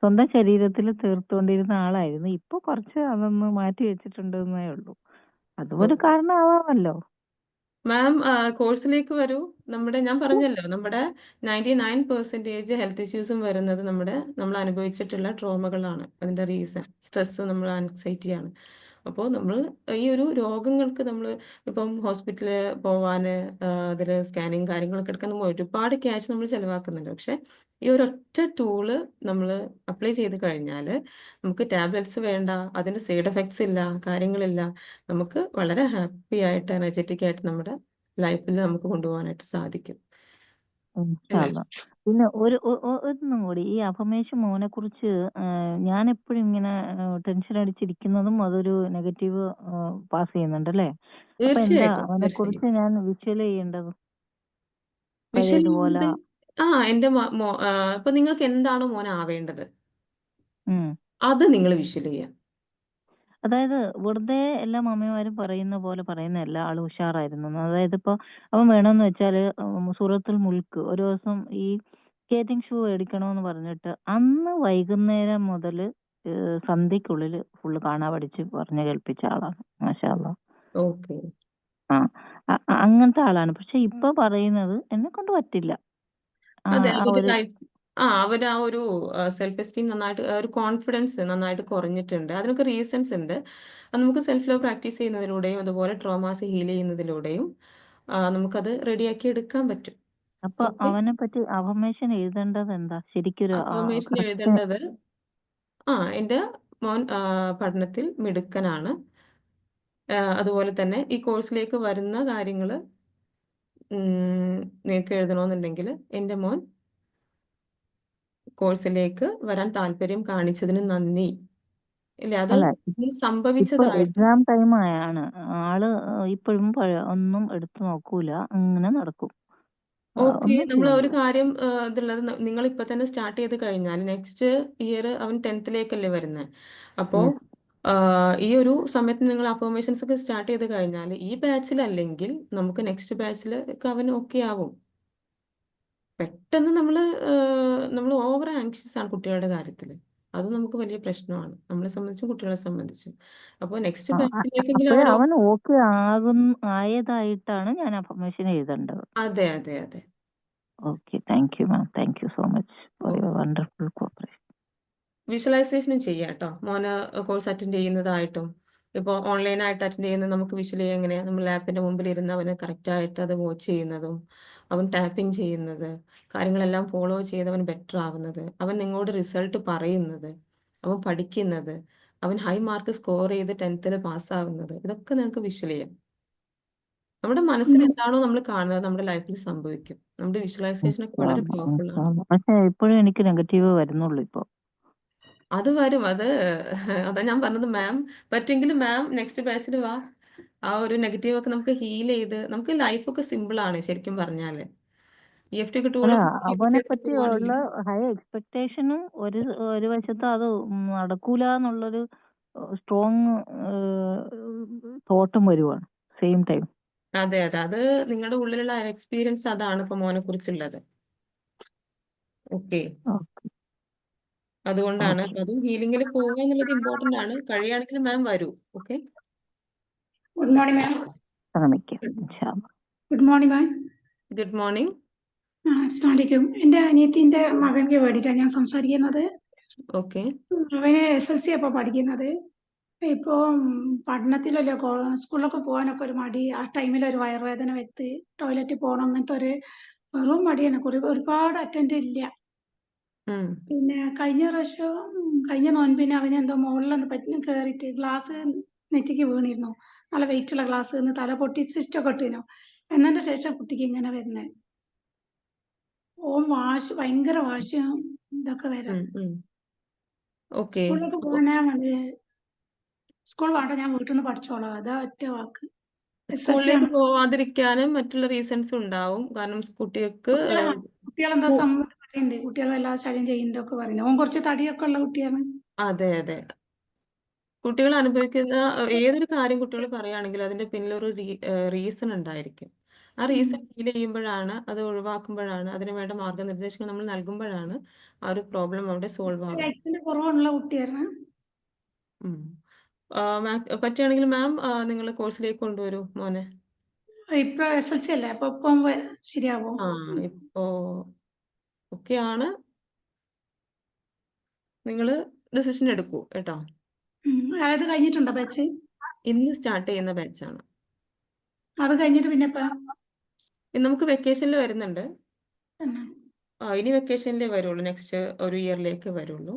സ്വന്തം ശരീരത്തിൽ തീർത്തുകൊണ്ടിരുന്ന ആളായിരുന്നു. ഇപ്പൊ കുറച്ച് അതൊന്ന് മാറ്റി വെച്ചിട്ടുണ്ടെന്നേ ഉള്ളൂ. അതും ഒരു കാരണമാവാമല്ലോ. മാം കോഴ്സിലേക്ക് വരൂ. ഞാൻ പറഞ്ഞല്ലോ, നമ്മുടെ 99% ഹെൽത്ത് ഇഷ്യൂസും വരുന്നത് നമ്മൾ അനുഭവിച്ചിട്ടുള്ള ട്രോമകളാണ്. അതിൻ്റെ റീസൺ സ്ട്രെസ്, നമ്മൾ ആൻസൈറ്റിയാണ്. അപ്പോൾ നമ്മൾ ഈ ഒരു രോഗങ്ങൾക്ക് നമ്മൾ ഇപ്പം ഹോസ്പിറ്റലിൽ പോവാൻ അതിൽ സ്കാനിങ് കാര്യങ്ങളൊക്കെ എടുക്കാൻ നമ്മൾ ഒരുപാട് ക്യാഷ് നമ്മൾ ചിലവാക്കുന്നുണ്ട്. പക്ഷെ ഈ ഒരൊറ്റ ടൂള് നമ്മൾ അപ്ലൈ ചെയ്ത് കഴിഞ്ഞാൽ നമുക്ക് ടാബ്ലറ്റ്സ് വേണ്ട, അതിൻ്റെ സൈഡ് എഫക്ട്സ് ഇല്ല, കാര്യങ്ങളില്ല. നമുക്ക് വളരെ ഹാപ്പി ആയിട്ട് എനർജറ്റിക് ആയിട്ട് നമ്മുടെ ലൈഫിൽ നമുക്ക് കൊണ്ടുപോകാനായിട്ട് സാധിക്കും. ഇൻഷാ അള്ളാ. പിന്നെ ഒന്നും കൂടി ഈ അഫർമേഷൻ മോനെ കുറിച്ച് ഞാൻ എപ്പോഴും ഇങ്ങനെ ടെൻഷൻ അടിച്ചിരിക്കുന്നതും അതൊരു നെഗറ്റീവ് പാസ് ചെയ്യുന്നുണ്ടല്ലേ? അപ്പൊ എന്താ തീർച്ചയായിട്ടും അവനെ തീർച്ചയായും കുറിച്ച് ഞാൻ വിഷ്വൽ ചെയ്യേണ്ടത്? വിഷ്വൽ പഴയതുപോലെ ചെയ്യുന്നത് എൻ്റെ ഇപ്പൊ നിങ്ങൾക്ക് എന്താണോ മോൻ ആവേണ്ടത് ഉം. അത് നിങ്ങൾ വിഷ്വൽ ചെയ്യാം. അതായത് വെറുതെ എല്ലാ മമ്മിമാരും പറയുന്ന പോലെ പറയുന്നതല്ല ആള് ഉഷാറായിരുന്നെന്ന്. അതായത് ഇപ്പൊ അവൻ വേണമെന്ന് വെച്ചാല് സൂറത്തുൽ മുൽക്ക് ഒരു ദിവസം ഈ സ്കേറ്റിംഗ് ഷൂ മേടിക്കണോന്ന് പറഞ്ഞിട്ട് അന്ന് വൈകുന്നേരം മുതല് സന്ധ്യക്കുള്ളില് ഫുള്ള് കാണാ പഠിച്ച് പറഞ്ഞു കേൾപ്പിച്ച ആളാണ്. മാഷാ അള്ളാ. ഓക്കെ. ആ അങ്ങനത്തെ ആളാണ്. പക്ഷെ ഇപ്പൊ പറയുന്നത് എന്നെ കൊണ്ട് പറ്റില്ല. അതെ, ആ അവരുടെ ഒരു ലൈഫ് അവര് ആ ഒരു സെൽഫ് എസ്റ്റീം നന്നായിട്ട്, ഒരു കോൺഫിഡൻസ് നന്നായിട്ട് കുറഞ്ഞിട്ടുണ്ട്. അതിനൊക്കെ റീസൺസ് ഉണ്ട്. അത് നമുക്ക് സെൽഫ് ലവ് പ്രാക്ടീസ് ചെയ്യുന്നതിലൂടെയും അതുപോലെ ട്രോമാസ് ഹീൽ ചെയ്യുന്നതിലൂടെയും നമുക്കത് റെഡിയാക്കി എടുക്കാൻ പറ്റും. അപ്പൊ ഓക്കെ. അവനെ പറ്റി അഫർമേഷൻ എഴുതേണ്ടത് എന്താ? ശരിക്കൊരു അഫർമേഷൻ കറക്റ്റ് എഴുതേണ്ടത് എൻ്റെ മോൻ പഠനത്തിൽ മിടുക്കനാണ്. അതുപോലെ തന്നെ ഈ കോഴ്സിലേക്ക് വരുന്ന കാര്യങ്ങൾ നിങ്ങൾക്ക് എഴുതണമെന്നുണ്ടെങ്കിൽ എൻ്റെ മോൻ കോഴ്സിലേക്ക് വരാൻ താല്പര്യം കാണിച്ചതിന് നന്ദി. ഇല്ല, അത് അല്ല, ഇപ്പൊ സംഭവിച്ചതായിട്ട്. എക്സാം ടൈം ആയാണ്. ആള് ഇപ്പോഴും ഒന്നും എടുത്തു നോക്കൂല, അങ്ങനെ നടക്കും. ഓക്കെ, ഒന്നും നമ്മൾ ചെയ്യാൻ ഒരു കാര്യം ഇതുള്ളത് നിങ്ങൾ ഇപ്പൊ തന്നെ സ്റ്റാർട്ട് ചെയ്ത് കഴിഞ്ഞാൽ നെക്സ്റ്റ് ഇയർ അവൻ 10th വരുന്നത്. അപ്പോൾ Yes. ഈ ഒരു സമയത്ത് നിങ്ങൾ അഫർമേഷൻസ് ഒക്കെ സ്റ്റാർട്ട് ചെയ്ത് കഴിഞ്ഞാൽ ഈ ബാച്ചിലല്ലെങ്കിൽ നമുക്ക് നെക്സ്റ്റ് ബാച്ചിൽ അവൻ ഓക്കെ ആവും. പെട്ടെന്ന് നമ്മൾ ഓവർ ആങ്ഷ്യസ് ആണ് കുട്ടികളുടെ കാര്യത്തിൽ. അത് നമുക്ക് വലിയ പ്രശ്നമാണ്, നമ്മളെ സംബന്ധിച്ചും കുട്ടികളെ സംബന്ധിച്ചും. അപ്പോൾ നെക്സ്റ്റ് ബാച്ചിലേക്കെങ്കിലും അപ്പോഴേ അവൻ അവൻ ഓക്കെ ആയതായിട്ടാണ് ഞാൻ അഫർമേഷൻ എഴുതേണ്ടത്. അതെ അതെ അതെ. Okay, thank you ma'am. Thank you so much for oh, your wonderful cooperation. വിഷ്വലൈസേഷനും ചെയ്യാം കേട്ടോ. മോന് കോഴ്സ് അറ്റൻഡ് ചെയ്യുന്നതായിട്ടും ഇപ്പോൾ ഓൺലൈനായിട്ട് അറ്റൻഡ് ചെയ്യുന്നത് നമുക്ക് വിഷ്വലി എങ്ങനെയാണ് നമ്മൾ ലാപ്പിൻ്റെ മുമ്പിൽ ഇരുന്ന് അവന് കറക്റ്റായിട്ട് അത് വാച്ച് ചെയ്യുന്നതും അവൻ ടാപ്പിംഗ് ചെയ്യുന്നത്, കാര്യങ്ങളെല്ലാം ഫോളോ ചെയ്ത് അവൻ ബെറ്റർ ആവുന്നത്, അവൻ നിങ്ങളോട് റിസൾട്ട് പറയുന്നത്, അവൻ പഠിക്കുന്നത്, അവൻ ഹൈ മാർക്ക് സ്കോർ ചെയ്ത് 10th പാസ്സാവുന്നത്, ഇതൊക്കെ നിങ്ങൾക്ക് വിഷ്വൽ ചെയ്യാം. നമ്മുടെ മനസ്സിൽ എന്താണോ നമ്മൾ കാണുന്നത് നമ്മുടെ ലൈഫിൽ സംഭവിക്കും. നമ്മുടെ വിഷ്വലൈസേഷൻ ഒക്കെ വളരെ പവർഫുൾ ആണ്. പക്ഷെ ഇപ്പോഴും എനിക്ക് നെഗറ്റീവ് വരുന്നുള്ളൂ ഇപ്പൊ. അത് വരും. അതാ ഞാൻ പറഞ്ഞത് മാം, പറ്റുമെങ്കിൽ മാം നെക്സ്റ്റ് ബാച്ചിൽ വാ. ആ ഒരു നെഗറ്റീവ് ഒക്കെ നമുക്ക് ഹീൽ ചെയ്ത് നമുക്ക് ലൈഫൊക്കെ സിമ്പിൾ ആണ് ശരിക്കും പറഞ്ഞാല്. EFT ഒക്കെ അല്ല, ടൂളൊക്കെ യൂസ് അവനെ ചെയ്തിട്ട് പറ്റിയുള്ള പോവാണെങ്കിൽ. ഹൈ എക്സ്പെക്ടേഷനും ഒരു വശത്ത് അത് നടക്കൂല എന്നുള്ളൊരു സ്ട്രോങ് തോട്ടും വരുവാണ് സെയിം ടൈം. അതെ അതെ, അത് നിങ്ങളുടെ ഉള്ളിലുള്ള എക്സ്പീരിയൻസ് അതാണ് ഇപ്പൊ മോനെ കുറിച്ചുള്ളത്. ഓക്കെ, അതുകൊണ്ടാണ്. അപ്പൊ അതും ഹീലിംഗിൽ പോവുക എന്നുള്ളത് ഇമ്പോർട്ടന്റ് ആണ്. കഴിയുകയാണെങ്കിൽ മാം വരൂ. ഓക്കെ, ഗുഡ് മോർണിംഗ് മാം. ശ്രമിക്കാം ഇൻഷാല്ലാ. Good morning ma'am. Good morning. അസ്സലാമു അലൈക്കും. എൻ്റെ അനിയത്തിന്റെ മകൻക്ക് വേണ്ടിയിട്ടാണ് ഞാൻ സംസാരിക്കുന്നത്. ഓക്കെ, അവന് SLC അപ്പോൾ പഠിക്കുന്നത്. ഇപ്പോ പഠനത്തിലല്ലോ സ്കൂളിലൊക്കെ പോകാനൊക്കെ ഒരു മടി. ആ ടൈമിൽ ഒരു വയറുവേദന വെച്ച് ടോയ്ലറ്റിൽ പോകണം, അങ്ങനത്തെ ഒരു വെറും മടിയാണ്. ഒരുപാട് അറ്റൻഡ് ഇല്ല. പിന്നെ കഴിഞ്ഞ നോൻപിന് അവന് എന്തോ മുകളിലൊന്ന് കയറിയിട്ട് ഗ്ലാസ് നെറ്റിക്ക് വീണിരുന്നു. നല്ല വെയിറ്റ് ഉള്ള ഗ്ലാസ് നിന്ന് തല പൊട്ടിച്ചിട്ടൊക്കെ ഇട്ടിരുന്നു. എന്നതിന്റെ ശേഷം കുട്ടിക്ക് ഇങ്ങനെ വരുന്നത്. ഓൻ ഭയങ്കര വാശിയും ഇതൊക്കെ വരാം. ഓക്കെ. സ്കൂളിലൊക്കെ പോകാനാ മതി. സ്കൂൾ വേണ്ട, ഞാൻ വീട്ടിൽ നിന്ന് പഠിച്ചോളാം, അതാ ഒറ്റ വാക്ക്. സ്കൂളിലേക്ക് പോവാതിരിക്കാനും മറ്റുള്ള റീസൺസ് ഉണ്ടാവും. കാരണം കുട്ടികൾക്ക് കുട്ടികളെന്താ പറയുന്നുണ്ട്, കുട്ടികളെല്ലാം ശല്യം ചെയ്യുന്നുണ്ടൊക്കെ പറയുന്നത്. ഓൻ കുറച്ച് തടിയൊക്കെ ഉള്ള കുട്ടിയാണ്. അതെ അതെ, കുട്ടികൾ അനുഭവിക്കുന്ന ഏതൊരു കാര്യം കുട്ടികൾ പറയുകയാണെങ്കിൽ അതിന്റെ പിന്നിൽ ഒരു റീസൺ ഉണ്ടായിരിക്കും. ആ റീസൺ ഫീൽ ചെയ്യുമ്പോഴാണ്, അത് ഒഴിവാക്കുമ്പോഴാണ്, അതിന് വേണ്ട മാർഗനിർദ്ദേശങ്ങൾ നമ്മൾ നൽകുമ്പോഴാണ് ആ ഒരു പ്രോബ്ലം അവിടെ സോൾവ് ആവുന്നത്. ലൈഫിന്റെ കുറവുള്ള കുട്ടിയാണ്. പറ്റുകയാണെങ്കിൽ മാം നിങ്ങൾ കോഴ്സിലേക്ക് കൊണ്ടുവരൂ മോനെ. ഇപ്പൊ SLC അല്ലേ, അപ്പൊ ഇപ്പം ശരിയാവോ? ഇപ്പോ ഒക്കെയാണ്, നിങ്ങൾ ഡിസിഷൻ എടുക്കൂ കേട്ടോ. അത് കഴിഞ്ഞിട്ടുണ്ടോ ബാച്ച്? ഇന്ന് സ്റ്റാർട്ട് ചെയ്യുന്ന ബാച്ചാണ്. അത് കഴിഞ്ഞിട്ട് പിന്നെ നമുക്ക് വെക്കേഷനിൽ വരുന്നുണ്ട്. ഇനി വെക്കേഷനിലേ വരുള്ളൂ, നെക്സ്റ്റ് ഒരു ഇയറിലേക്ക് വരുള്ളൂ.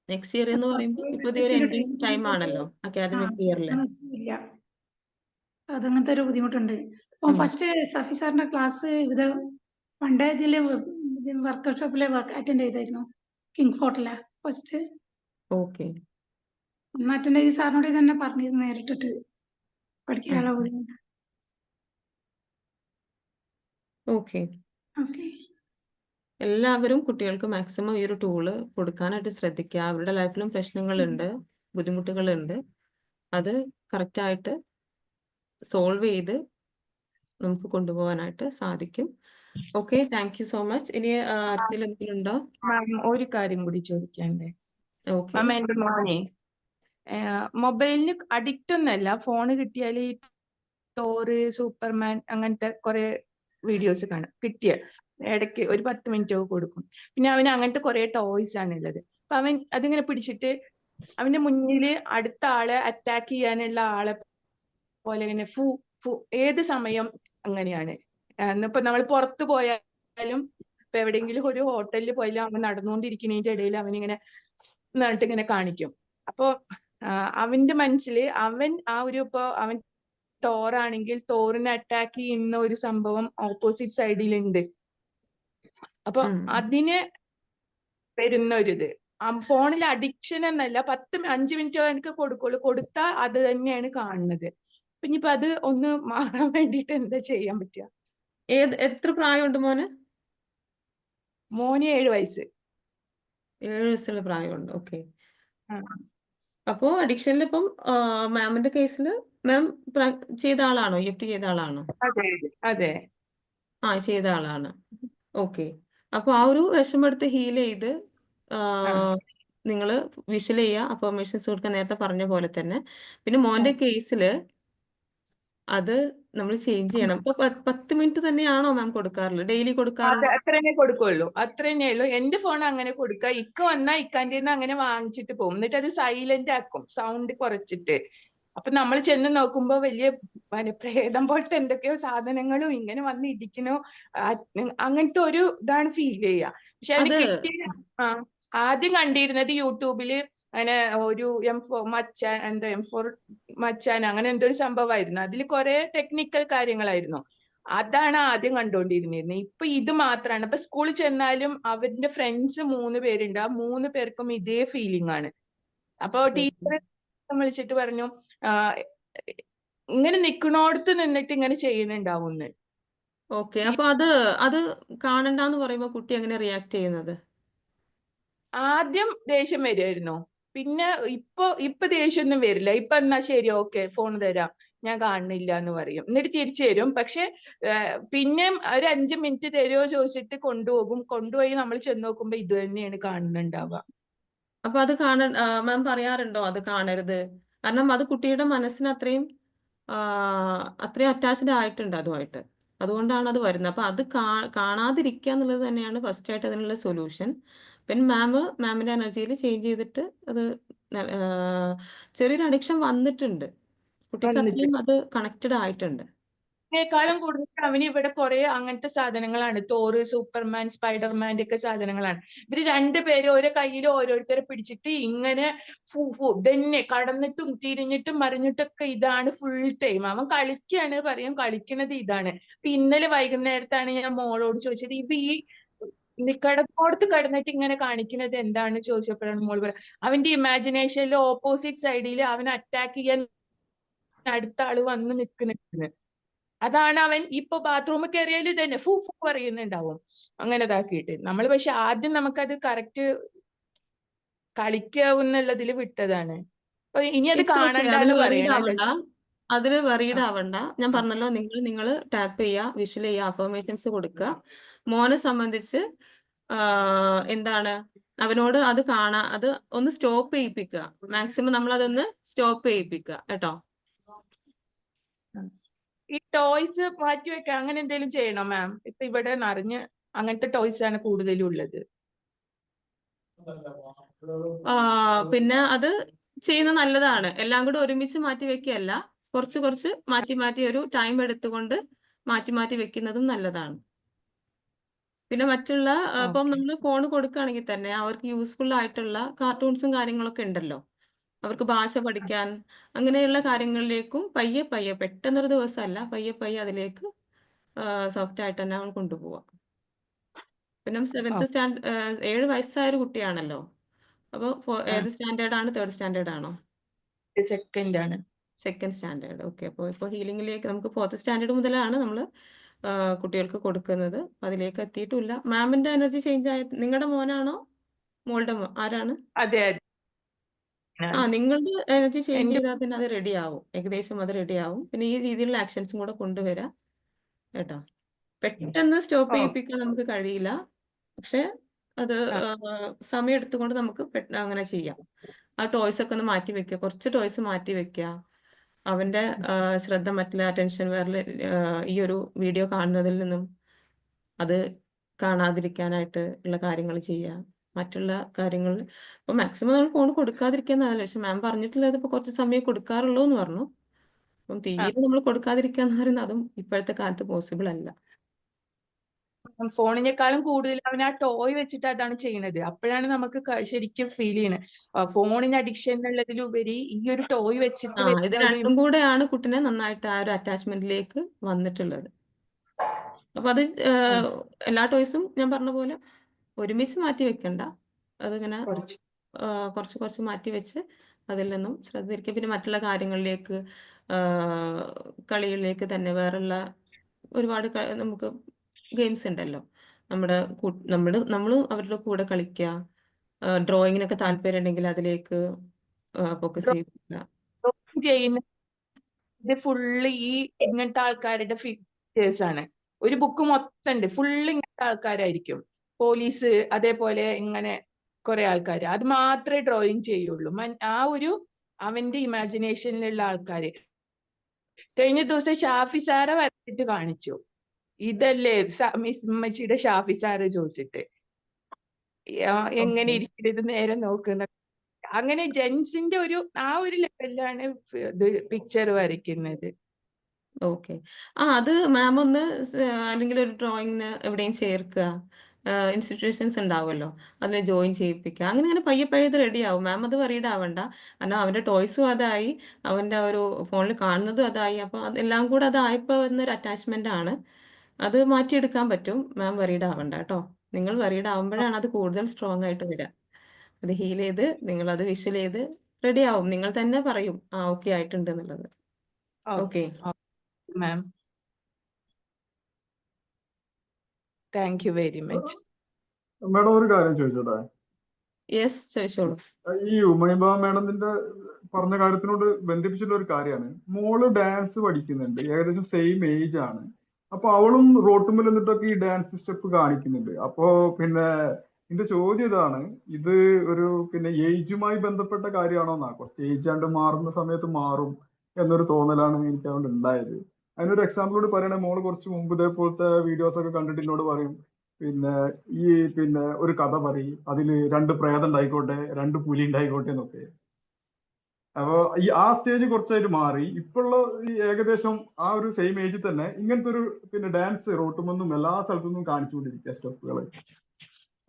നെക്സ്റ്റ് ഇയർ എന്ന് പറയുമ്പോൾ ഇപ്പൊ ഒരു എൻഡിങ് ടൈം ആണല്ലോ അക്കാദമിക് ഇയറിൽ. അതങ്ങനത്തെ ഒരു ബുദ്ധിമുട്ടുണ്ട്. അപ്പൊ ഫസ്റ്റ് സഫി സാറിന്റെ ക്ലാസ് ഇത് പണ്ടേ ഇതില് വർക്ക്ഷോപ്പില് അറ്റൻഡ് ചെയ്തായിരുന്നു, കിങ് ഫോർട്ടിലെ ഫസ്റ്റ്. ഓക്കെ, ഒന്ന് അറ്റൻഡ് ചെയ്ത് സാറിനോട് തന്നെ പറഞ്ഞിരുന്നു നേരിട്ടിട്ട് പഠിക്കാനുള്ള ബുദ്ധിമുട്ട്. ഓക്കെ. ഓക്കെ, എല്ലാവരും കുട്ടികൾക്ക് മാക്സിമം ഈ ഒരു ടൂള് കൊടുക്കാനായിട്ട് ശ്രദ്ധിക്കുക. അവരുടെ ലൈഫിലും പ്രശ്നങ്ങളുണ്ട്, ബുദ്ധിമുട്ടുകളുണ്ട്. അത് കറക്റ്റായിട്ട് സോൾവ് ചെയ്ത് നമുക്ക് കൊണ്ടുപോകാനായിട്ട് സാധിക്കും. Okay, thank you so much. ഇനി ആർക്കെങ്കിലും എന്തെങ്കിലും ഉണ്ടോ? മാം, ഒരു കാര്യം കൂടി ചോദിക്കണ്ടേ? ഓക്കെ, മാം, എന്റെ മോനെ മൊബൈലിന് അഡിക്റ്റ് ഒന്നല്ല. ഫോണ് കിട്ടിയാൽ ഈ തോറ്, സൂപ്പർമാൻ അങ്ങനത്തെ കുറെ വീഡിയോസ് കാണും. കിട്ടിയ ഇടയ്ക്ക് ഒരു 10 മിനിറ്റ് ഒക്കെ കൊടുക്കും. പിന്നെ അവന് അങ്ങനത്തെ കുറെ ടോയ്സ് ആണ് ഉള്ളത്. അപ്പൊ അവൻ അതിങ്ങനെ പിടിച്ചിട്ട് അവന്റെ മുന്നിൽ അടുത്ത ആളെ അറ്റാക്ക് ചെയ്യാനുള്ള ആളെ പോലെ ഇങ്ങനെ ഫു ഫു ഏത് സമയം അങ്ങനെയാണ്. ഇപ്പൊ നമ്മൾ പുറത്തു പോയാലും ഇപ്പൊ എവിടെയെങ്കിലും ഒരു ഹോട്ടലിൽ പോയാലും അവൻ നടന്നുകൊണ്ടിരിക്കുന്നതിന്റെ ഇടയിൽ അവനിങ്ങനെ എന്നിട്ട് ഇങ്ങനെ കാണിക്കും. അപ്പൊ അവന്റെ മനസ്സിൽ അവൻ ആ ഒരു ഇപ്പൊ അവൻ തോറാണെങ്കിൽ തോറിനെ അറ്റാക്ക് ചെയ്യുന്ന ഒരു സംഭവം ഓപ്പോസിറ്റ് സൈഡിലുണ്ട്. അപ്പൊ ഉം. അതിന് വരുന്ന ഒരിത് ഫോണിൽ അഡിക്ഷൻ എന്നല്ല, 5 മിനിറ്റ് എനിക്ക് കൊടുക്കുള്ളൂ, കൊടുത്താൽ അത് തന്നെയാണ് കാണുന്നത്. ഇനിയിപ്പൊ അത് ഒന്ന് മാറാൻ വേണ്ടിയിട്ട് എന്താ ചെയ്യാൻ പറ്റുക? എത്ര പ്രായമുണ്ട് മോന്? മോന് 7 വയസ്സ്. 7 വയസ്സുള്ള പ്രായമുണ്ട്. ഓക്കെ. ആ, അപ്പോ അഡിക്ഷനിൽ ഇപ്പം മാമിന്റെ കേസിൽ മാം ചെയ്ത ആളാണോ? EFT ചെയ്ത ആളാണോ? അതെ അതെ. ചെയ്ത ആളാണ്. ഓക്കെ. അപ്പൊ ആ ഒരു വിഷമം എടുത്ത് ഹീൽ ചെയ്ത് ആ, നിങ്ങൾ വിഷ്വൽ ചെയ്യുക, അഫർമേഷൻസ് കൊടുക്കാൻ നേരത്തെ പറഞ്ഞ പോലെ തന്നെ. പിന്നെ മോന്റെ കേസിൽ അത് നമ്മൾ ചേഞ്ച് ചെയ്യണം. ഇപ്പൊ 10 മിനിറ്റ് തന്നെയാണോ മാം കൊടുക്കാറുള്ളത്? ഡെയിലി അത് കൊടുക്കാറുണ്ടോ? അത്ര തന്നെ കൊടുക്കുള്ളൂ, അത്ര തന്നെ ഉള്ളൂ. എന്റെ ഫോൺ അങ്ങനെ കൊടുക്കുക. ഇക്ക വന്നാ ഇക്കാന്റെ അങ്ങനെ വാങ്ങിച്ചിട്ട് പോകും, എന്നിട്ട് അത് സൈലന്റ് ആക്കും, സൗണ്ട് കുറച്ചിട്ട്. അപ്പൊ നമ്മൾ ചെന്ന് നോക്കുമ്പോ വലിയ പ്രേതം പോലത്തെ എന്തൊക്കെയോ സാധനങ്ങളും ഇങ്ങനെ വന്ന് ഇടിക്കണോ, അങ്ങനത്തെ ഒരു ഇതാണ് ഫീൽ ചെയ്യുക. പക്ഷെ അവന് അത് കിട്ടിയ ആദ്യം കണ്ടിരുന്നത് യൂട്യൂബില് അങ്ങനെ ഒരു M4 മച്ചാൻ അങ്ങനെ എന്തോ ഒരു സംഭവമായിരുന്നു. അതിൽ കുറെ ടെക്നിക്കൽ കാര്യങ്ങളായിരുന്നു. അതാണ് ആദ്യം കണ്ടുകൊണ്ടിരുന്നിരുന്നത്. ഇപ്പൊ ഇത് മാത്രമാണ്. ഇപ്പൊ സ്കൂളിൽ ചെന്നാലും അവന്റെ ഫ്രണ്ട്സ് 3 പേരുണ്ട്, ആ 3 പേർക്കും ഇതേ ഫീലിംഗ് ആണ്. അപ്പൊ ടീച്ചർ വിളിച്ചിട്ട് പറഞ്ഞു, ഇങ്ങനെ നിക്കണോടത്ത് നിന്നിട്ട് ഇങ്ങനെ ചെയ്യുന്നുണ്ടാവുന്ന്. ഓക്കെ. അപ്പൊ അത് കാണണ്ടെന്ന് പറയുമ്പോ കുട്ടി എങ്ങനെ റിയാക്ട് ചെയ്യുന്നത്? ആദ്യം ദേഷ്യം വരുമായിരുന്നു, പിന്നെ ഇപ്പൊ ദേഷ്യമൊന്നും വരില്ല. ഇപ്പൊ എന്നാ ശരി, ഓക്കെ ഫോൺ തരാം, ഞാൻ കാണുന്നില്ല എന്ന് പറയും, എന്നിട്ട് തിരിച്ചു തരും. പക്ഷെ പിന്നെ ഒരു 5 മിനിറ്റ് തരുമോ ചോദിച്ചിട്ട് കൊണ്ടുപോയി നമ്മൾ ചെന്ന് നോക്കുമ്പോ ഇത് തന്നെയാണ് കാണുന്നുണ്ടാവുക. അപ്പൊ അത് മാം പറയാറുണ്ടോ അത് കാണരുത്? കാരണം അത് കുട്ടിയുടെ മനസ്സിന് അത്രയും അറ്റാച്ച്ഡ് ആയിട്ടുണ്ട് അതുമായിട്ട്. അതുകൊണ്ടാണ് അത് വരുന്നത്. അപ്പൊ അത് കാണാതിരിക്കുക എന്നുള്ളത് തന്നെയാണ് ഫസ്റ്റ് ആയിട്ട് അതിനുള്ള സൊല്യൂഷൻ. പിന്നെ മാമിന്റെ എനർജിയിൽ ചേഞ്ച് ചെയ്തിട്ട് അത് ചെറിയൊരു അഡിക്ഷൻ വന്നിട്ടുണ്ട്, കുട്ടിക്ക് വന്നിട്ട് അത്രയും അത് കണക്റ്റഡ് ആയിട്ടുണ്ട്. േക്കാളും കൂടുതൽ അവന് ഇവിടെ കുറെ അങ്ങനത്തെ സാധനങ്ങളാണ്. തോറ്, സൂപ്പർമാൻ, സ്പൈഡർമാൻ്റെ ഒക്കെ സാധനങ്ങളാണ്. ഇവര് 2 പേരും ഓരോ കയ്യിൽ ഓരോരുത്തരെ പിടിച്ചിട്ട് ഇങ്ങനെ തന്നെ കടന്നിട്ടും തിരിഞ്ഞിട്ടും മറിഞ്ഞിട്ടൊക്കെ ഇതാണ് ഫുൾ ടൈം. അവൻ കളിക്കുകയാണ്, പറയും കളിക്കണത് ഇതാണ്. ഇപ്പൊ ഇന്നലെ വൈകുന്നേരത്താണ് ഞാൻ മോളോട് ചോദിച്ചത്, ഇപ്പൊ ഈ കിടക്കോടത്ത് കിടന്നിട്ട് ഇങ്ങനെ കാണിക്കുന്നത് എന്താണ് ചോദിച്ചപ്പോഴാണ് മോള് പറയാം, അവന്റെ ഇമാജിനേഷനിൽ ഓപ്പോസിറ്റ് സൈഡിൽ അവൻ അറ്റാക്ക് ചെയ്യാൻ അടുത്ത ആള് വന്ന് നിൽക്കുന്നുണ്ട്. അതാണ് അവൻ ഇപ്പൊ ബാത്റൂമിൽ കയറിയാൽ തന്നെ ഫൂ പറയുന്നുണ്ടാവും, അങ്ങനെ ഇതാക്കിയിട്ട്. നമ്മൾ പക്ഷെ ആദ്യം നമുക്കത് കറക്റ്റ് കളിക്കാവുന്നുള്ളതിൽ വിട്ടതാണ്. അപ്പൊ ഇനി അത് ഇറ്റ്സ് ഓക്കെ. കാണണ്ടെന്ന് പറയണല്ലേ? അതില് വറീഡ് ആവണ്ട. ഞാൻ പറഞ്ഞല്ലോ, നിങ്ങൾ ടാപ്പ് ചെയ്യുക, വിഷ്വൽ ചെയ്യുക, അഫർമേഷൻസ് കൊടുക്കുക. മോനെ സംബന്ധിച്ച് എന്താണ് അവനോട് അത് അത് ഒന്ന് സ്റ്റോപ്പ് ചെയ്യിപ്പിക്കുക. മാക്സിമം നമ്മൾ അതൊന്ന് സ്റ്റോപ്പ് ചെയ്യിപ്പിക്കുക കേട്ടോ. ഈ ടോയ്സ് മാറ്റി വെക്കാം, അങ്ങനെ എന്തെങ്കിലും ചെയ്യണോ മാം? ഇപ്പൊ ഇവിടെ നിറഞ്ഞ് അങ്ങനത്തെ ടോയ്സ് ആണ് കൂടുതലും ഉള്ളത്. പിന്നെ അത് ചെയ്യുന്നത് നല്ലതാണ്. എല്ലാം കൂടെ ഒരുമിച്ച് മാറ്റി വെക്കുകയല്ല, കുറച്ച് മാറ്റി ഒരു ടൈം എടുത്തുകൊണ്ട് മാറ്റി വെക്കുന്നതും നല്ലതാണ്. പിന്നെ മറ്റുള്ള ഇപ്പം നമ്മൾ ഫോൺ കൊടുക്കുകയാണെങ്കിൽ തന്നെ അവർക്ക് യൂസ്ഫുൾ ആയിട്ടുള്ള കാർട്ടൂൺസും കാര്യങ്ങളൊക്കെ ഉണ്ടല്ലോ. അവർക്ക് ഭാഷ പഠിക്കാൻ അങ്ങനെയുള്ള കാര്യങ്ങളിലേക്കും പയ്യെ പെട്ടെന്നൊരു ദിവസമല്ല, പയ്യെ അതിലേക്ക് സോഫ്റ്റ് ആയിട്ട് തന്നെ അവൾ കൊണ്ടുപോവാം. പിന്നെ 7 വയസ്സായ ഒരു കുട്ടിയാണല്ലോ. അപ്പോൾ ഏത് സ്റ്റാൻഡേർഡ് ആണ്? 3rd സ്റ്റാൻഡേർഡ് ആണോ? സെക്കൻഡ് ആണ്. Second standard. ഓക്കെ. അപ്പോൾ ഇപ്പോൾ ഹീലിംഗിലേക്ക് നമുക്ക് 4th സ്റ്റാൻഡേർഡ് മുതലാണ് നമ്മൾ കുട്ടികൾക്ക് കൊടുക്കുന്നത്. അതിലേക്ക് എത്തിയിട്ടില്ല. മാമിന്റെ എനർജി ചേഞ്ച് ആയ നിങ്ങളുടെ മോനാണോ മോളുടെ ആരാണ്? അതെ നിങ്ങളുടെ എനർജി ചേഞ്ച് എന്റെ ചെയ്താൽ തന്നെ അത് റെഡി ആവും, ഏകദേശം അത് റെഡി ആവും. പിന്നെ ഈ രീതിയിലുള്ള ആക്ഷൻസും കൂടെ കൊണ്ടുവരാം കേട്ടോ. പെട്ടെന്ന് സ്റ്റോപ്പ് ചെയ്യിപ്പിക്കാൻ നമുക്ക് കഴിയില്ല, പക്ഷെ അത് സമയം എടുത്തുകൊണ്ട് നമുക്ക് അങ്ങനെ ചെയ്യാം. ആ ടോയ്സ് ഒക്കെ ഒന്ന് മാറ്റി വെക്കുക, കുറച്ച് ടോയ്സ് മാറ്റി വെക്കുക. അവന്റെ ശ്രദ്ധ മറ്റുള്ള അറ്റൻഷൻ വേറെ ഈ ഒരു വീഡിയോ കാണുന്നതിൽ നിന്നും അത് കാണാതിരിക്കാനായിട്ട് ഉള്ള കാര്യങ്ങൾ ചെയ്യുക. മറ്റുള്ള കാര്യങ്ങൾ ഇപ്പൊ മാക്സിമം നമ്മൾ ഫോൺ കൊടുക്കാതിരിക്കുന്നതല്ല, പക്ഷെ മാം പറഞ്ഞിട്ടുള്ളത് ഇപ്പൊ കുറച്ച് സമയം കൊടുക്കാറുള്ളൂ എന്ന് പറഞ്ഞു. അപ്പം തീരെ നമ്മൾ കൊടുക്കാതിരിക്കുക എന്ന് പറയുന്നത് അതും ഇപ്പോഴത്തെ കാലത്ത് പോസിബിൾ അല്ല. ഫോണിനേക്കാളും കൂടുതൽ അവൻ ആ ടോയ് വെച്ചിട്ട് അതാണ് ചെയ്യണത്. അപ്പോഴാണ് നമുക്ക് ശരിക്കും ഫീൽ ചെയ്യണത് ഫോണിന് അഡിക്ഷൻ എന്നുള്ളതിലുപരി ഈ ഒരു ടോയ് വെച്ചിട്ട് ഇത് വരുന്ന ഒരു രണ്ടും കൂടെയാണ് കുട്ടിനെ നന്നായിട്ട് ആ ഒരു അറ്റാച്ച്മെന്റിലേക്ക് വന്നിട്ടുള്ളത്. അപ്പൊ അത് എല്ലാ ടോയ്സും ഞാൻ പറഞ്ഞ പോലെ ഒരുമിച്ച് മാറ്റി വെക്കണ്ട. അതിങ്ങനെ കുറച്ച് കുറച്ച് കുറച്ച് മാറ്റി വെച്ച് അതിൽ നിന്നും ശ്രദ്ധ തിരിക്കുക. പിന്നെ മറ്റുള്ള കാര്യങ്ങളിലേക്ക് കളികളിലേക്ക് തന്നെ വേറുള്ള ഒരുപാട് നമുക്ക് ഗെയിംസ് ഉണ്ടല്ലോ. നമ്മൾ അവരുടെ കൂടെ കളിക്കുക. ഡ്രോയിങ്ങിനൊക്കെ താല്പര്യം ഉണ്ടെങ്കിൽ അതിലേക്ക് ഫോക്കസ് ചെയ്യുക. ഡ്രോയിങ് ചെയ്യുന്ന ഇത് ഫുള്ള് ഈ ഇങ്ങനത്തെ ആൾക്കാരുടെ ഫീച്ചേഴ്സ് ആണ്. ഒരു ബുക്ക് മൊത്തം ഉണ്ട്, ഫുള്ള് ഇങ്ങനത്തെ ആൾക്കാരായിരിക്കും. പോലീസ്, അതേപോലെ ഇങ്ങനെ കുറെ ആൾക്കാർ, അത് മാത്രമേ ഡ്രോയിങ് ചെയ്യുള്ളൂ. ആ ഒരു അവന്റെ ഇമാജിനേഷനിലുള്ള ആൾക്കാര്. കഴിഞ്ഞ ദിവസം ഷാഫി സാറെ വരച്ചിട്ട് കാണിച്ചു. ഇതല്ലേ മിസ് ഉമ്മച്ചിയുടെ ഷാഫി സാറ് ചോദിച്ചിട്ട് എങ്ങനെ ഇരിക്കുന്നത് നേരെ നോക്കുന്ന. അങ്ങനെ ജെൻസിന്റെ ആ ഒരു ലെവലിലാണ് ഇത് പിക്ചർ വരയ്ക്കുന്നത്. ഓക്കെ. അത് മാം ഒന്ന് അല്ലെങ്കിൽ ഒരു ഡ്രോയിങ്ങിന് എവിടെയും ചേർക്കുക. ഇൻസ്റ്റിറ്റ്യൂഷൻസ് ഉണ്ടാവുമല്ലോ, അതിൽ ജോയിൻ ചെയ്യിപ്പിക്കുക. അങ്ങനെ അങ്ങനെ പയ്യെ പയ്യെ ഇത് റെഡി ആവും. മാം അത് വറീഡ് ആവണ്ട. കാരണം അവൻ്റെ ടോയ്സും അതായി, അവൻ്റെ ഒരു ഫോണിൽ കാണുന്നതും അതായി. അപ്പോൾ അതെല്ലാം കൂടെ അതായപ്പോൾ വന്നൊരു അറ്റാച്ച്മെൻ്റ് ആണ്. അത് മാറ്റിയെടുക്കാൻ പറ്റും. മാം വറീഡ് ആവണ്ട കേട്ടോ. നിങ്ങൾ വറീഡ് ആവുമ്പോഴാണ് അത് കൂടുതൽ സ്ട്രോങ് ആയിട്ട് വരിക. അത് ഹീൽ ചെയ്ത് നിങ്ങളത് വിഷ്വൽ ചെയ്ത് റെഡി ആവും. നിങ്ങൾ തന്നെ പറയും ഓക്കെ ആയിട്ടുണ്ട് എന്നുള്ളത്. Okay ma'am, thank you very much. Madam ഒരു കാര്യം ചോദിച്ചോട്ടെ? യെസ്, ചോദിച്ചോളൂ. ഈ ഉമൈബ മാഡത്തിന്റെ പറഞ്ഞ കാര്യത്തിനോട് ബന്ധിപ്പിച്ചിട്ടുള്ള ഒരു കാര്യമാണ്. മോള് ഡാൻസ് പഠിക്കുന്നുണ്ട്, ഏകദേശം സെയിം ഏജ് ആണ്. അപ്പൊ അവളും റോട്ടുമ്പിൽ നിന്നിട്ടൊക്കെ ഈ ഡാൻസ് സ്റ്റെപ്പ് കാണിക്കുന്നുണ്ട്. അപ്പോ പിന്നെ എന്റെ ചോദ്യം ഇതാണ്, ഇത് ഒരു പിന്നെ ഏജുമായി ബന്ധപ്പെട്ട കാര്യമാണോന്നാ? കുറച്ച് ഏജ് ആണ്ട് മാറുന്ന സമയത്ത് മാറും എന്നൊരു തോന്നലാണ് എനിക്ക് അതുകൊണ്ട് ഉണ്ടായത്. അതിനൊരു എക്സാമ്പിളോട് പറയണേ, മോള് കുറച്ച് മുമ്പ് ഇതേപോലത്തെ വീഡിയോസ് ഒക്കെ കണ്ടിട്ട് എന്നോട് പറയും, പിന്നെ ഒരു കഥ പറയും, അതില് 2 പ്രേതം ഉണ്ടായിക്കോട്ടെ, 2 പുലി ഉണ്ടായിക്കോട്ടെ എന്നൊക്കെ. അപ്പൊ ആ സ്റ്റേജ് കുറച്ചായിട്ട് മാറി. ഇപ്പോഴുള്ള ഏകദേശം ആ ഒരു സെയിം ഏജിൽ തന്നെ ഇങ്ങനത്തെ ഒരു പിന്നെ ഡാൻസ് റോട്ടുമെന്നും എല്ലാ സ്ഥലത്തുനിന്നും കാണിച്ചുകൊണ്ടിരിക്കുക സ്റ്റെപ്പുകൾ.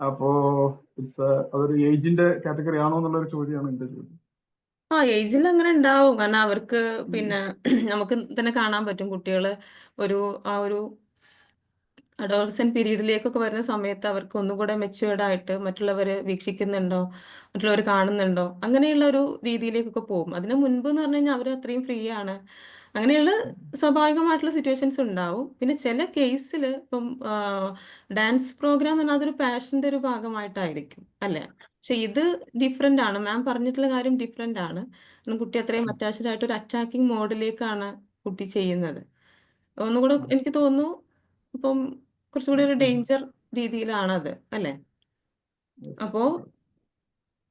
അപ്പോ അതൊരു ഏജിന്റെ കാറ്റഗറി ആണോ എന്നുള്ളൊരു ചോദ്യമാണ് എന്റെ ചോദ്യം. ഏജിൽ അങ്ങനെ ഉണ്ടാവും. കാരണം അവർക്ക് പിന്നെ നമുക്ക് തന്നെ കാണാൻ പറ്റും കുട്ടികൾ ആ ഒരു അഡോളസെന്റ് പീരീഡിലേക്കൊക്കെ വരുന്ന സമയത്ത് അവർക്ക് ഒന്നുകൂടെ മെച്യൂർഡ് ആയിട്ട് മറ്റുള്ളവർ വീക്ഷിക്കുന്നുണ്ടോ, മറ്റുള്ളവർ കാണുന്നുണ്ടോ, അങ്ങനെയുള്ള ഒരു രീതിയിലേക്കൊക്കെ പോകും. അതിന് മുൻപ് എന്ന് പറഞ്ഞു കഴിഞ്ഞാൽ അവർ അത്രയും ഫ്രീ ആണ്. അങ്ങനെയുള്ള സ്വാഭാവികമായിട്ടുള്ള സിറ്റുവേഷൻസ് ഉണ്ടാവും. പിന്നെ ചില കേസിൽ ഇപ്പം ഡാൻസ് പ്രോഗ്രാം എന്ന് പറഞ്ഞാൽ അതൊരു പാഷന്റെ ഒരു ഭാഗമായിട്ടായിരിക്കും അല്ലേ. പക്ഷെ ഇത് ഡിഫറെന്റ് ആണ്. മാം പറഞ്ഞിട്ടുള്ള കാര്യം ഡിഫറെന്റ് ആണ്. കുട്ടി അത്രയും അറ്റാച്ച്ഡ് ആയിട്ട് ഒരു അറ്റാക്കിംഗ് മോഡിലേക്കാണ് കുട്ടി ചെയ്യുന്നത്. ഒന്നുകൂടെ എനിക്ക് തോന്നുന്നു ഇപ്പം കുറച്ചുകൂടി ഒരു ഡേഞ്ചർ രീതിയിലാണത് അല്ലേ. അപ്പോ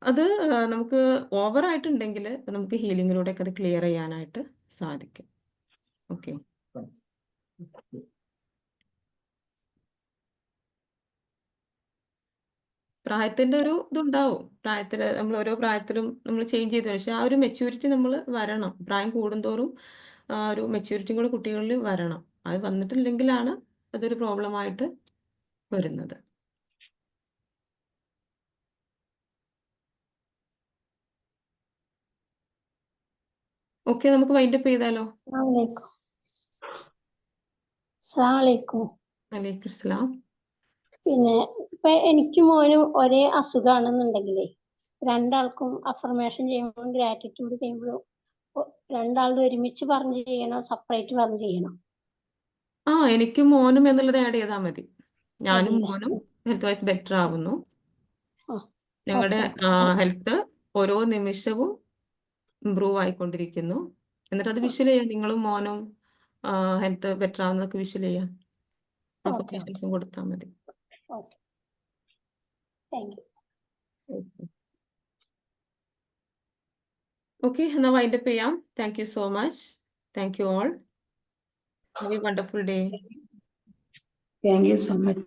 അത് നമുക്ക് ഓവർ ആയിട്ടുണ്ടെങ്കിൽ നമുക്ക് ഹീലിങ്ങിലൂടെ ഒക്കെ അത് ക്ലിയർ ചെയ്യാനായിട്ട് സാധിക്കും. ഓക്കെ. പ്രായത്തിന്റെ ഒരു ഇതുണ്ടാവും. നമ്മൾ ഓരോ പ്രായത്തിലും നമ്മൾ ചേഞ്ച് ചെയ്തു. പക്ഷെ ആ ഒരു മെച്യൂരിറ്റി നമ്മൾ വരണം. പ്രായം കൂടുന്തോറും ഒരു മെച്യൂരിറ്റിയും കൂടെ കുട്ടികളിൽ വരണം. അത് വന്നിട്ടില്ലെങ്കിലാണ് അതൊരു പ്രോബ്ലമായിട്ട് വരുന്നത്. ഓക്കെ, നമുക്ക് വൈൻഡപ്പ് ചെയ്താലോ? വലൈക്കും സലാം. പിന്നെ ഇപ്പൊ എനിക്കും മോനും ഒരേ അസുഖമാണെന്നുണ്ടെങ്കിലേ രണ്ടാൾക്കും അഫർമേഷൻ ചെയ്യുമ്പോഴും ഗ്രാറ്റിറ്റ്യൂഡ് ചെയ്യുമ്പോഴും രണ്ടാളും ഒരുമിച്ച് പറഞ്ഞ് ചെയ്യണോ, സെപ്പറേറ്റ് പറഞ്ഞ് ചെയ്യണോ? എനിക്കും മോനും എന്നുള്ളത് ആഡ് ചെയ്താൽ മതി. ഞാനും മോനും ഹെൽത്ത് വൈസ് ബെറ്റർ ആവുന്നു. ഞങ്ങളുടെ ഹെൽത്ത് ഓരോ നിമിഷവും ഇംപ്രൂവ് ആയിക്കൊണ്ടിരിക്കുന്നു. എന്നിട്ട് അത് വിഷ്വൽ ചെയ്യാം. നിങ്ങളും മോനും ഹെൽത്ത് ബെറ്റർ ആവുന്നതൊക്കെ വിഷ്വൽ ചെയ്യാം. അഫർമേഷൻസും കൊടുത്താൽ മതി. ഓക്കെ, എന്നാൽ വൈൻഡപ്പ് ചെയ്യാം. Thank you so much. Thank you all. Have A wonderful day. Thank you so much.